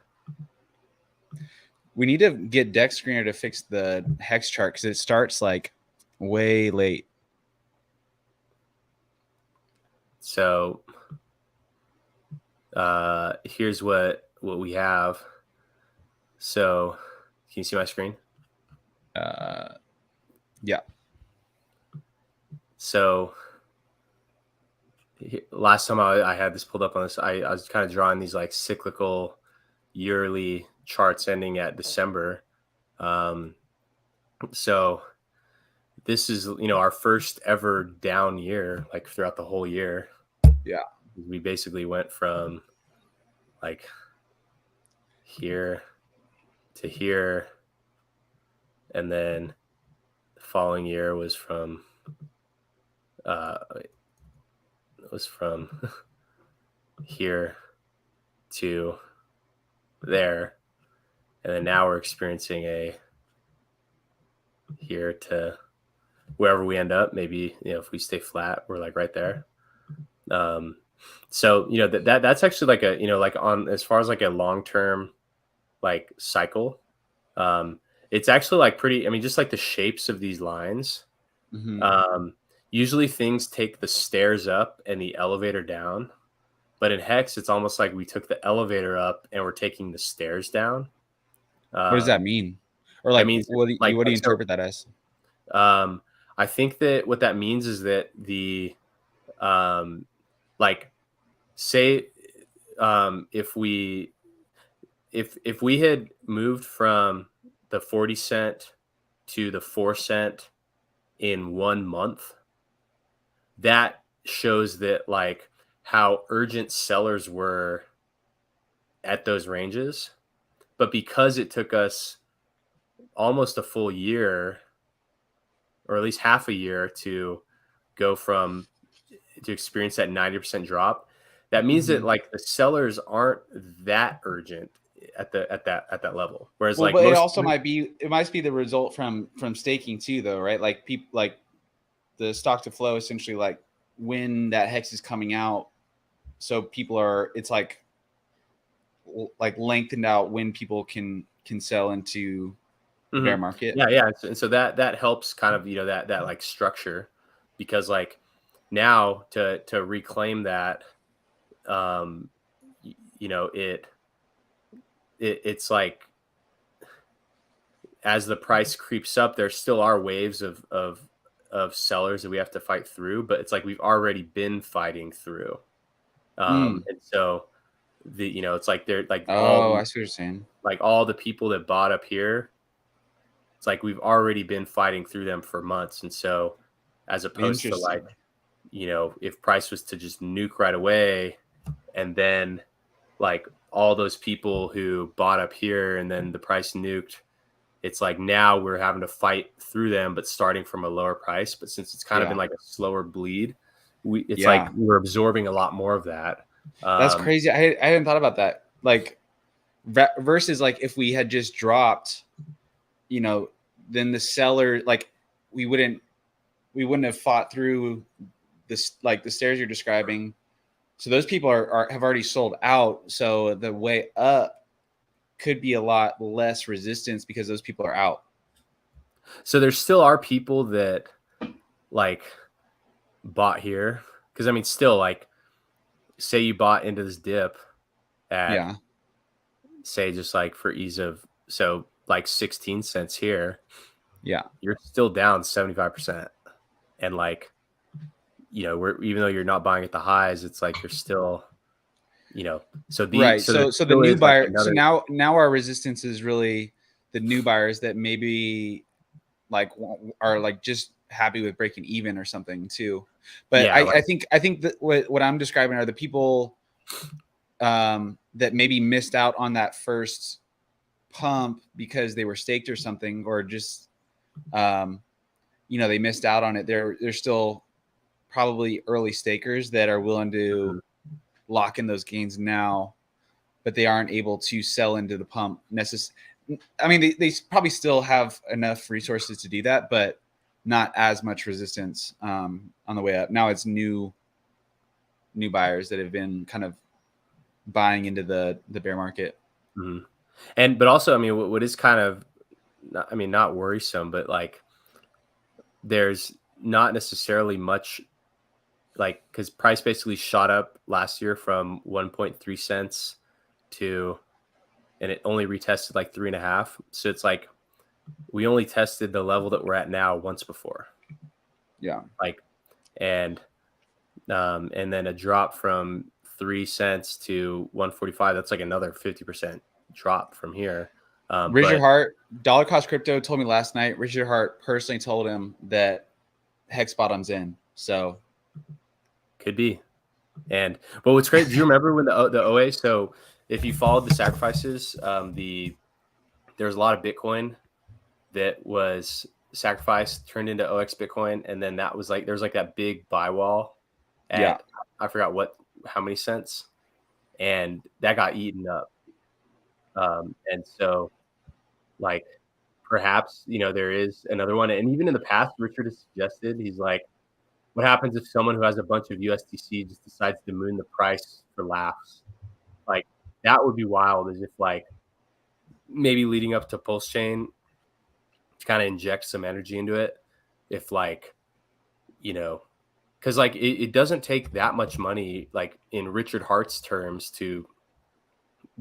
We need to get Deck Screener to fix the hex chart because it starts like way late. So here's what we have. So can you see my screen? Yeah. So last time I had this pulled up on this, I was kind of drawing these like cyclical yearly charts ending at December. So this is, our first ever down year, like throughout the whole year. Yeah. We basically went from like here to here. And then the following year was from, here to there. And then now we're experiencing a here to wherever we end up. Maybe, if we stay flat, we're like right there. So, that's actually like a, like on as far as like a long-term like cycle, it's actually like pretty, I mean, just like the shapes of these lines, usually things take the stairs up and the elevator down, but in Hex, it's almost like we took the elevator up and we're taking the stairs down. What does that mean? Or like, means what do you interpret that as? I think that what that means is that the, like, say, if we had moved from the 40 cent to the 4 cent in 1 month, that shows that like how urgent sellers were at those ranges. But because it took us almost a full year, or at least half a year, to go from to experience that 90% drop, that means that like the sellers aren't that urgent at that level. Whereas but it also might be the result from staking too, though, right? Like people, like the stock to flow, essentially, like when that Hex is coming out, so people are, it's like lengthened out when people can sell into bear market. Yeah. And so that helps kind of, that like structure, because like now to reclaim that, it's like, as the price creeps up, there still are waves of sellers that we have to fight through, but it's like we've already been fighting through. And so it's like they're like, I see what you're saying. Like all the people that bought up here, it's like we've already been fighting through them for months. And so as opposed to like, if price was to just nuke right away, and then like all those people who bought up here and then the price nuked, it's like now we're having to fight through them, but starting from a lower price. But since it's kind of been like a slower bleed, it's like we're absorbing a lot more of that. That's crazy. I hadn't thought about that. Like versus like if we had just dropped, then the seller, like we wouldn't have fought through this, like the stairs you're describing. So those people have already sold out. So the way up could be a lot less resistance because those people are out. So there still are people that like bought here. Cause I mean, still like, say you bought into this dip at say just like for ease of, so like 16 cents here. Yeah. You're still down 75%. And like, even though you're not buying at the highs, it's like you're still, so the right. So the new buyer. Like so now our resistance is really the new buyers that maybe like are like just happy with breaking even or something too. But I think that what I'm describing are the people that maybe missed out on that first pump because they were staked or something, or just they missed out on it. They're still probably early stakers that are willing to lock in those gains now, but they aren't able to sell into the pump I mean, they probably still have enough resources to do that, but not as much resistance on the way up. Now it's new buyers that have been kind of buying into the bear market. But also, I mean, what is kind of, not worrisome, but like there's not necessarily much, like, because price basically shot up last year from 1.3 cents to, and it only retested like 3.5. So it's like we only tested the level that we're at now once before. Yeah. Like, and then a drop from 3 cents to 145. That's like another 50% drop from here. Richard Hart, Dollar Cost Crypto, told me last night. Richard Hart personally told him that Hex bottom's in. So could be. But what's great, do you remember when the OA? So if you followed the sacrifices, there was a lot of Bitcoin that was sacrificed, turned into OX Bitcoin, and then that was like there was like that big buy wall at I forgot how many cents, and that got eaten up. And so like perhaps there is another one, and even in the past, Richard has suggested, he's like, what happens if someone who has a bunch of USDC just decides to moon the price for laughs? Like that would be wild, as if like maybe leading up to PulseChain to kind of inject some energy into it. If like you know, because like it doesn't take that much money, like in Richard Hart's terms, to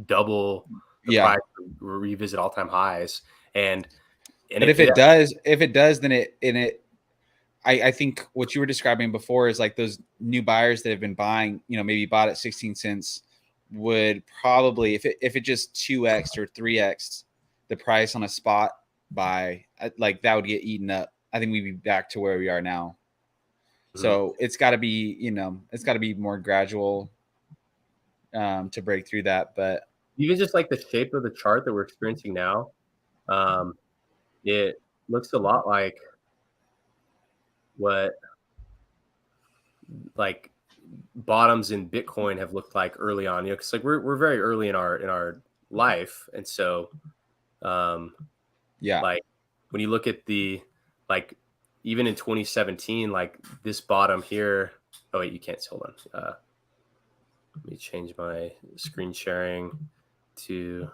double the price, revisit all-time highs. But if it does, then I think what you were describing before is like those new buyers that have been buying, maybe bought at 16 cents would probably, if it just 2x or 3x the price on a spot buy, like that would get eaten up. I think we'd be back to where we are now. So it's got to be, it's got to be more gradual to break through that. But even just like the shape of the chart that we're experiencing now, it looks a lot like what like bottoms in Bitcoin have looked like early on, because like we're very early in our life. And so, like when you look at the, like, even in 2017, like this bottom here, oh wait, you can't, hold on. Let me change my screen sharing to,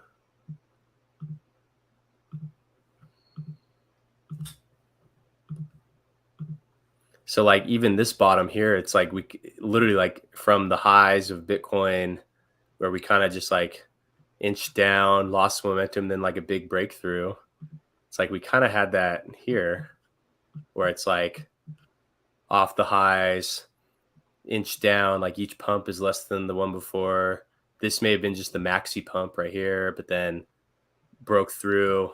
so like even this bottom here, it's like we literally, like from the highs of Bitcoin where we kind of just like inched down, lost momentum, then like a big breakthrough. It's like we kind of had that here where it's like off the highs, inch down, like each pump is less than the one before. This may have been just the MAXI pump right here, but then broke through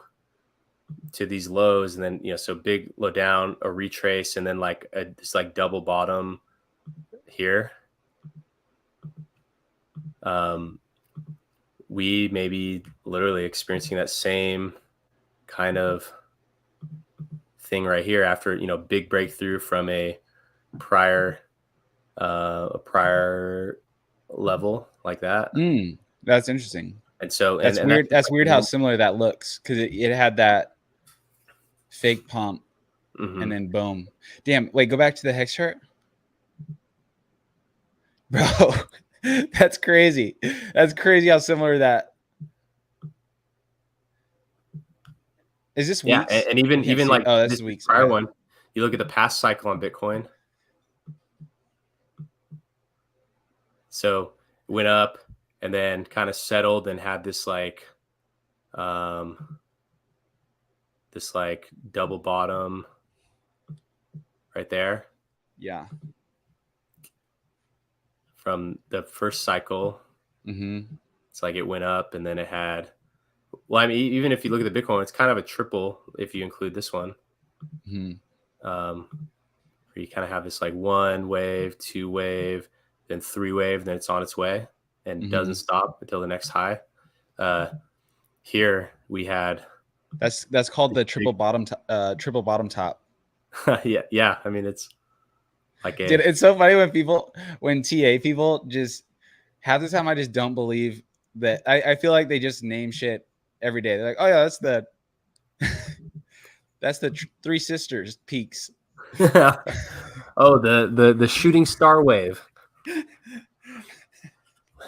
to these lows, and then so big low down, a retrace, and then like this like double bottom here. We may be literally experiencing that same kind of thing right here after big breakthrough from a prior level like that. That's interesting. And so that's weird. That's weird how similar that looks, because it had that fake pump and then boom. Damn, wait, go back to the hex chart. Bro, that's crazy. That's crazy how similar that is. This weeks? Yeah, and even like this week's prior one, you look at the past cycle on Bitcoin. So it went up and then kind of settled and had this like double bottom right there. Yeah. From the first cycle. It's like it went up and then it had, well, I mean, even if you look at the Bitcoin, it's kind of a triple if you include this one. Where you kind of have this like 1 wave, 2 wave, then 3 wave, then it's on its way and doesn't stop until the next high. Here we had, that's called the triple bottom top. yeah. I mean, it's like dude, it's so funny when TA people just half the time I just don't believe that. I feel like they just name shit every day. They're like, oh yeah, that's the Three Sisters peaks. Oh, the shooting star wave.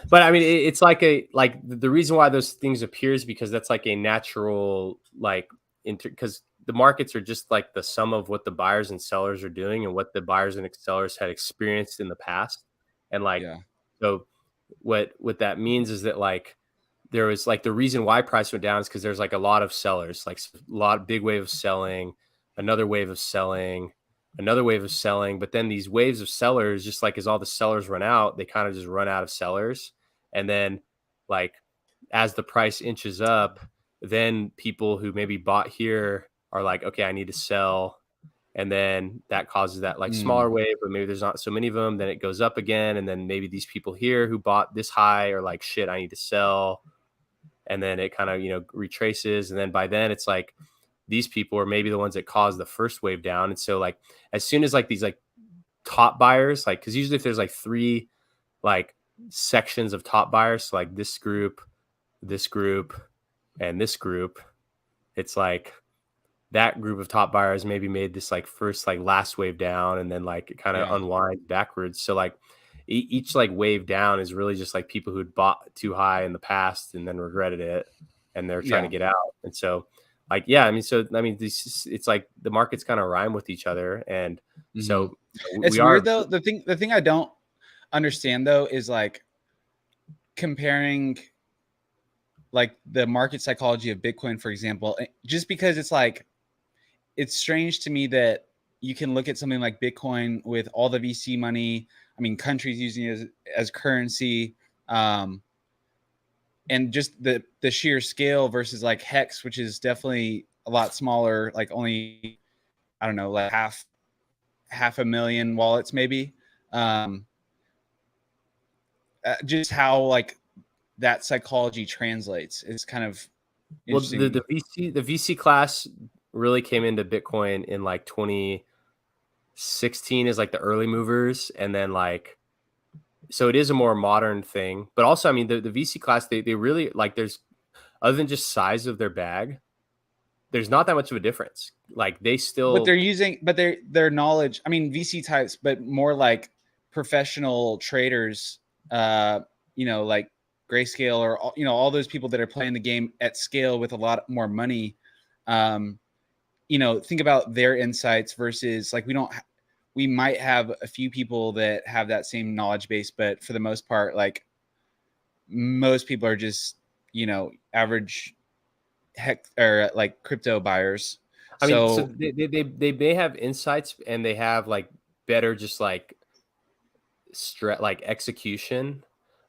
But I mean, it's like the reason why those things appear is because that's like a natural, like, because the markets are just like the sum of what the buyers and sellers are doing and what the buyers and sellers had experienced in the past. And like, so what that means is that like there was like the reason why price went down is because there's like a lot of sellers, like big wave of selling, another wave of selling, another wave of selling. But then these waves of sellers, just like as all the sellers run out, they kind of just run out of sellers. And then like as the price inches up, then people who maybe bought here are like, okay, I need to sell. And then that causes that like smaller wave, but maybe there's not so many of them. Then it goes up again. And then maybe these people here who bought this high are like, shit, I need to sell. And then it kind of, retraces. And then by then it's like these people are maybe the ones that caused the first wave down. And so like, as soon as like these like top buyers, like, cause usually if there's like 3 like sections of top buyers, so like this group, and this group, it's like that group of top buyers maybe made this like first like last wave down, and then like it kind of unwinds backwards. So like each like wave down is really just like people who'd bought too high in the past and then regretted it, and they're trying to get out. And so like, yeah, I mean, so I mean, it's like the markets kind of rhyme with each other, and so it's weird though. The thing I don't understand though is like comparing like the market psychology of Bitcoin, for example, just because it's like, it's strange to me that you can look at something like Bitcoin with all the VC money. I mean, countries using it as currency, and just the sheer scale versus like Hex, which is definitely a lot smaller, like only, I don't know, like half a million wallets maybe. Just how like that psychology translates is kind of interesting. Well, the VC class really came into Bitcoin in like 2016 as like the early movers, and then like, so it is a more modern thing. But also, I mean, the VC class, they really like, there's, other than just size of their bag, there's not that much of a difference. Like they still, but they're using, but their knowledge, I mean, VC types, but more like professional traders, you know, like Grayscale, or, you know, all those people that are playing the game at scale with a lot more money. You know, think about their insights versus like, we might have a few people that have that same knowledge base, but for the most part, like most people are just, you know, average or like crypto buyers. I mean, so they may have insights, and they have like better just like like execution,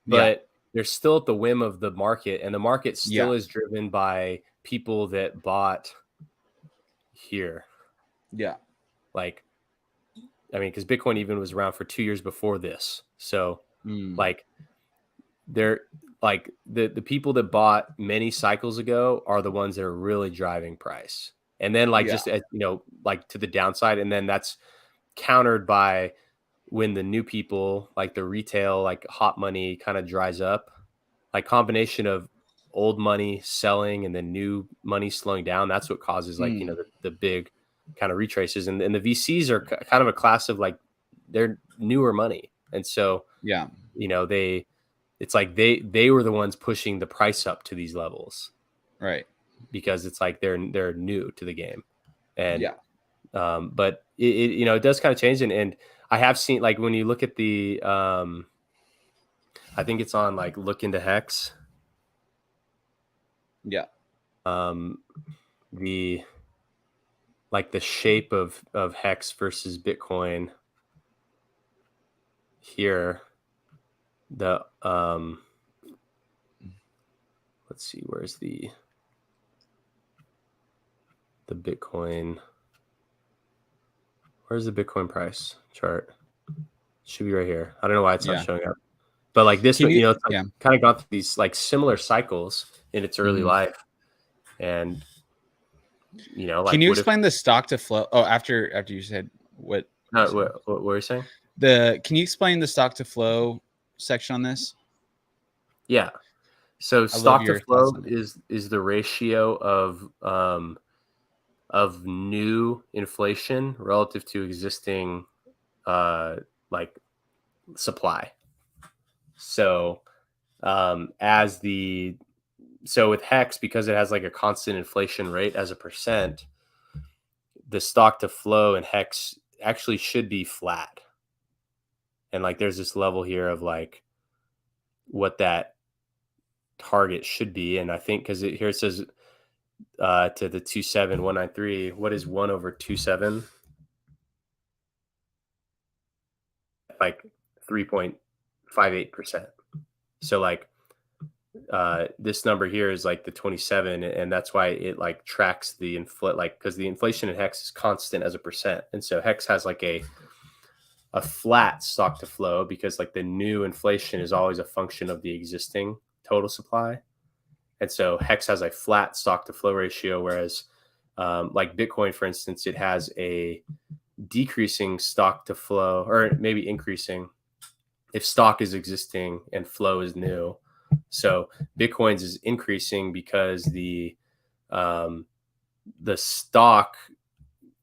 but they're still at the whim of the market, and the market still is driven by people that bought here. Yeah. Like, I mean, because Bitcoin even was around for 2 years before this. So like they're like the people that bought many cycles ago are the ones that are really driving price. And then like just, you know, like to the downside. And then that's countered by when the new people, like the retail, like hot money kind of dries up, like combination of old money selling and then new money slowing down. That's what causes like, you know, the big kind of retraces. And the VCs are kind of a class of like, they're newer money. And so, you know, it's like they were the ones pushing the price up to these levels. Right. Because it's like they're new to the game. And but it you know, it does kind of change. And I have seen, like, when you look at the I think it's on like Look Into Hex. The like the shape of Hex versus Bitcoin here. The let's see, where's the Bitcoin? Where's the Bitcoin price chart? It should be right here. I don't know why it's not showing up. But like this, you know, it's like kind of gone through these like similar cycles in its early life. And you know, like, can you explain the stock to flow? Oh, after you said what? What were you saying? Can you explain the stock to flow section on this? Yeah. So stock to flow is the ratio of new inflation relative to existing like supply. So so with Hex, because it has like a constant inflation rate as a percent, the stock to flow in Hex actually should be flat. And like there's this level here of like what that target should be. And I think because here it says to the 27193, what is 1/27? Like 3.58%. So like this number here is like the 27, and that's why it like tracks the like, because the inflation in Hex is constant as a percent. And so Hex has like a flat stock to flow, because like the new inflation is always a function of the existing total supply. And so Hex has a flat stock to flow ratio, whereas like Bitcoin, for instance, it has a decreasing stock to flow, or maybe increasing if stock is existing and flow is new. So Bitcoin's is increasing because the stock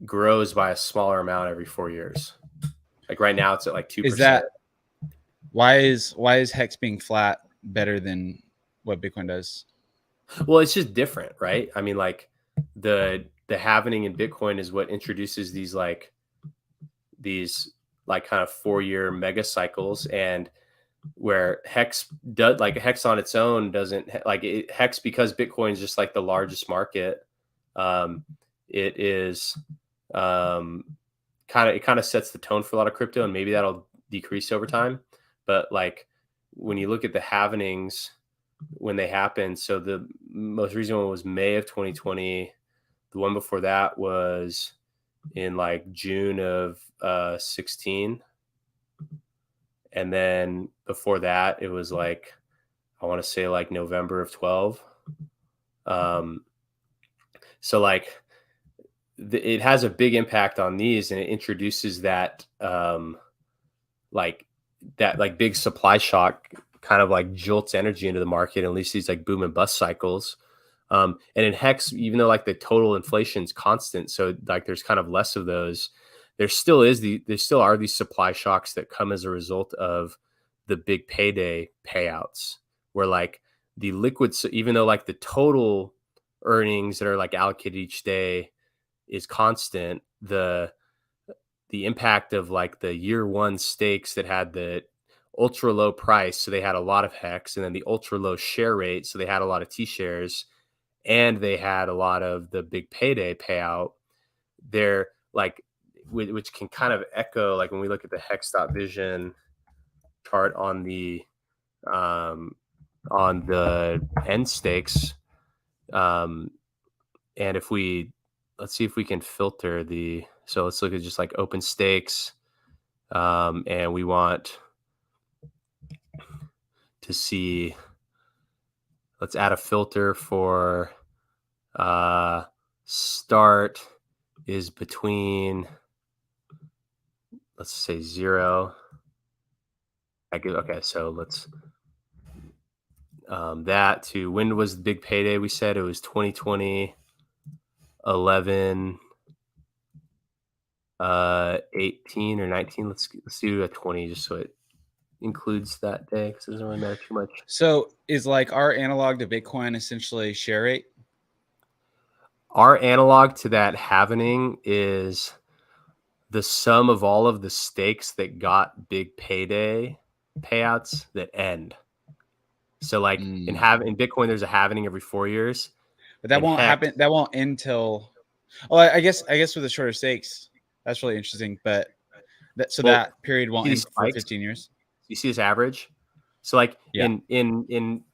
grows by a smaller amount every 4 years. Like right now it's at like 2%. Is that why is Hex being flat better than what Bitcoin does? Well, it's just different, right? I mean, like the halvening in Bitcoin is what introduces these kind of 4-year mega cycles, and where Hex does, like Hex on its own doesn't Hex, because Bitcoin is just like the largest market. It is it kind of sets the tone for a lot of crypto, and maybe that'll decrease over time. But like when you look at the halvenings when they happen, so the most recent one was May of 2020. The one before that was in like June of 16. And then before that, it was like, I want to say like November of 12. So like it has a big impact on these, and it introduces that big supply shock, kind of like jolts energy into the market, and at least these like boom and bust cycles. And in Hex, even though like the total inflation is constant, so like there's kind of less of those, there still are these supply shocks that come as a result of the big payday payouts, where like the liquids, even though like the total earnings that are like allocated each day is constant, the impact of like the year one stakes that had the ultra low price, so they had a lot of Hex, and then the ultra low share rate, so they had a lot of T shares, and they had a lot of the big payday payout. They're like, which can kind of echo like when we look at the Hex.vision chart on the end stakes. And if let's see if we can filter so let's look at just like open stakes. And we want to see, let's add a filter for start is between, let's say 0. Okay, so let's that to when was the big payday? We said it was 2020, 11, 18 or 19. Let's do a 20 just so it includes that day, because it doesn't really matter too much. So is like our analog to Bitcoin essentially share rate? Our analog to that halvening is the sum of all of the stakes that got big payday payouts that end. So like in Bitcoin, there's a halvening every 4 years. But that won't happen. That won't end till. Oh, I guess with the shorter stakes, that's really interesting. But that period won't end for 15 years. You see this average. So like in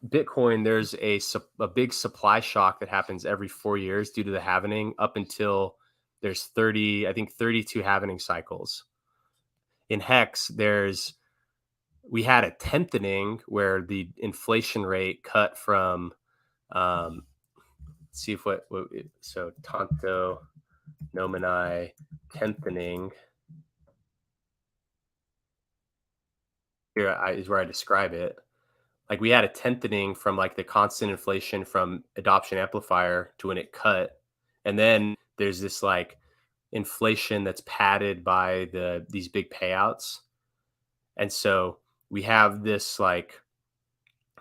Bitcoin, there's a big supply shock that happens every 4 years due to the halvening, up until there's 32 halvening cycles. In Hex, we had a tenthening where the inflation rate cut from, let's see if so Tanto Nomini tenthening. Here is where I describe it. Like we had a tenthening from like the constant inflation from adoption amplifier to when it cut. And then there's this like inflation that's padded by these big payouts. And so we have this like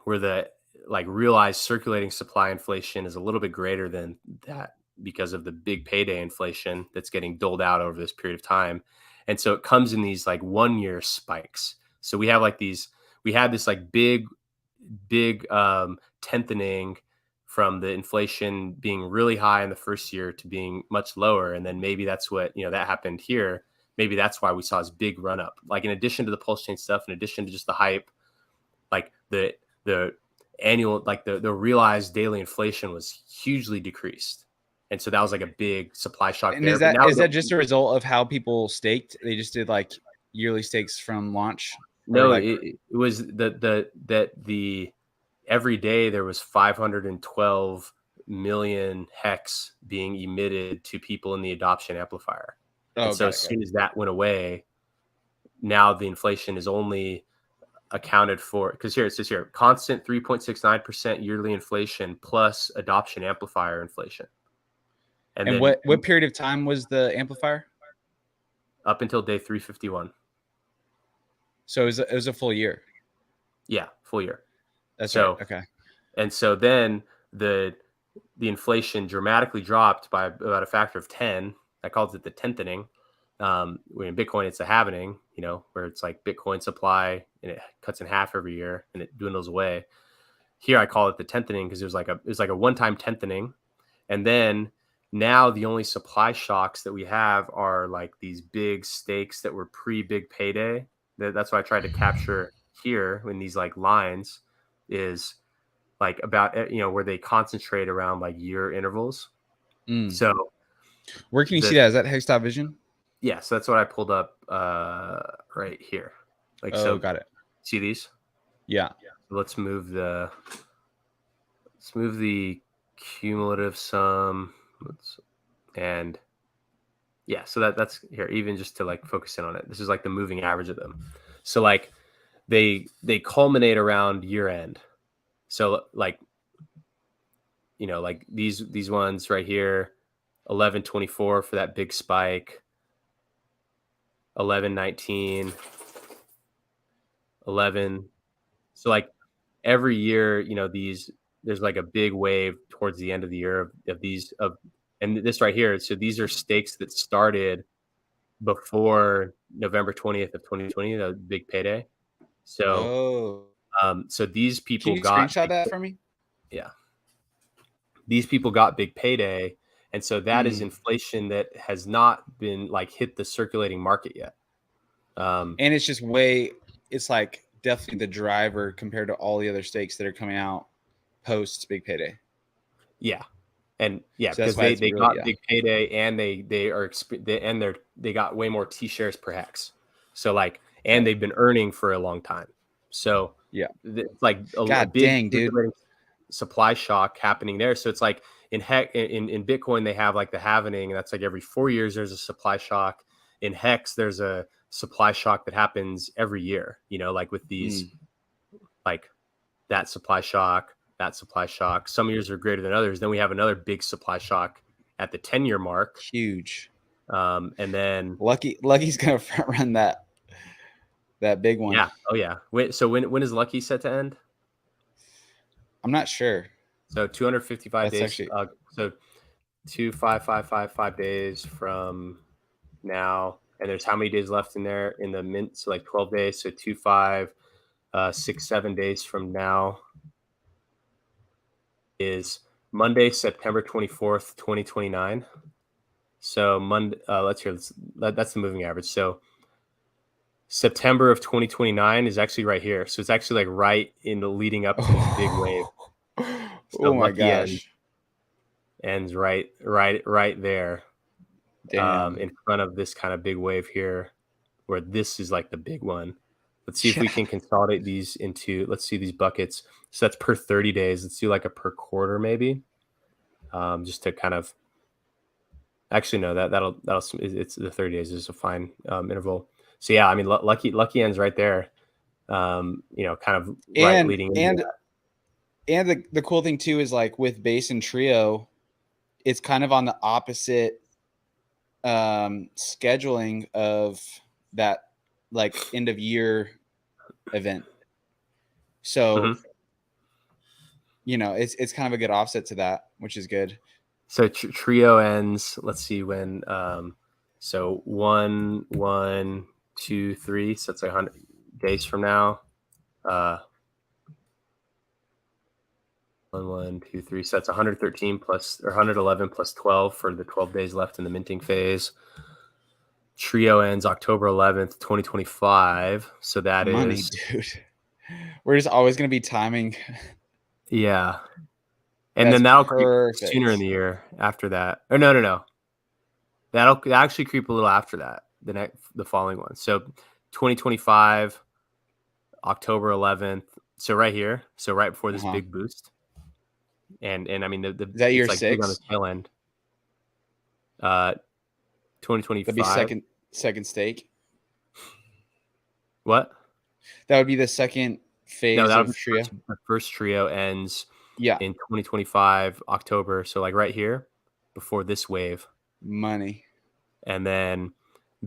where the like realized circulating supply inflation is a little bit greater than that because of the big payday inflation that's getting doled out over this period of time. And so it comes in these like 1 year spikes. So we had this like big tenthening from the inflation being really high in the first year to being much lower. And then maybe that's what, that happened here. Maybe that's why we saw this big run up. Like in addition to the PulseChain stuff, in addition to just the hype, like the annual, like the realized daily inflation was hugely decreased. And so that was like a big supply shock. And is that just a result of how people staked? They just did like yearly stakes from launch? No, it was the every day there was 512 million Hex being emitted to people in the adoption amplifier. And so as soon as that went away, now the inflation is only accounted for, because here it says here, constant 3.69% yearly inflation plus adoption amplifier inflation. And then, what period of time was the amplifier? Up until day 351. So it was a full year. Yeah, full year. That's right. Okay. And so then the inflation dramatically dropped by about a factor of 10. I called it the tenthening. When in Bitcoin, it's a halvening, you know, where it's like Bitcoin supply and it cuts in half every year and it dwindles away. Here I call it the tenthening because it was like a one-time tenthening. And then now the only supply shocks that we have are like these big stakes that were pre-big payday. That's what I tried to capture here in these like lines is like about, you know, where they concentrate around like year intervals. So where can you see that? Is that Hex.vision? Yeah, so that's what I pulled up right here. Like, so got it. See these? Yeah. Let's move the cumulative sum. And yeah, so that's here, even just to like focus in on it. This is like the moving average of them. So like they culminate around year end. So like, you know, like these ones right here, 11.24 for that big spike, 11.19, 11. So like every year, you know, there's like a big wave towards the end of the year and this right here. So these are stakes that started before November 20th of 2020, the big payday. So, so these people can you screenshot that for me? Yeah. These people got big payday. And so that is inflation that has not been like hit the circulating market yet. And it's just it's like definitely the driver compared to all the other stakes that are coming out post big payday. Yeah. And yeah, so because they got big payday and they got way more T-shares per hex. So like, and they've been earning for a long time. So yeah, it's like a big supply shock happening there. So it's like in Bitcoin, they have like the halvening, and that's like every 4 years, there's a supply shock. In Hex, there's a supply shock that happens every year, you know, like with these, like that supply shock. Some years are greater than others. Then we have another big supply shock at the 10-year mark. Huge. And then Lucky's gonna front run that big one. Yeah. Oh yeah. So when is Lucky set to end? I'm not sure. So 255 days. Actually... so 25555 days from now, and there's how many days left in there in the mint? So like 12 days. So 7 days from now is Monday, September 24th, 2029. So Monday, that's the moving average. So September of 2029 is actually right here. So it's actually like right in the leading up to this big wave. So oh my gosh. Ends right there. In front of this kind of big wave here, where this is like the big one. Let's see if we can consolidate these into, let's see these buckets. So that's per 30 days. Let's do like a per quarter maybe. Just to kind of, actually no, that'll it's the 30 days is a fine interval. So yeah, I mean, lucky ends right there. You know, kind of right leading into that. And the cool thing too is like with base and trio, it's kind of on the opposite scheduling of that like end of year event. So you know, it's kind of a good offset to that, which is good. So trio ends, let's see when so 1 1 2 3, so it's like 100 days from now. 1 1 2 3, so that's 113 plus, or 111 plus 12 for the 12 days left in the minting phase. Trio ends October 11th, 2025. So that money, is, dude. We're just always going to be timing. Yeah. And then that'll creep sooner in the year after that. Or no. That'll actually creep a little after that, the following one. So 2025, October 11th. So right here. So right before this big boost. And I mean, is that year like 6 on the tail end. 2025. That'd be second stake. What? That would be the second phase of trio. The first trio ends in 2025 October. So like right here before this wave. Money. And then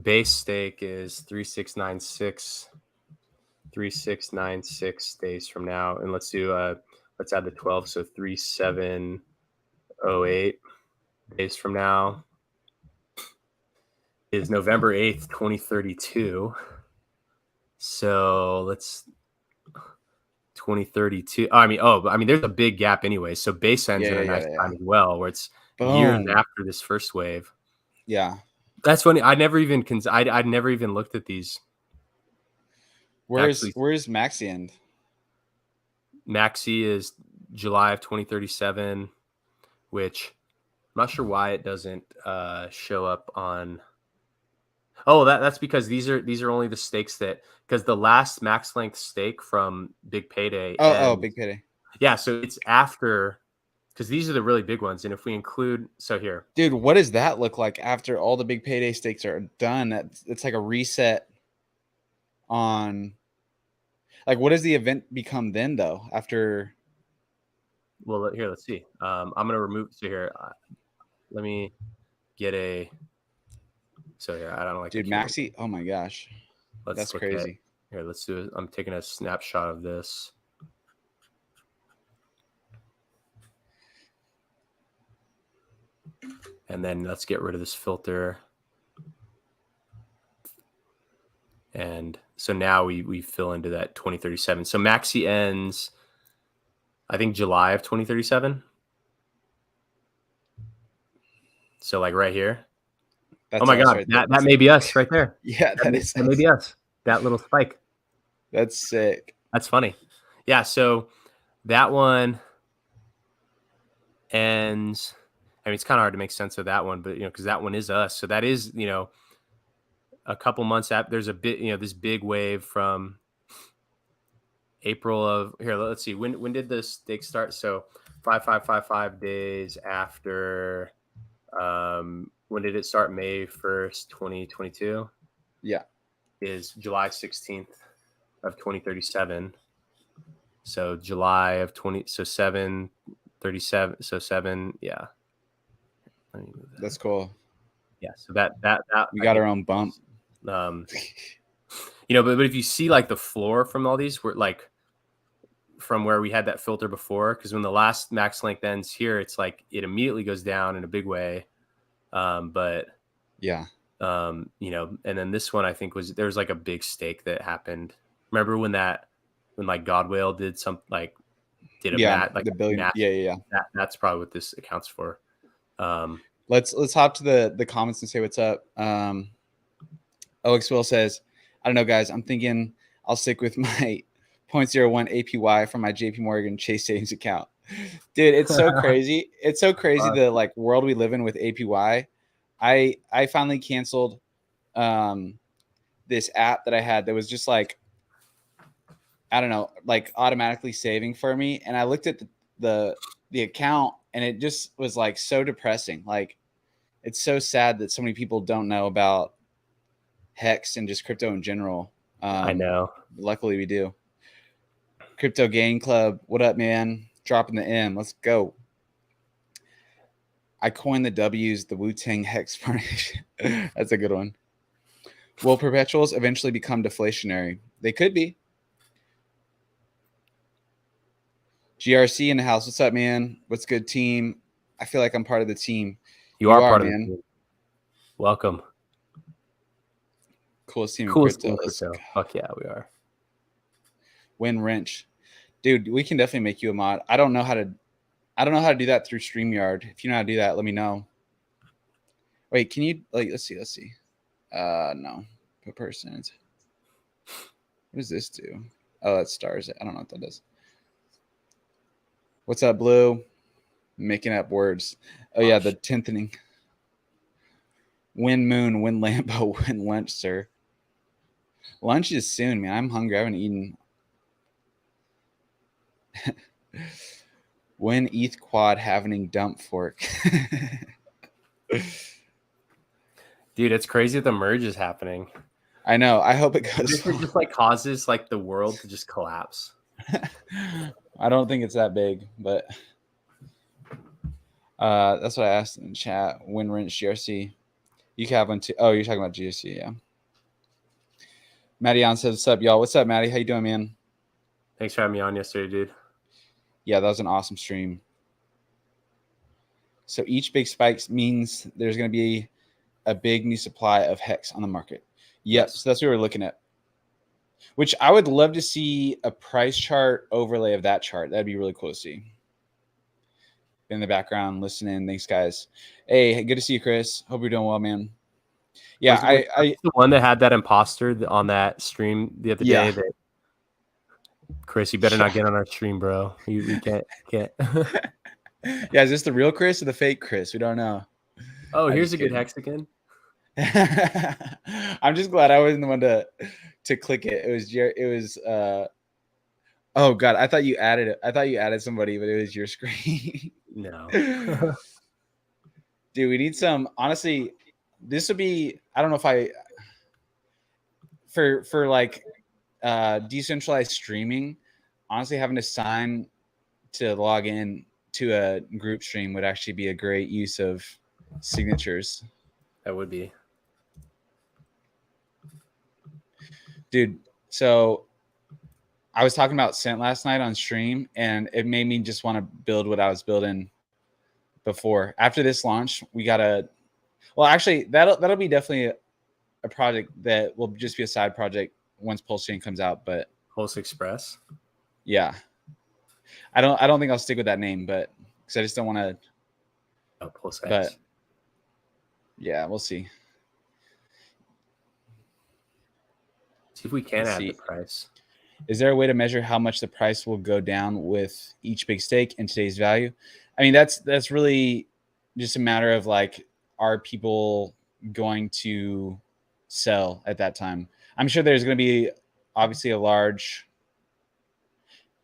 base stake is 3696 days from now. And let's add the 12. So 37 08 days from now is November 8th, 2032. So let's 2032. I mean, there's a big gap anyway. So base ends in a nice time as well, where it's years after this first wave. Yeah, that's funny. I'd never even looked at these. Where's MAXI end? MAXI is July of 2037, which I'm not sure why it doesn't show up on. Oh, that's because these are only the stakes because the last max length stake from Big Payday. Big Payday. Yeah, so it's after, because these are the really big ones, and if we include, so here, dude, what does that look like after all the Big Payday stakes are done? It's like a reset on. Like, what does the event become then, though? After. Well, here, let's see. I'm gonna remove. So here, let me get a. So here, I don't like. Dude, MAXI. Oh my gosh, that's crazy. Here, let's do it. I'm taking a snapshot of this. And then let's get rid of this filter. And so now we fill into that 2037. So MAXI ends, I think, July of 2037. So like right here. That's oh my God, right that may be us right there. Yeah, that may be us. That little spike. That's sick. That's funny. Yeah, so that one ends. I mean, it's kind of hard to make sense of that one, but because that one is us. So that is, a couple months after. There's a bit, this big wave from April of here. Let's see, when did this stake start? So 5 days after. When did it start? May 1st, 2022. Yeah, is July 16th of 2037. So July of 20. So 7/37. So 7. Yeah. That's cool. Yeah. So that we got our own bump. But if you see like the floor from all these, we're like from where we had that filter before, because when the last max length ends here, it's like it immediately goes down in a big way. But yeah, and then this one I think there was like a big stake that happened. Remember when like Godwale did the billion. Yeah. That's probably what this accounts for. Let's hop to the comments and say what's up. OX Will says, I don't know, guys. I'm thinking I'll stick with my 0.01 APY from my JP Morgan Chase savings account. Dude, it's so crazy. It's so crazy the like world we live in with APY. I finally canceled this app that I had that was just like, I don't know, like automatically saving for me. And I looked at the account and it just was like so depressing. Like, it's so sad that so many people don't know about Hex and just crypto in general. I know. Luckily we do. Crypto Gang Club, what up, man? Dropping the M. Let's go. I coined the W's, the Wu-Tang Hex formation. That's a good one. Will perpetuals eventually become deflationary? They could be. GRC in the house. What's up, man? What's good, team? I feel like I'm part of the team. You are part of the team. Welcome. Coolest team in crypto. Fuck yeah, we are. Win Wrench. Dude, we can definitely make you a mod. I don't know how to do that through StreamYard. If you know how to do that, let me know. Wait, can you let's see. No. Per person. What does this do? Oh, that stars it. I don't know what that does. What's up, Blue? Making up words. Oh yeah, the 10th inning. Win Moon, win Lambo, win lunch, sir. Lunch is soon, man. I'm hungry. I haven't eaten. When ETH quad having dump fork. Dude, it's crazy that the merge is happening. I know. I hope it goes. This just like causes like the world to just collapse. I don't think it's that big, but that's what I asked in chat. Win Wrench GRC. You can have one too. Oh, you're talking about GRC, yeah. Matty on says, what's up, y'all? What's up, Matty? How you doing, man? Thanks for having me on yesterday, dude. Yeah, that was an awesome stream. So each big spike means there's going to be a big new supply of hex on the market. Yep. Yes. So that's what we're looking at. Which I would love to see a price chart overlay of that chart. That'd be really cool to see. In the background, listening. Thanks, guys. Hey, good to see you, Chris. Hope you're doing well, man. Yeah, I the one that had that imposter on that stream the other day. That Chris, you better not get on our stream, bro. We can't. Yeah, is this the real Chris or the fake Chris? We don't know. Oh, here's a good hexagon. I'm just glad I wasn't the one to click it. It was oh god, I thought you added it. I thought you added somebody, but it was your screen. No. Dude, we need some, honestly, this would be, I don't know if for like decentralized streaming, honestly having to sign to log in to a group stream would actually be a great use of signatures. That would be. Dude, so I was talking about Scent last night on stream, and it made me just want to build what I was building before. After this launch, we gotta, well, actually, that'll be definitely a project that will just be a side project once PulseChain comes out. But Pulse Express, yeah, I don't think I'll stick with that name, but because I just don't want to. Oh, Pulse X. But yeah, we'll see. See if we can add the price. Is there a way to measure how much the price will go down with each big stake in today's value? I mean, that's really just a matter of like, are people going to sell at that time? I'm sure there's going to be obviously a large.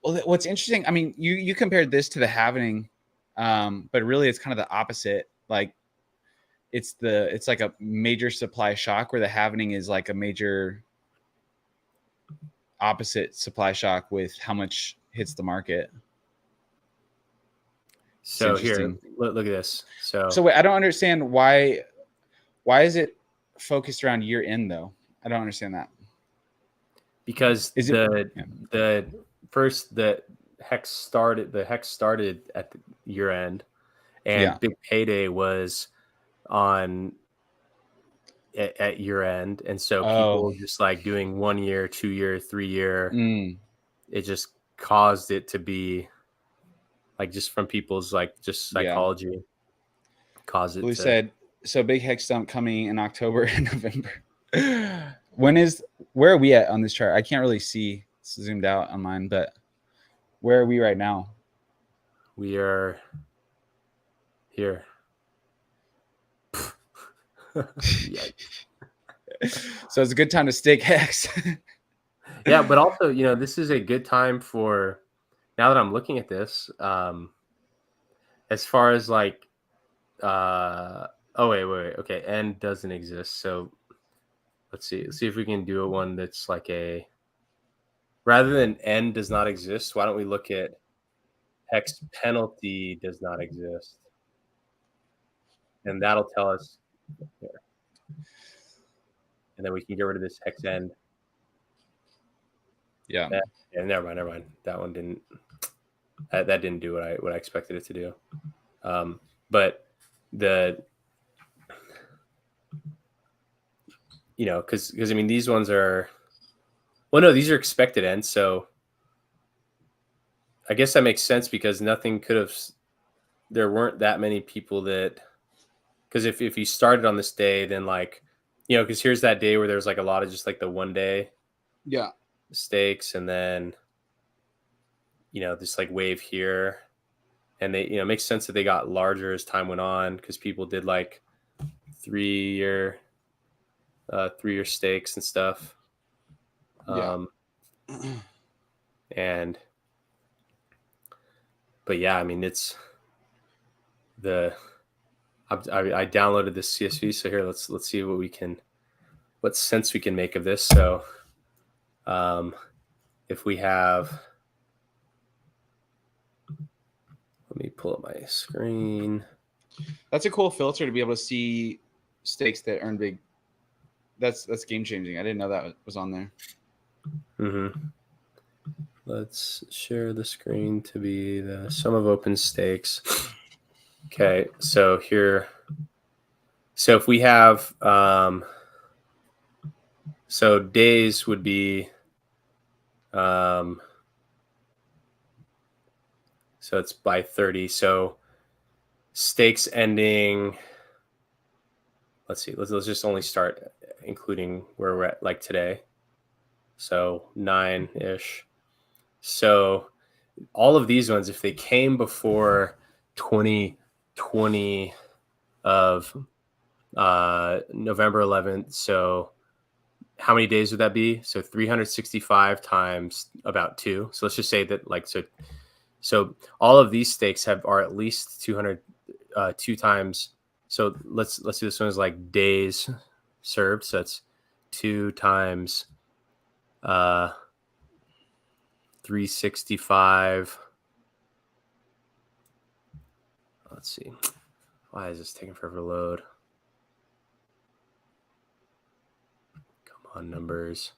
Well, what's interesting, I mean, you compared this to the halvening, but really it's kind of the opposite. Like it's like a major supply shock, where the halvening is like a major opposite supply shock with how much hits the market. So here, look at this. So wait, I don't understand why is it focused around year end though? I don't understand that. Because the hex started at the year end, and big payday was on at year end, and so people just like doing 1 year, 2 year, 3 year. It just caused it to be like, just from people's like just psychology, cause it. We said so. Big hex dump coming in October and November. Where are we at on this chart? I can't really see. It's zoomed out on mine, but where are we right now? We are here. So it's a good time to stake hex. Yeah, but also, this is a good time for, now that I'm looking at this, as far as like, wait. Okay, end doesn't exist. So let's see if we can do one that's like rather than end does not exist. Why don't we look at hex penalty does not exist, and that'll tell us here. And then we can get rid of this hex end. Yeah. Never mind. That one didn't. That didn't do what I expected it to do. But because I mean, these ones are. Well, no, these are expected ends. So I guess that makes sense, because nothing could have. There weren't that many people that. Because if you started on this day, then like, because here's that day where there's like a lot of just like the 1 day. Yeah. Stakes, and then this like wave here, and they it makes sense that they got larger as time went on, because people did like 3 year stakes and stuff. But yeah, I mean, it's I downloaded this CSV, so here let's see what sense we can make of this. So if we have, let me pull up my screen. That's a cool filter to be able to see stakes that earn big. That's game changing. I didn't know that was on there. Let's share the screen to be the sum of open stakes. Okay, so here, so if we have, so days would be, so it's by 30. So stakes ending, let's see, let's just only start including where we're at like today. So 9-ish. So all of these ones, if they came before 2020 of November 11th, so how many days would that be? So 365 times about 2. So let's just say that like, so all of these stakes are at least 202 times. So let's do this one as like days served. So that's 2 times 365. Let's see. Why is this taking forever to load? Come on, numbers.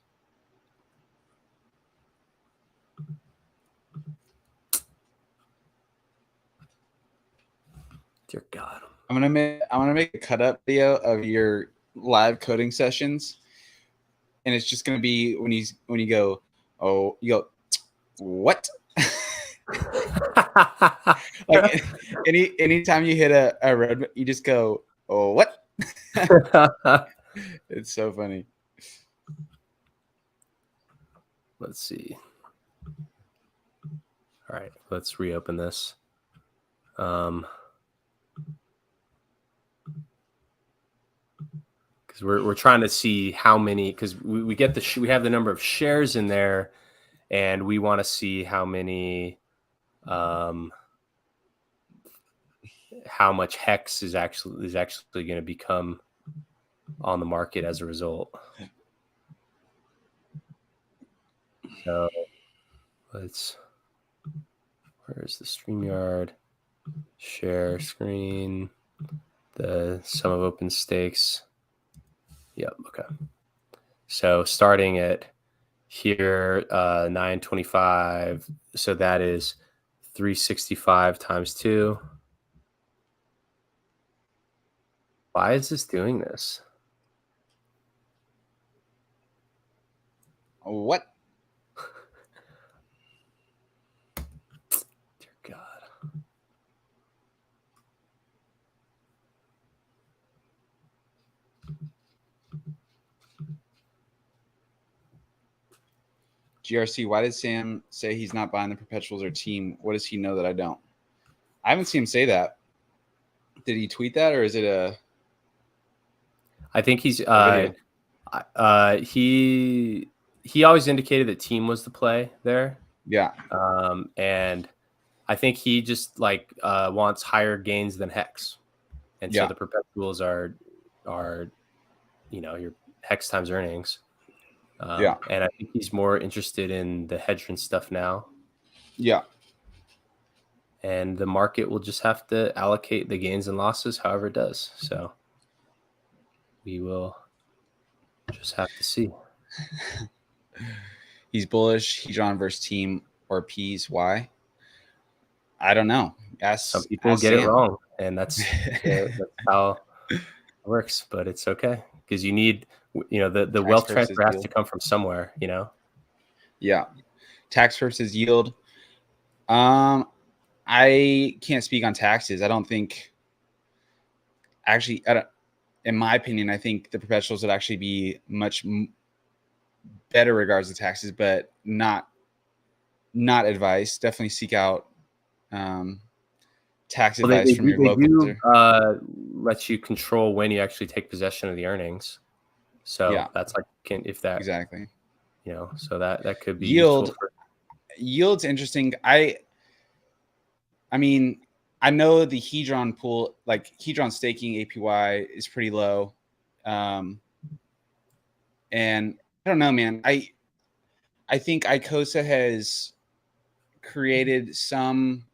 Dear God. I'm gonna make a cut up video of your live coding sessions, and it's just gonna be when you go, oh, you go, what? Like anytime you hit a red, you just go, oh, what? It's so funny. Let's see. All right, let's reopen this. Because we're trying to see how many, because we get we have the number of shares in there, and we want to see how many, how much hex is actually going to become on the market as a result. So where's the StreamYard share screen, the sum of open stakes. Yep. Okay. So starting at here, 925. So that is 365 times 2. Why is this doing this? What? Dear God. GRC, why did Sam say he's not buying the Perpetuals or team? What does he know that I don't? I haven't seen him say that. Did he tweet that, or is it a? I think he's he always indicated that team was the play there. Yeah. And I think he just like wants higher gains than hex, and so the Perpetuals are your hex times earnings. And I think he's more interested in the hedge and stuff now. Yeah. And the market will just have to allocate the gains and losses however it does. So we will just have to see. He's bullish. Hedron versus team or P's. Why? I don't know. Some people get it wrong, and that's how it works. But it's okay because you need, the wealth transfer has to come from somewhere. Yeah. Tax versus yield. I can't speak on taxes. I don't think. Actually, in my opinion, I think the Perpetuals would actually be much better regards to taxes, but not advice. Definitely seek out tax advice from your local. Let you control when you actually take possession of the earnings. So that's like if that exactly. So that could be yield. Yield's interesting. I mean, I know the Hedron pool, like Hedron staking APY is pretty low. And I don't know, man. I think Icosa has created some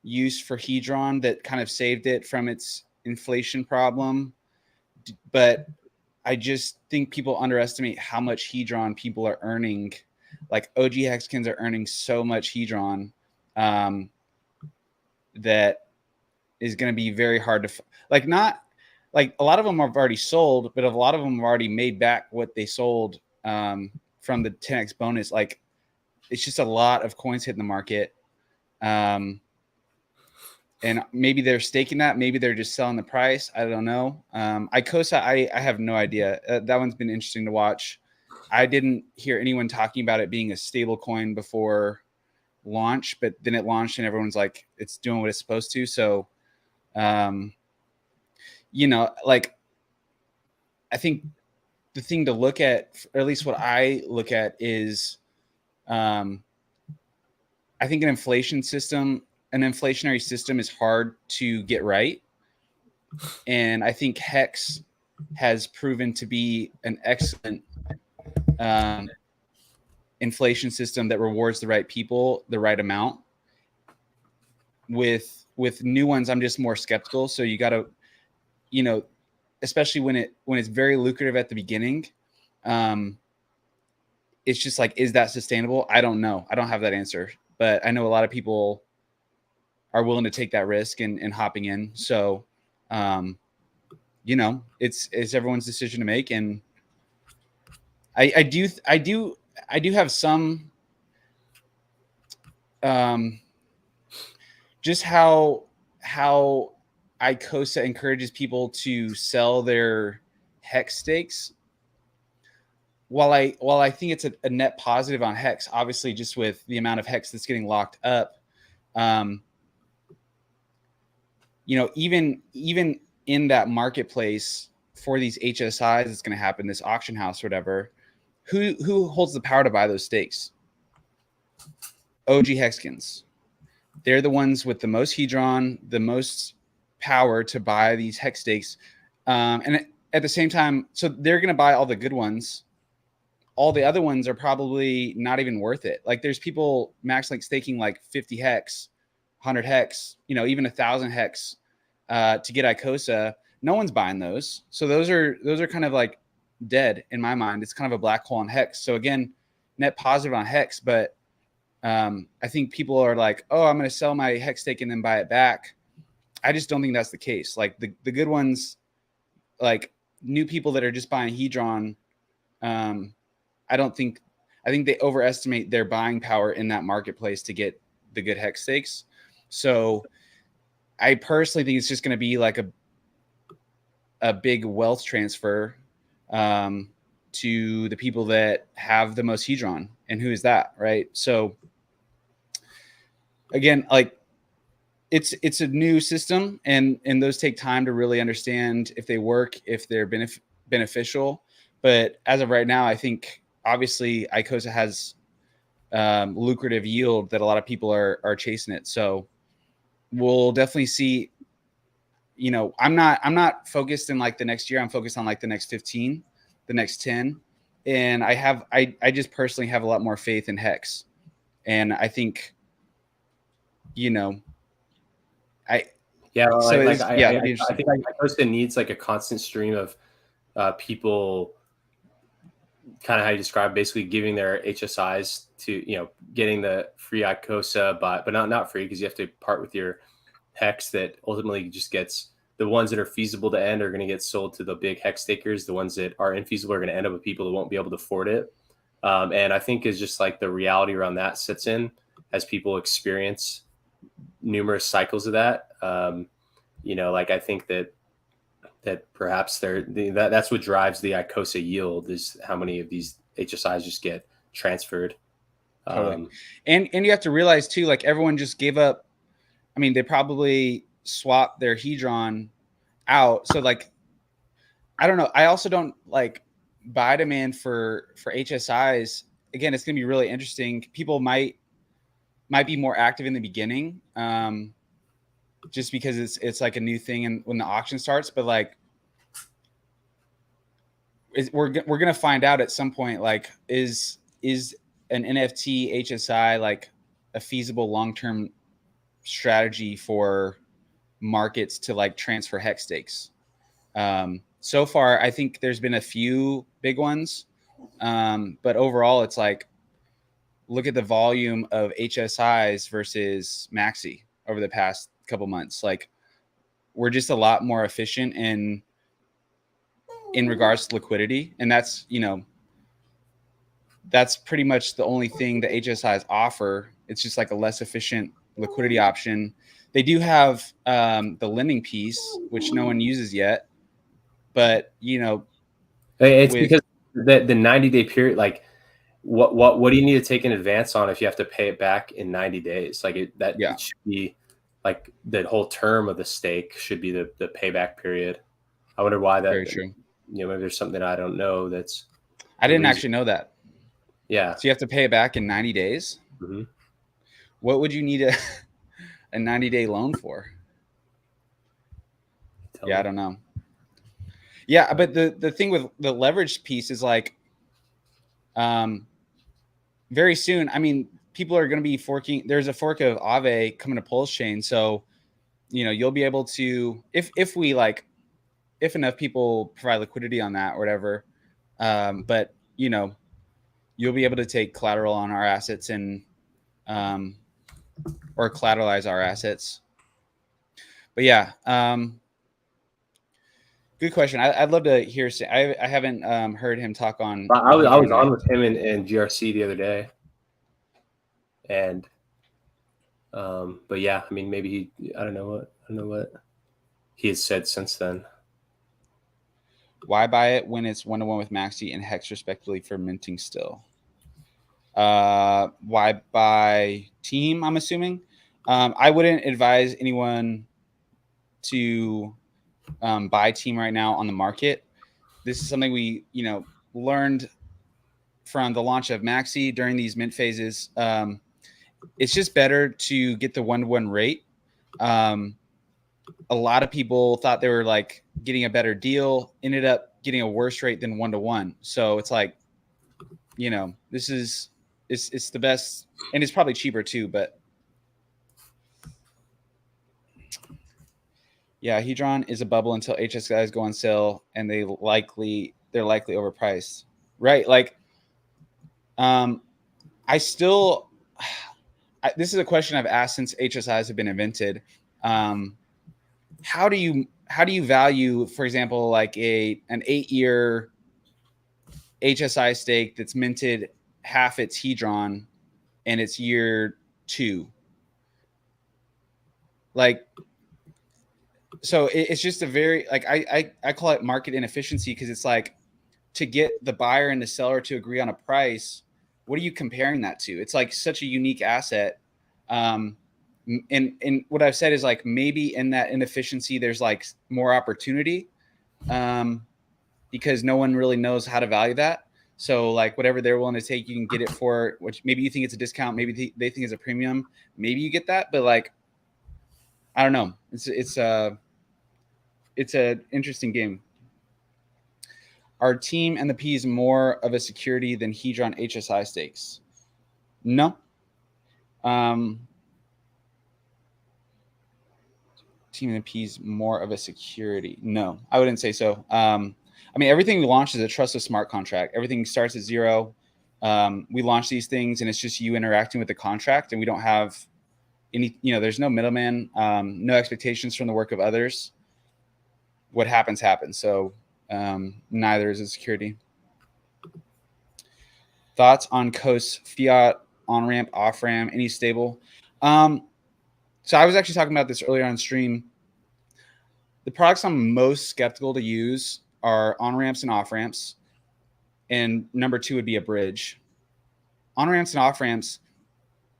use for Hedron that kind of saved it from its inflation problem. But I just think people underestimate how much Hedron people are earning. Like OG Hexkins are earning so much Hedron that is going to be very hard to like. Not like a lot of them have already sold, but a lot of them have already made back what they sold from the 10x bonus. Like it's just a lot of coins hitting the market. And maybe they're staking that. Maybe they're just selling the price. I don't know. Icosa, I have no idea. That one's been interesting to watch. I didn't hear anyone talking about it being a stable coin before launch, but then it launched and everyone's like, it's doing what it's supposed to. So, you know, like, I think the thing to look at, or at least what I look at, is I think an inflationary system is hard to get right. And I think Hex has proven to be an excellent inflation system that rewards the right people the right amount. With new ones, I'm just more skeptical. So you got to, you know, especially when it's very lucrative at the beginning, it's just like, is that sustainable? I don't know. I don't have that answer, but I know a lot of people are willing to take that risk and hopping in. So, you know, it's everyone's decision to make. And I do have some, just how Icosa encourages people to sell their Hex stakes. While I think it's a net positive on Hex, obviously just with the amount of Hex that's getting locked up, you know, even in that marketplace for these HSIs, it's going to happen, this auction house or whatever, who holds the power to buy those stakes? OG Hexkins. They're the ones with the most hedron, the most power to buy these Hex stakes. And at the same time, so they're going to buy all the good ones. All the other ones are probably not even worth it. Like there's people max like staking like 50 Hex, 100 Hex, you know, even 1,000 Hex to get Icosa. No one's buying those. So those are kind of like dead in my mind. It's kind of a black hole on Hex. So again, net positive on Hex, but I think people are like, oh, I'm going to sell my Hex stake and then buy it back. I just don't think that's the case. Like the good ones, like new people that are just buying hedron, I think they overestimate their buying power in that marketplace to get the good Hex stakes. So I personally think it's just going to be like a big wealth transfer to the people that have the most hedron. And who is that, right? So again, like it's a new system, and those take time to really understand if they work, if they're beneficial. But as of right now, I think obviously Icosa has lucrative yield that a lot of people are chasing it. So we'll definitely see. You know, I'm not focused in like the next year. I'm focused on like the next 15, the next 10. And I just personally have a lot more faith in Hex. And I think, you know, I think Icosa needs like a constant stream of people, kind of how you describe, basically giving their HSIs to, you know, getting the free Icosa, but not free, because you have to part with your Hex that ultimately just gets, the ones that are feasible to end are going to get sold to the big Hex stakers. The ones that are infeasible are going to end up with people that won't be able to afford it. And I think is just like the reality around that sits in as people experience numerous cycles of that. You know, like I think that perhaps that's what drives the Icosa yield, is how many of these HSIs just get transferred. Totally. And you have to realize too, like everyone just gave up. I mean, they probably swapped their hedron out. So like, I don't know. I also don't like buy demand for HSIs. Again, it's going to be really interesting. People might be more active in the beginning, just because it's like a new thing and when the auction starts. But like, we're gonna find out at some point. Like, is an NFT HSI like a feasible long-term strategy for markets to like transfer Hex stakes? So far, I think there's been a few big ones, but overall, it's like, look at the volume of HSIs versus MAXI over the past couple months. Like we're just a lot more efficient in regards to liquidity. And that's, you know, that's pretty much the only thing that HSIs offer. It's just like a less efficient liquidity option. They do have the lending piece, which no one uses yet, but you know, it's because the 90-day period, like what do you need to take in advance on if you have to pay it back in 90 days? Like it should be like the whole term of the stake should be the payback period. I wonder why that. Very true. You know, maybe there's something I don't know. I didn't actually know that. Yeah. So you have to pay it back in 90 days. Mm-hmm. What would you need a 90-day loan for? Yeah, I don't know. Yeah, but the thing with the leverage piece is like, very soon. I mean, people are going to be forking. There's a fork of Aave coming to PulseChain, so you know you'll be able to if enough people provide liquidity on that or whatever. But you know, you'll be able to take collateral on our assets and or collateralize our assets. But yeah, good question. I'd love to hear. I haven't heard him talk on. I was on with him and GRC the other day, and but yeah, I mean, maybe I don't know what he has said since then. Why buy it when it's 1-to-1 with MAXI and Hex respectively for minting still? Why buy Team? I'm assuming. I wouldn't advise anyone to buy Team right now on the market. This is something we, you know, learned from the launch of MAXI during these mint phases. It's just better to get the 1-to-1 rate. A lot of people thought they were like getting a better deal, ended up getting a worse rate than 1-to-1. So it's like, you know, it's the best, and it's probably cheaper too, but yeah, Hedron is a bubble until HS guys go on sale and they're likely overpriced. Right. Like, this is a question I've asked since HSIs have been invented. How do you value, for example, like an 8-year HSI stake that's minted half its Hedron and it's year 2? Like, so it's just a very, like, I call it market inefficiency, because it's like, to get the buyer and the seller to agree on a price, what are you comparing that to? It's like such a unique asset. And what I've said is like, maybe in that inefficiency, there's like more opportunity, because no one really knows how to value that. So like whatever they're willing to take, you can get it for, which maybe you think it's a discount, maybe they think it's a premium, maybe you get that, but like, I don't know. It's an interesting game. Are Team and the P's more of a security than Hedron HSI stakes? No. Team and the P's more of a security? No, I wouldn't say so. I mean, everything we launch is a trustless smart contract. Everything starts at 0. We launch these things and it's just you interacting with the contract, and we don't have any, you know, there's no middleman, no expectations from the work of others. What happens, happens. So neither is a security. Thoughts on Coast's fiat on-ramp, off-ramp, any stable? So I was actually talking about this earlier on stream. The products I'm most skeptical to use are on-ramps and off-ramps. And number 2 would be a bridge. On-ramps and off-ramps,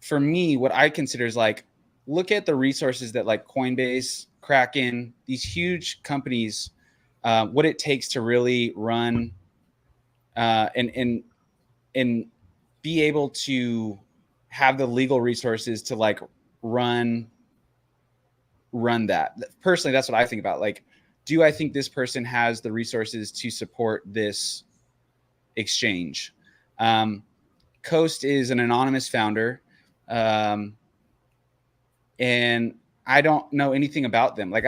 for me, what I consider is like, look at the resources that like Coinbase, Kraken, these huge companies, what it takes to really run and be able to have the legal resources to like run that. Personally, that's what I think about. Like, do I think this person has the resources to support this exchange? Coast is an anonymous founder, and I don't know anything about them. Like,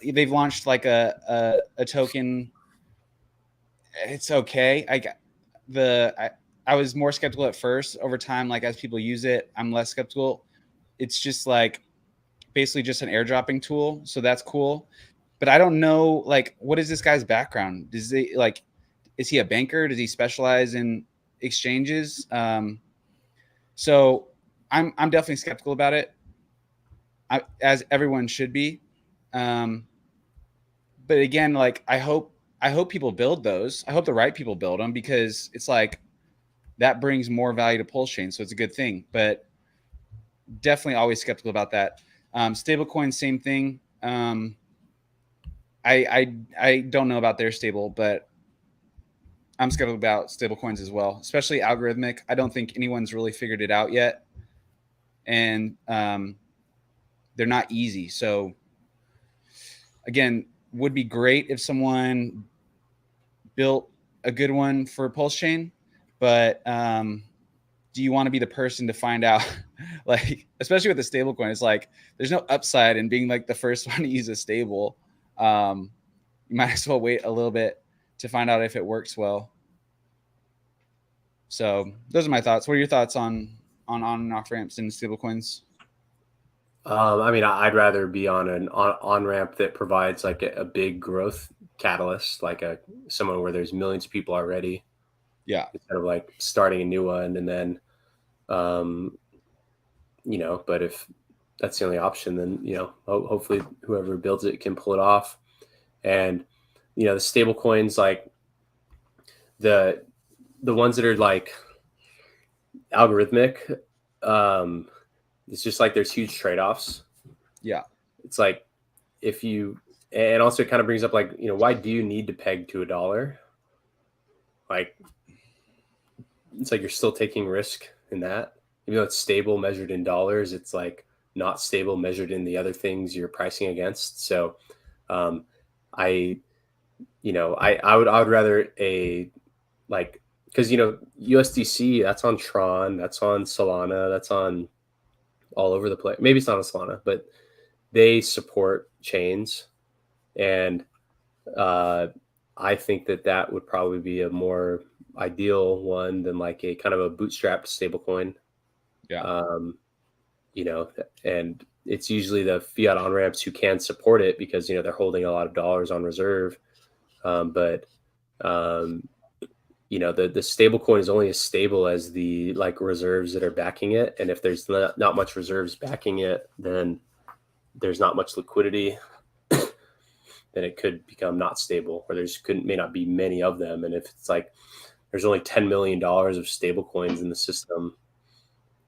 they've launched like a token. It's okay. I was more skeptical at first. Over time, like as people use it, I'm less skeptical. It's just like basically just an airdropping tool. So that's cool. But I don't know, like, what is this guy's background? Is he a banker? Does he specialize in exchanges? So I'm definitely skeptical about it, as everyone should be. But again, like, I hope people build those. I hope the right people build them, because it's like that brings more value to PulseChain. So it's a good thing, but definitely always skeptical about that. Stablecoin, same thing. I don't know about their stable, but I'm skeptical about stablecoins as well, especially algorithmic. I don't think anyone's really figured it out yet, and they're not easy. So again, would be great if someone built a good one for PulseChain, but do you want to be the person to find out? Like, especially with the stablecoin, it's like there's no upside in being like the first one to use a stable. You might as well wait a little bit to find out if it works well. So those are my thoughts. What are your thoughts on and off ramps and stablecoins? I mean, I'd rather be on an on ramp that provides like a big growth catalyst, like someone where there's millions of people already. Yeah. Instead of like starting a new one and then, but if that's the only option, then, hopefully whoever builds it can pull it off. And, the stable coins, like the ones that are like algorithmic, it's just like there's huge trade-offs. Yeah. It's like and also it kind of brings up like, why do you need to peg to $1? Like, it's like you're still taking risk in that. Even though it's stable measured in dollars, it's like not stable measured in the other things you're pricing against. So I would rather because USDC, that's on Tron, that's on Solana, that's on all over the place. Maybe it's not on Solana, but they support chains, and I think that would probably be a more ideal one than like a kind of a bootstrapped stablecoin. Yeah. And it's usually the fiat on ramps who can support it because they're holding a lot of dollars on reserve. But the stable coin is only as stable as the like reserves that are backing it. And if there's not much reserves backing it, then there's not much liquidity. Then it could become not stable, or may not be many of them. And if it's like there's only $10 million of stable coins in the system,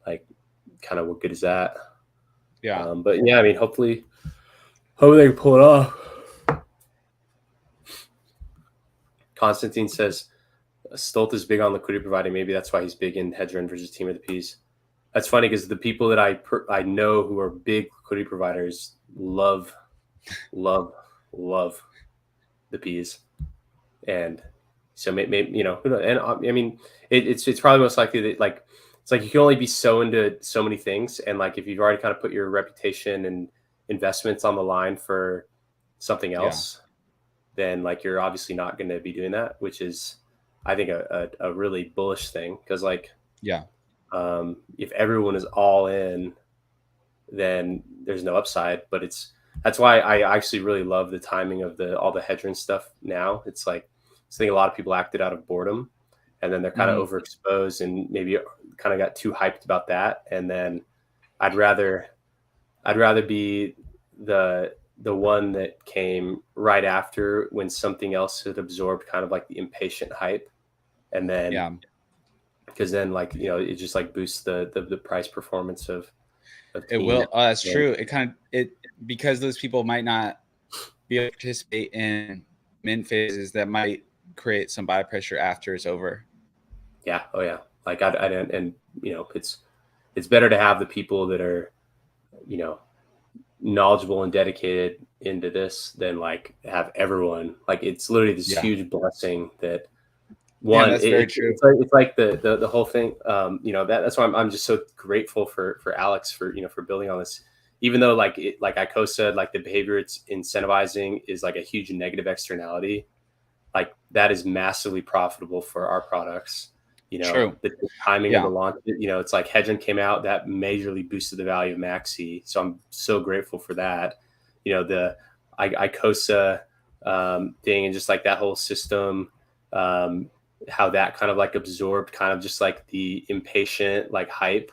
like kind of what good is that? Yeah. But yeah, I mean, hopefully they can pull it off. Constantine says Stolt is big on liquidity providing. Maybe that's why he's big in Hedgeron versus Team of the Peas. That's funny because the people that I know who are big liquidity providers love the Peas, and so maybe and I mean it's probably most likely that like it's like you can only be so into so many things, and like if you've already kind of put your reputation and investments on the line for something else, then like you're obviously not going to be doing that, which is I think a really bullish thing, because like if everyone is all in, then there's no upside. But that's why I actually really love the timing of all the Hedgeron stuff now. It's like I think a lot of people acted out of boredom, and then they're kind of overexposed and maybe kind of got too hyped about that. And then I'd rather be the one that came right after, when something else had absorbed kind of like the impatient hype, and then because then like it just like boosts the price performance of it will. Oh, that's true. It because those people might not be able to participate in mint phases, that might create some buy pressure after it's over. Yeah. Oh yeah. Like it's better to have the people that are knowledgeable and dedicated into this than like have everyone. Like it's literally this huge blessing that one. That's very true. It's like the whole thing. That's why I'm just so grateful for Alex for building on this. Even though like I said, like the behavior it's incentivizing is like a huge negative externality, like that is massively profitable for our products. You know, True. the timing of the launch, you know, it's like Hedgen came out, that majorly boosted the value of MAXI. So I'm so grateful for that. You know, the ICOSA thing and just like that whole system, how that kind of like absorbed kind of just like the impatient like hype.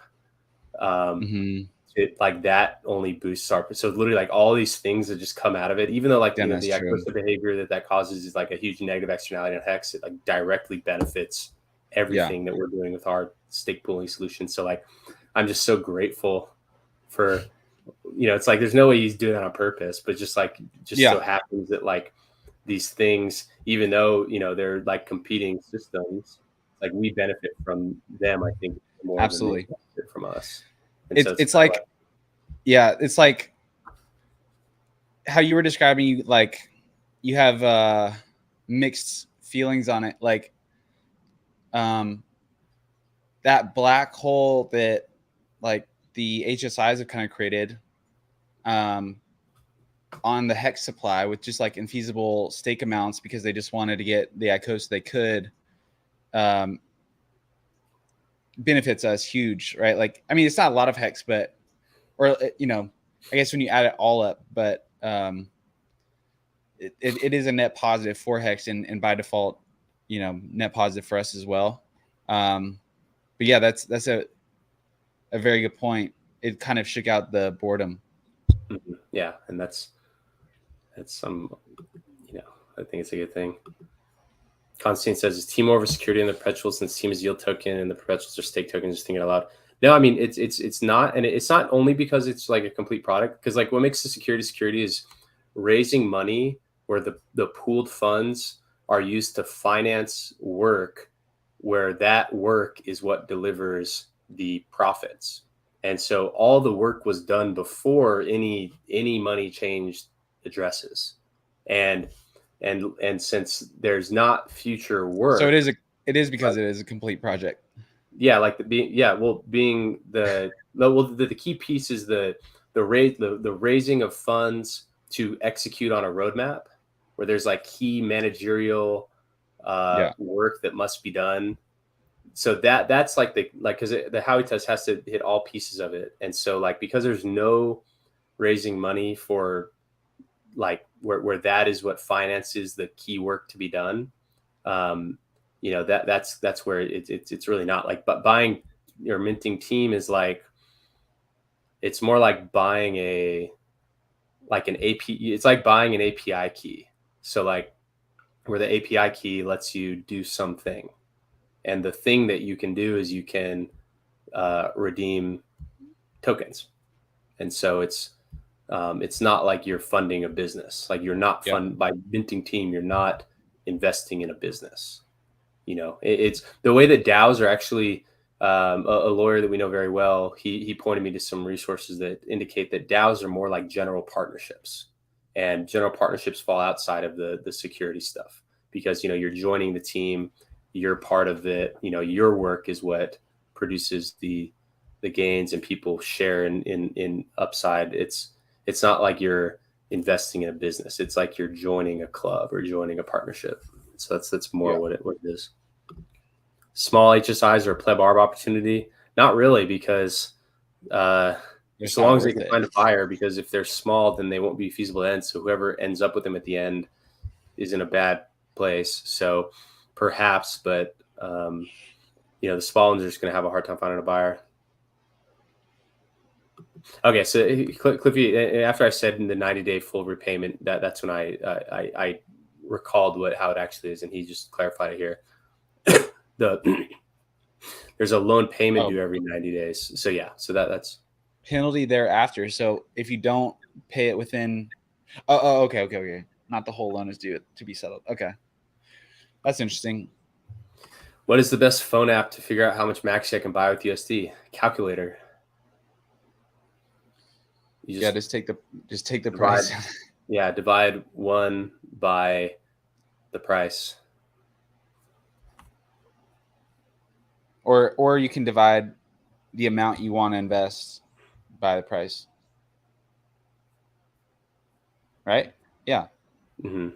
It like that only boosts our, so literally like all these things that just come out of it, even though like the ICOSA behavior that causes is like a huge negative externality on Hex, it like directly benefits everything that we're doing with our stake pooling solution. So like, I'm just so grateful for, you know, it's like, there's no way he's doing that on purpose, but just like, so happens that like these things, even though, you know, they're like competing systems, like we benefit from them, I think more than they benefit from us. It's like, it's like how you were describing, like you have mixed feelings on it. Like that black hole that like the HSIs have kind of created on the Hex supply with just like infeasible stake amounts because they just wanted to get the ICOs they could, benefits us huge, right? Like, I mean, it's not a lot of Hex, but, or, you know, I guess when you add it all up, but it is a net positive for Hex and by default, you know, net positive for us as well. But yeah, that's a very good point. It kind of shook out the boredom. Yeah, and that's some, you know, I think it's a good thing. Constantine says, is Team more of a security in the Perpetuals since Team is yield token and the Perpetuals are stake tokens? Just thinking out loud. No, I mean it's not, and it's not only because it's like a complete product. Because like what makes the security is raising money where the pooled funds are used to finance work, where that work is what delivers the profits. And so all the work was done before any money changed addresses, and since there's not future work, so it is because it is a complete project. Yeah, like being the key piece is the raising of funds to execute on a roadmap where there's like key managerial work that must be done. So that's like because the Howey test has to hit all pieces of it, and so like because there's no raising money for like where that is what finances the key work to be done. You know, that's where it's really not like, but buying or minting team is like, it's more like buying an API. It's like buying an API key. So like where the API key lets you do something, and the thing that you can do is you can redeem tokens. And so it's not like you're funding a business. Like you're not by minting team, you're not investing in a business. You know, it's the way that DAOs are actually, a lawyer that we know very well, he pointed me to some resources that indicate that DAOs are more like general partnerships, and general partnerships fall outside of the security stuff because, you know, you're joining the team, you're part of it, you know, your work is what produces the gains and people share in upside. It's not like you're investing in a business. It's like you're joining a club or joining a partnership. So that's more what it is. Small HSIs are a pleb arb opportunity. Not really, because so long as they can find a buyer, because if they're small, then they won't be feasible to end. So whoever ends up with them at the end is in a bad place. So perhaps, but you know, the small ones are just going to have a hard time finding a buyer. Okay, so Cliffy, after I said in the 90-day full repayment, that's when I recalled how it actually is, and he just clarified it here. There's a loan payment due every 90 days. So yeah, so that's penalty thereafter. So if you don't pay it within, okay, not the whole loan is due to be settled. Okay, that's interesting. What is the best phone app to figure out how much MAXI I can buy with USD? Calculator. Just take the price. Yeah, divide 1 by the price. Or you can divide the amount you want to invest by the price. Right? Yeah. Mm-hmm.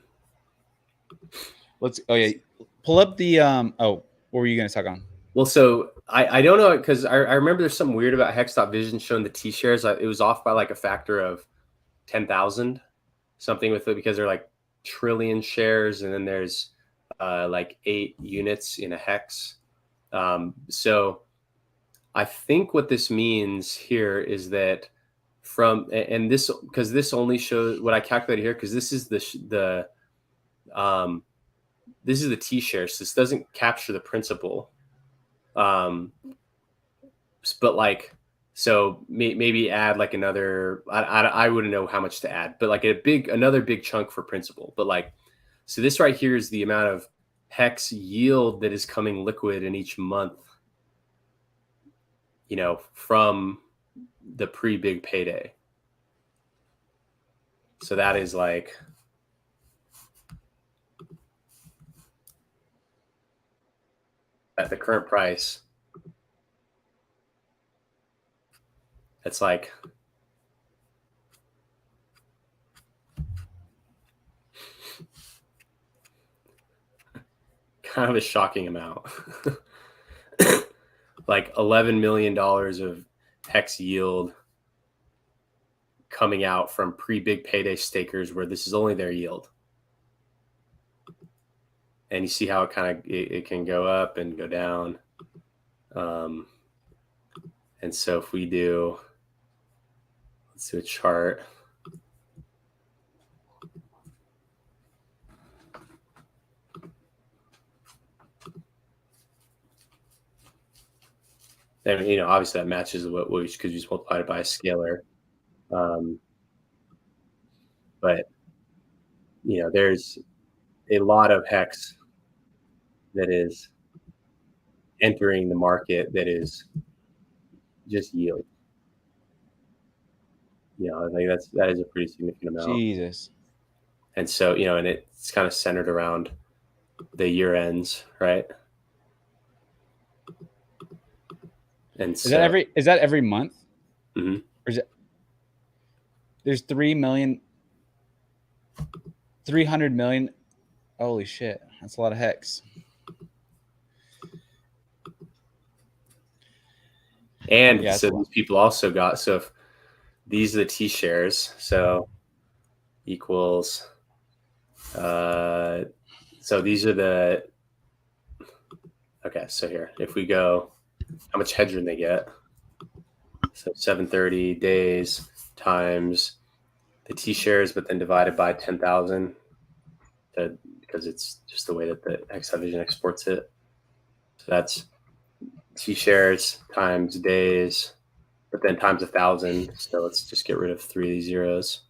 Pull up the what were you going to talk on? Well, so I don't know, because I remember there's something weird about Hex.Vision showing the T shares. It was off by like a factor of 10,000, something with it, because they're like trillion shares, and then there's like 8 units in a hex. So I think what this means here is that this, because this only shows what I calculated here, because this is the T shares. This doesn't capture the principal. But like, so maybe add like another, I wouldn't know how much to add, but like another big chunk for principal. But like, so this right here is the amount of hex yield that is coming liquid in each month, from the pre-big payday. So that is like, at the current price, it's like kind of a shocking amount. Like $11 million of hex yield coming out from pre-big payday stakers, where this is only their yield. And you see how it kind of it can go up and go down. And so if we do, let's do a chart. And obviously that matches what we could just multiply it by a scalar. But there's a lot of hex that is entering the market that is just yield. I think that is a pretty significant amount. Jesus. And so, and it's kind of centered around the year ends, right? And so, is that every month? Mm-hmm. Or is it? There's 300 million. Holy shit, that's a lot of hex. And so these people also got, so if these are the T shares, so equals, so these are the, okay, so here, if we go, how much headroom they get? So 730 days times the T shares, but then divided by 10,000, because it's just the way that the Hex.Vision exports it. So that's T shares times days, but then times 1,000. So let's just get rid of 3 of these zeros.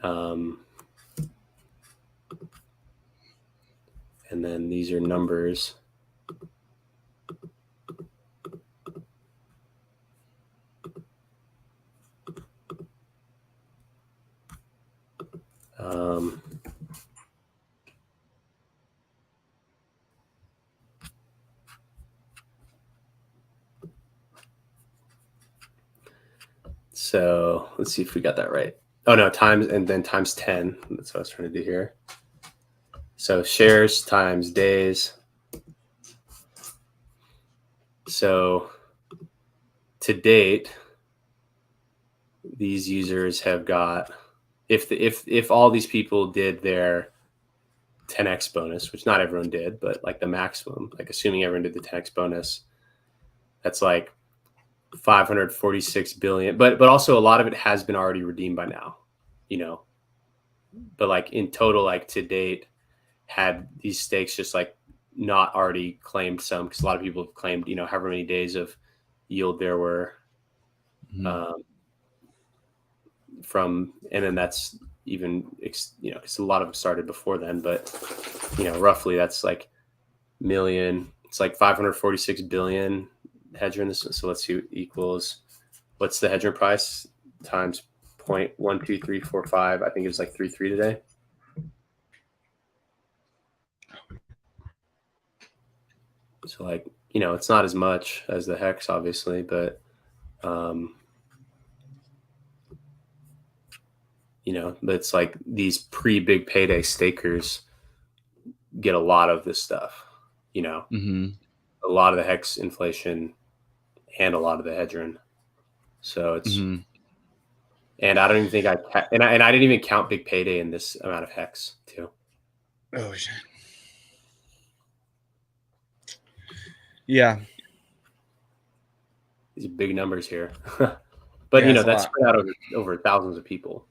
And then these are numbers. So let's see if we got that right. Oh no, times, and then times 10. That's what I was trying to do here. So shares times days. So to date, these users have got, if all these people did their 10x bonus, which not everyone did, but like the maximum, like assuming everyone did the 10x bonus, that's like 546 billion. But also a lot of it has been already redeemed by now, But like in total, like to date, had these stakes just like not already claimed some, because a lot of people have claimed, however many days of yield there were. From, and then that's even, because a lot of them started before then, but roughly that's like million, it's like 546 billion hedger in this. So let's see, equals, what's the hedger price times 0.12345. I think it was like 33 today. So like, it's not as much as the hex, obviously, but but it's like these pre-big payday stakers get a lot of this stuff. you know, a lot of the hex inflation and a lot of the hedgerin. So it's, and I don't even think and I didn't even count big payday in this amount of hex too. Oh shit. Yeah. These are big numbers here. But you know, that's spread out over thousands of people.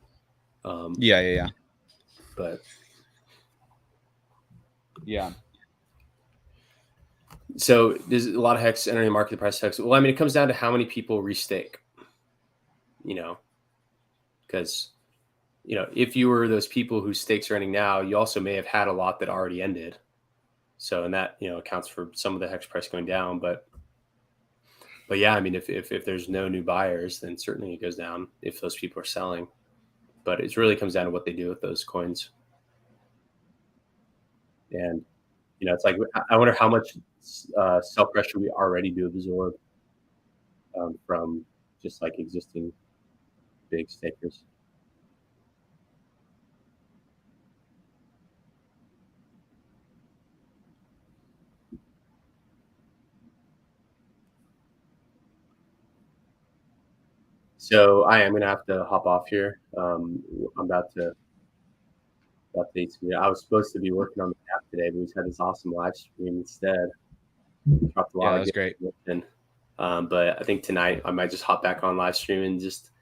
Yeah. But yeah. So there's a lot of hex entering the market, the price hex. Well, I mean, it comes down to how many people restake, you know, because, you know, if you were those people whose stakes are ending now, you also may have had a lot that already ended. So, and that, you know, accounts for some of the hex price going down. But yeah, I mean, if there's no new buyers, then certainly it goes down if those people are selling. But it really comes down to what they do with those coins. And, you know, it's like, I wonder how much sell pressure we already do absorb from just like existing big stakers. So I am going to have to hop off here. I'm about to update you. I was supposed to be working on the app today, but we just had this awesome live stream instead. Dropped a lot that was great. But I think tonight I might just hop back on live stream and just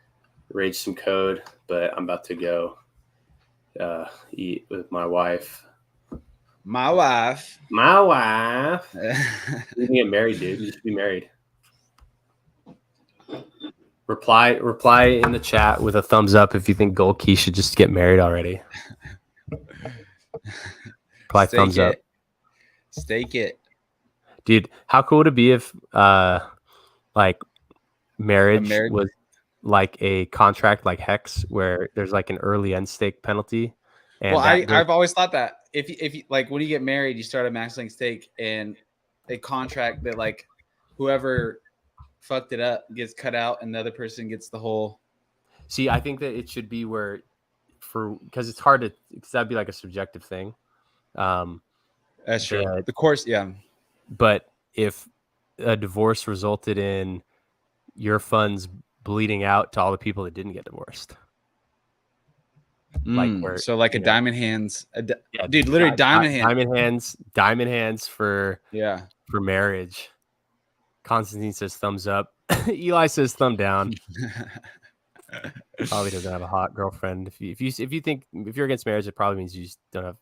rage some code. But I'm about to go eat with my wife. My wife. You can get married, dude. You should be married. Reply in the chat with a thumbs up if you think Gokey should just get married already. Reply thumbs up. Stake it. Dude, how cool would it be if like marriage was like a contract like Hex where there's like an early end stake penalty? And well, I've always thought that if you like when you get married, you start a max link stake and a contract that like whoever fucked it up gets cut out and the other person gets the whole. See, I think that it should be where because it's hard to, because that'd be like a subjective thing. That's true. The course, yeah. But if a divorce resulted in your funds bleeding out to all the people that didn't get divorced, like a diamond hands, dude, literally diamond hands for marriage. Constantine says thumbs up. Eli says thumb down. Probably doesn't have a hot girlfriend. If you think if you're against marriage, it probably means you just don't have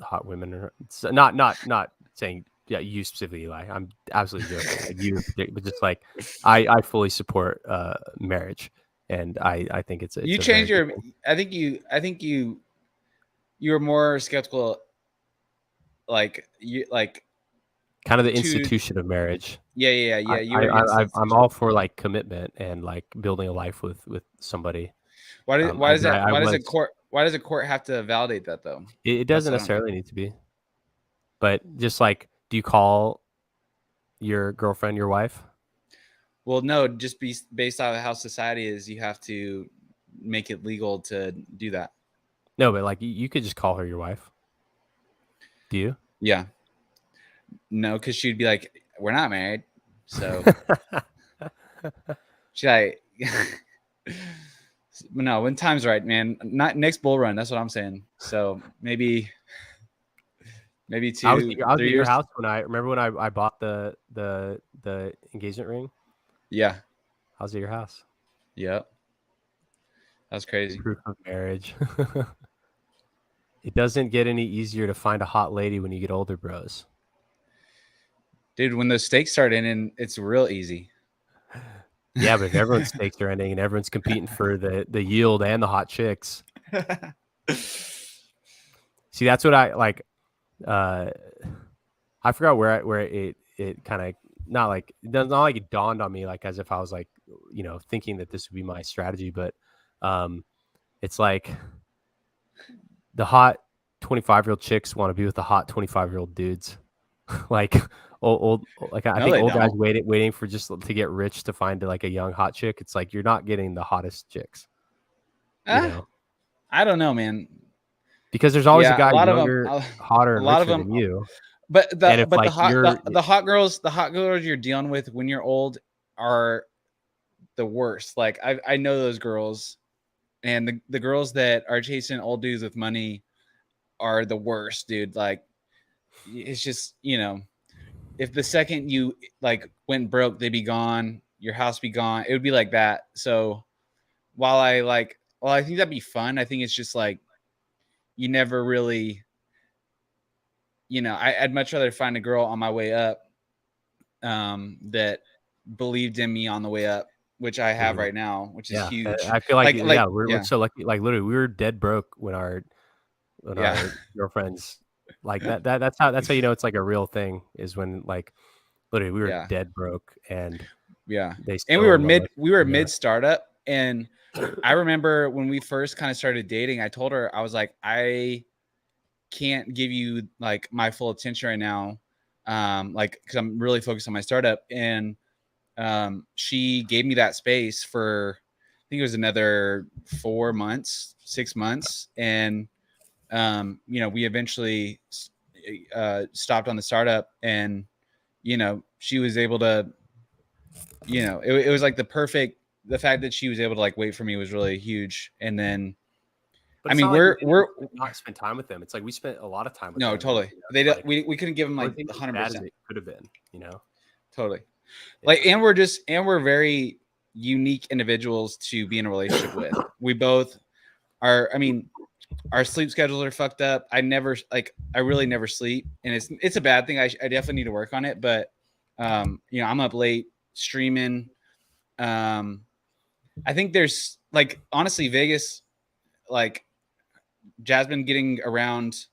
hot women. Or not saying you specifically, Eli. I'm absolutely joking. But just like I fully support marriage, and I think it's you change your. I think you were more skeptical. Like kind of the institution of marriage. Yeah. I'm all for like commitment and like building a life with somebody. Why does a court have to validate that though? It doesn't necessarily need to be. But just like, do you call your girlfriend your wife? Well, no, just based on how society is, you have to make it legal to do that. No, but like you could just call her your wife. Do you? Yeah. No, because she'd be like, we're not married. So she's like, no, when time's right, man. Not next bull run. That's what I'm saying. So maybe 2. I was at your house when I bought the engagement ring. Yeah. I was at your house. Yep. That was crazy. Proof of marriage. It doesn't get any easier to find a hot lady when you get older, bros. Dude, when those stakes start ending, it's real easy. Yeah, but if everyone's stakes are ending and everyone's competing for the yield and the hot chicks. See, that's what I like. I forgot where it kind of not like it dawned on me like as if I was like, you know, thinking that this would be my strategy, but it's like the hot 25-year-old chicks want to be with the hot 25-year-old dudes. Like old like I think old guys waiting for just to get rich to find like a young hot chick. It's like you're not getting the hottest chicks. You know? I don't know, man. Because there's always a guy younger, hotter, and richer than you. But And if the like hot girls you're dealing with when you're old are the worst. Like I know those girls, and the girls that are chasing old dudes with money are the worst, dude. Like it's just, if the second you like went broke, they'd be gone, your house be gone. It would be like that. So while I think that'd be fun, I think it's just like you never really, I'd much rather find a girl on my way up that believed in me on the way up, which I have right now, which is huge. I feel like we're so lucky. Like literally, we were dead broke when our girlfriends like that's how it's like a real thing, is when like literally we were dead broke, and and we were mid startup. And I remember when we first kind of started dating, I told her, I was like, I can't give you like my full attention right now, like because I'm really focused on my startup. And she gave me that space for, I think it was another 4 months, 6 months. And we eventually stopped on the startup, and she was able to, it was like the fact that she was able to like wait for me was really huge. And then but I mean, we're not spend time with them. It's like we spent a lot of time with them. No, totally. We couldn't give them like 100%. It could have been, Totally. Like, and we're very unique individuals to be in a relationship with. We both are. I mean, our sleep schedules are fucked up. I really never sleep, and it's a bad thing. I definitely need to work on it. But I'm up late streaming. I think there's like, honestly, Vegas, like Jasmine getting around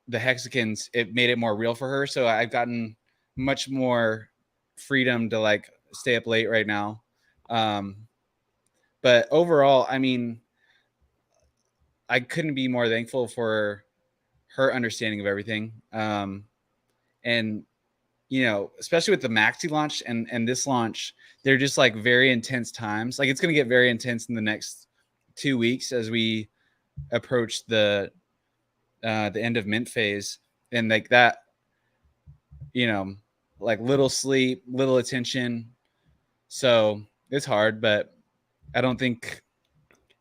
the Hexicans, it made it more real for her. So I've gotten much more freedom to like stay up late right now. But overall, I mean, I couldn't be more thankful for her understanding of everything. And especially with the MAXI launch and this launch, they're just like very intense times. Like it's going to get very intense in the next 2 weeks as we approach the end of mint phase, and like that, like little sleep, little attention. So it's hard, but I don't think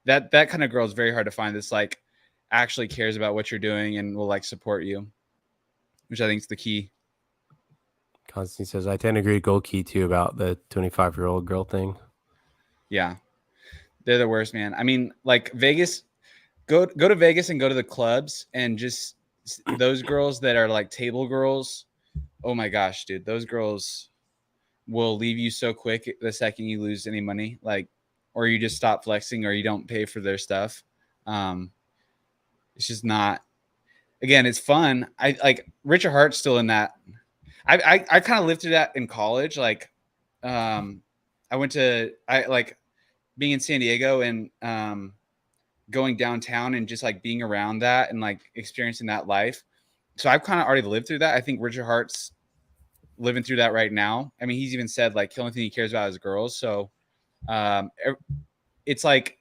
that kind of girl is very hard to find. That's like actually cares about what you're doing and will like support you, which I think is the key. Constantine says, I tend to agree with Gokey too about the 25-year-old girl thing. Yeah. They're the worst, man. I mean, like Vegas, go to Vegas and go to the clubs, and just those girls that are like table girls. Oh my gosh, dude. Those girls will leave you so quick the second you lose any money, like, or you just stop flexing, or you don't pay for their stuff. It's just not, again, it's fun. I like Richard Hart's still in that. I kind of lived through that in college. Like, I like being in San Diego and going downtown and just like being around that and like experiencing that life. So I've kind of already lived through that. I think Richard Hart's living through that right now. I mean, he's even said like the only thing he cares about is girls. So it's like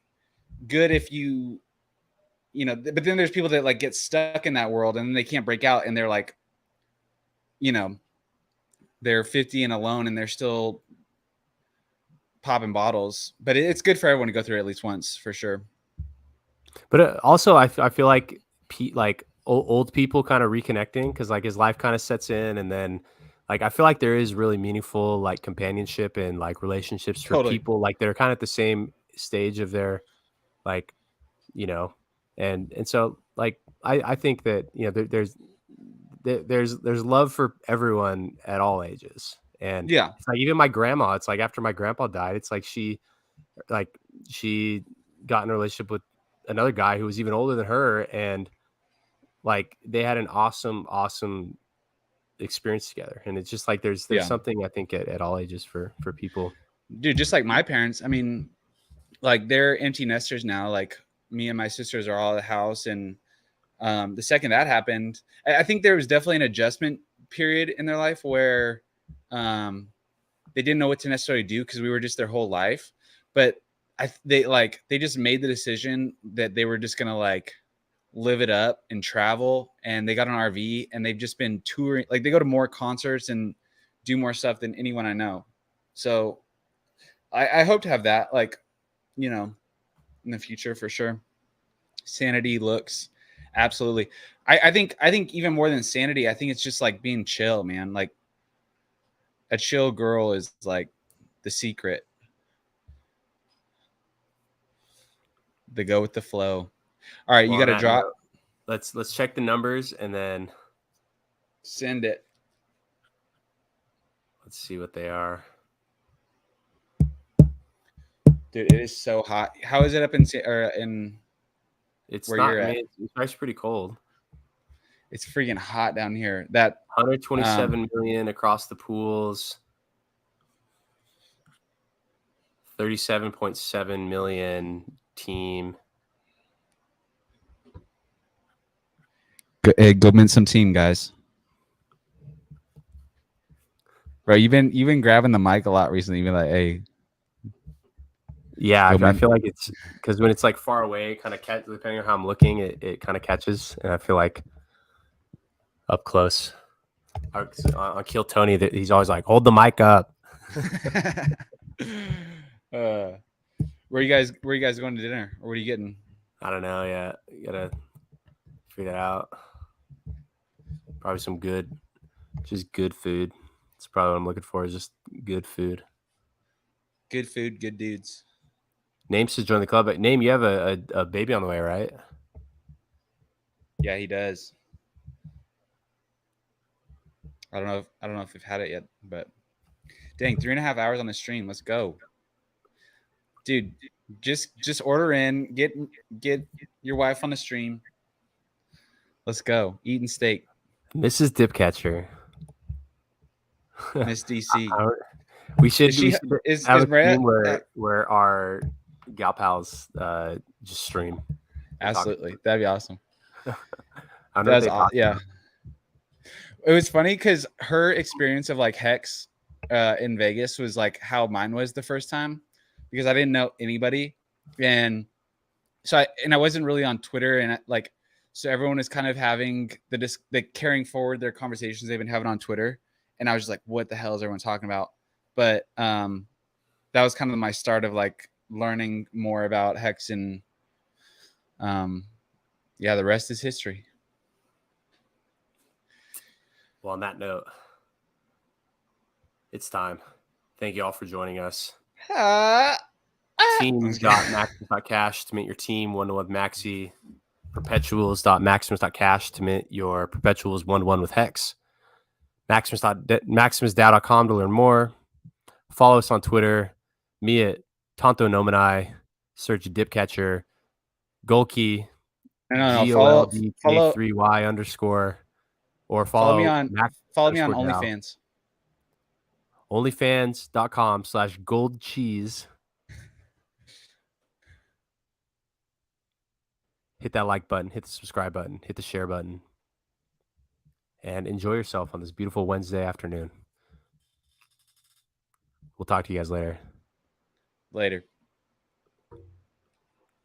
good if but then there's people that like get stuck in that world and then they can't break out, and they're like, they're 50 and alone and they're still popping bottles. But it's good for everyone to go through it at least once, for sure. But also I feel like old people kind of reconnecting, because like his life kind of sets in, and then like I feel like there is really meaningful like companionship and like relationships for people like they're kind of at the same stage of their like, and so like I think that there's love for everyone at all ages. And it's like even my grandma, it's like after my grandpa died, it's like she got in a relationship with another guy who was even older than her, and like they had an awesome experience together. And it's just like there's something I think at all ages for people. Dude, just like my parents, I mean, like they're empty nesters now. Like me and my sisters are all at the house, and the second that happened, I think there was definitely an adjustment period in their life where they didn't know what to necessarily do because we were just their whole life. But they just made the decision that they were just gonna like live it up and travel, and they got an RV, and they've just been touring. Like, they go to more concerts and do more stuff than anyone I know. So I hope to have that, like, you know, in the future for sure. Sanity looks absolutely. I think even more than sanity, I think it's just like being chill, man. Like, a chill girl is like the secret. The go with the flow. All right, well, you got to drop. Note, let's check the numbers and then send it. Let's see what they are. Dude, it is so hot. How is it up in It's where not, you're at? I mean, it's actually pretty cold. It's freaking hot down here. That 127 million across the pools. 37.7 million team. Go mint some team, guys. Bro, you've been grabbing the mic a lot recently. You've been like, hey. Yeah, I feel like it's because when it's like far away, kind of depending on how I'm looking, it kind of catches, and I feel like up close. On Kill Tony, that he's always like, hold the mic up. Where you guys going to dinner, or what are you getting? I don't know yet. You gotta figure that out. Probably some good food. That's probably what I'm looking for, is just good food. Good food, good dudes. Names to join the club. Name, you have a baby on the way, right? Yeah, he does. I don't know if we've had it yet, but dang, 3.5 hours on the stream. Let's go. Dude, just order in, get your wife on the stream. Let's go. Eating steak. Mrs. Dipcatcher. Miss DC. We should have a stream where our gal pals just stream. Absolutely. That'd be awesome. Yeah. It was funny because her experience of like Hex in Vegas was like how mine was the first time, because I didn't know anybody. And so I wasn't really on Twitter, and so everyone is kind of having the carrying forward their conversations they've been having on Twitter. And I was just like, what the hell is everyone talking about? But that was kind of my start of like learning more about Hex, and yeah, the rest is history. Well, on that note, it's time. Thank you all for joining us. Teams.maximus.cash to mint your team 1-1 with MAXI. Perpetuals.maximus.cash to mint your Perpetuals 1-1 with Hex. MaximusDAO.com to learn more. Follow us on Twitter. Me at Tontonomini. Search Dipcatcher. Gokey. GOLDK3Y_. Or follow me on OnlyFans. OnlyFans.com/goldcheese. Hit that like button, hit the subscribe button, hit the share button, and enjoy yourself on this beautiful Wednesday afternoon. We'll talk to you guys later. Later.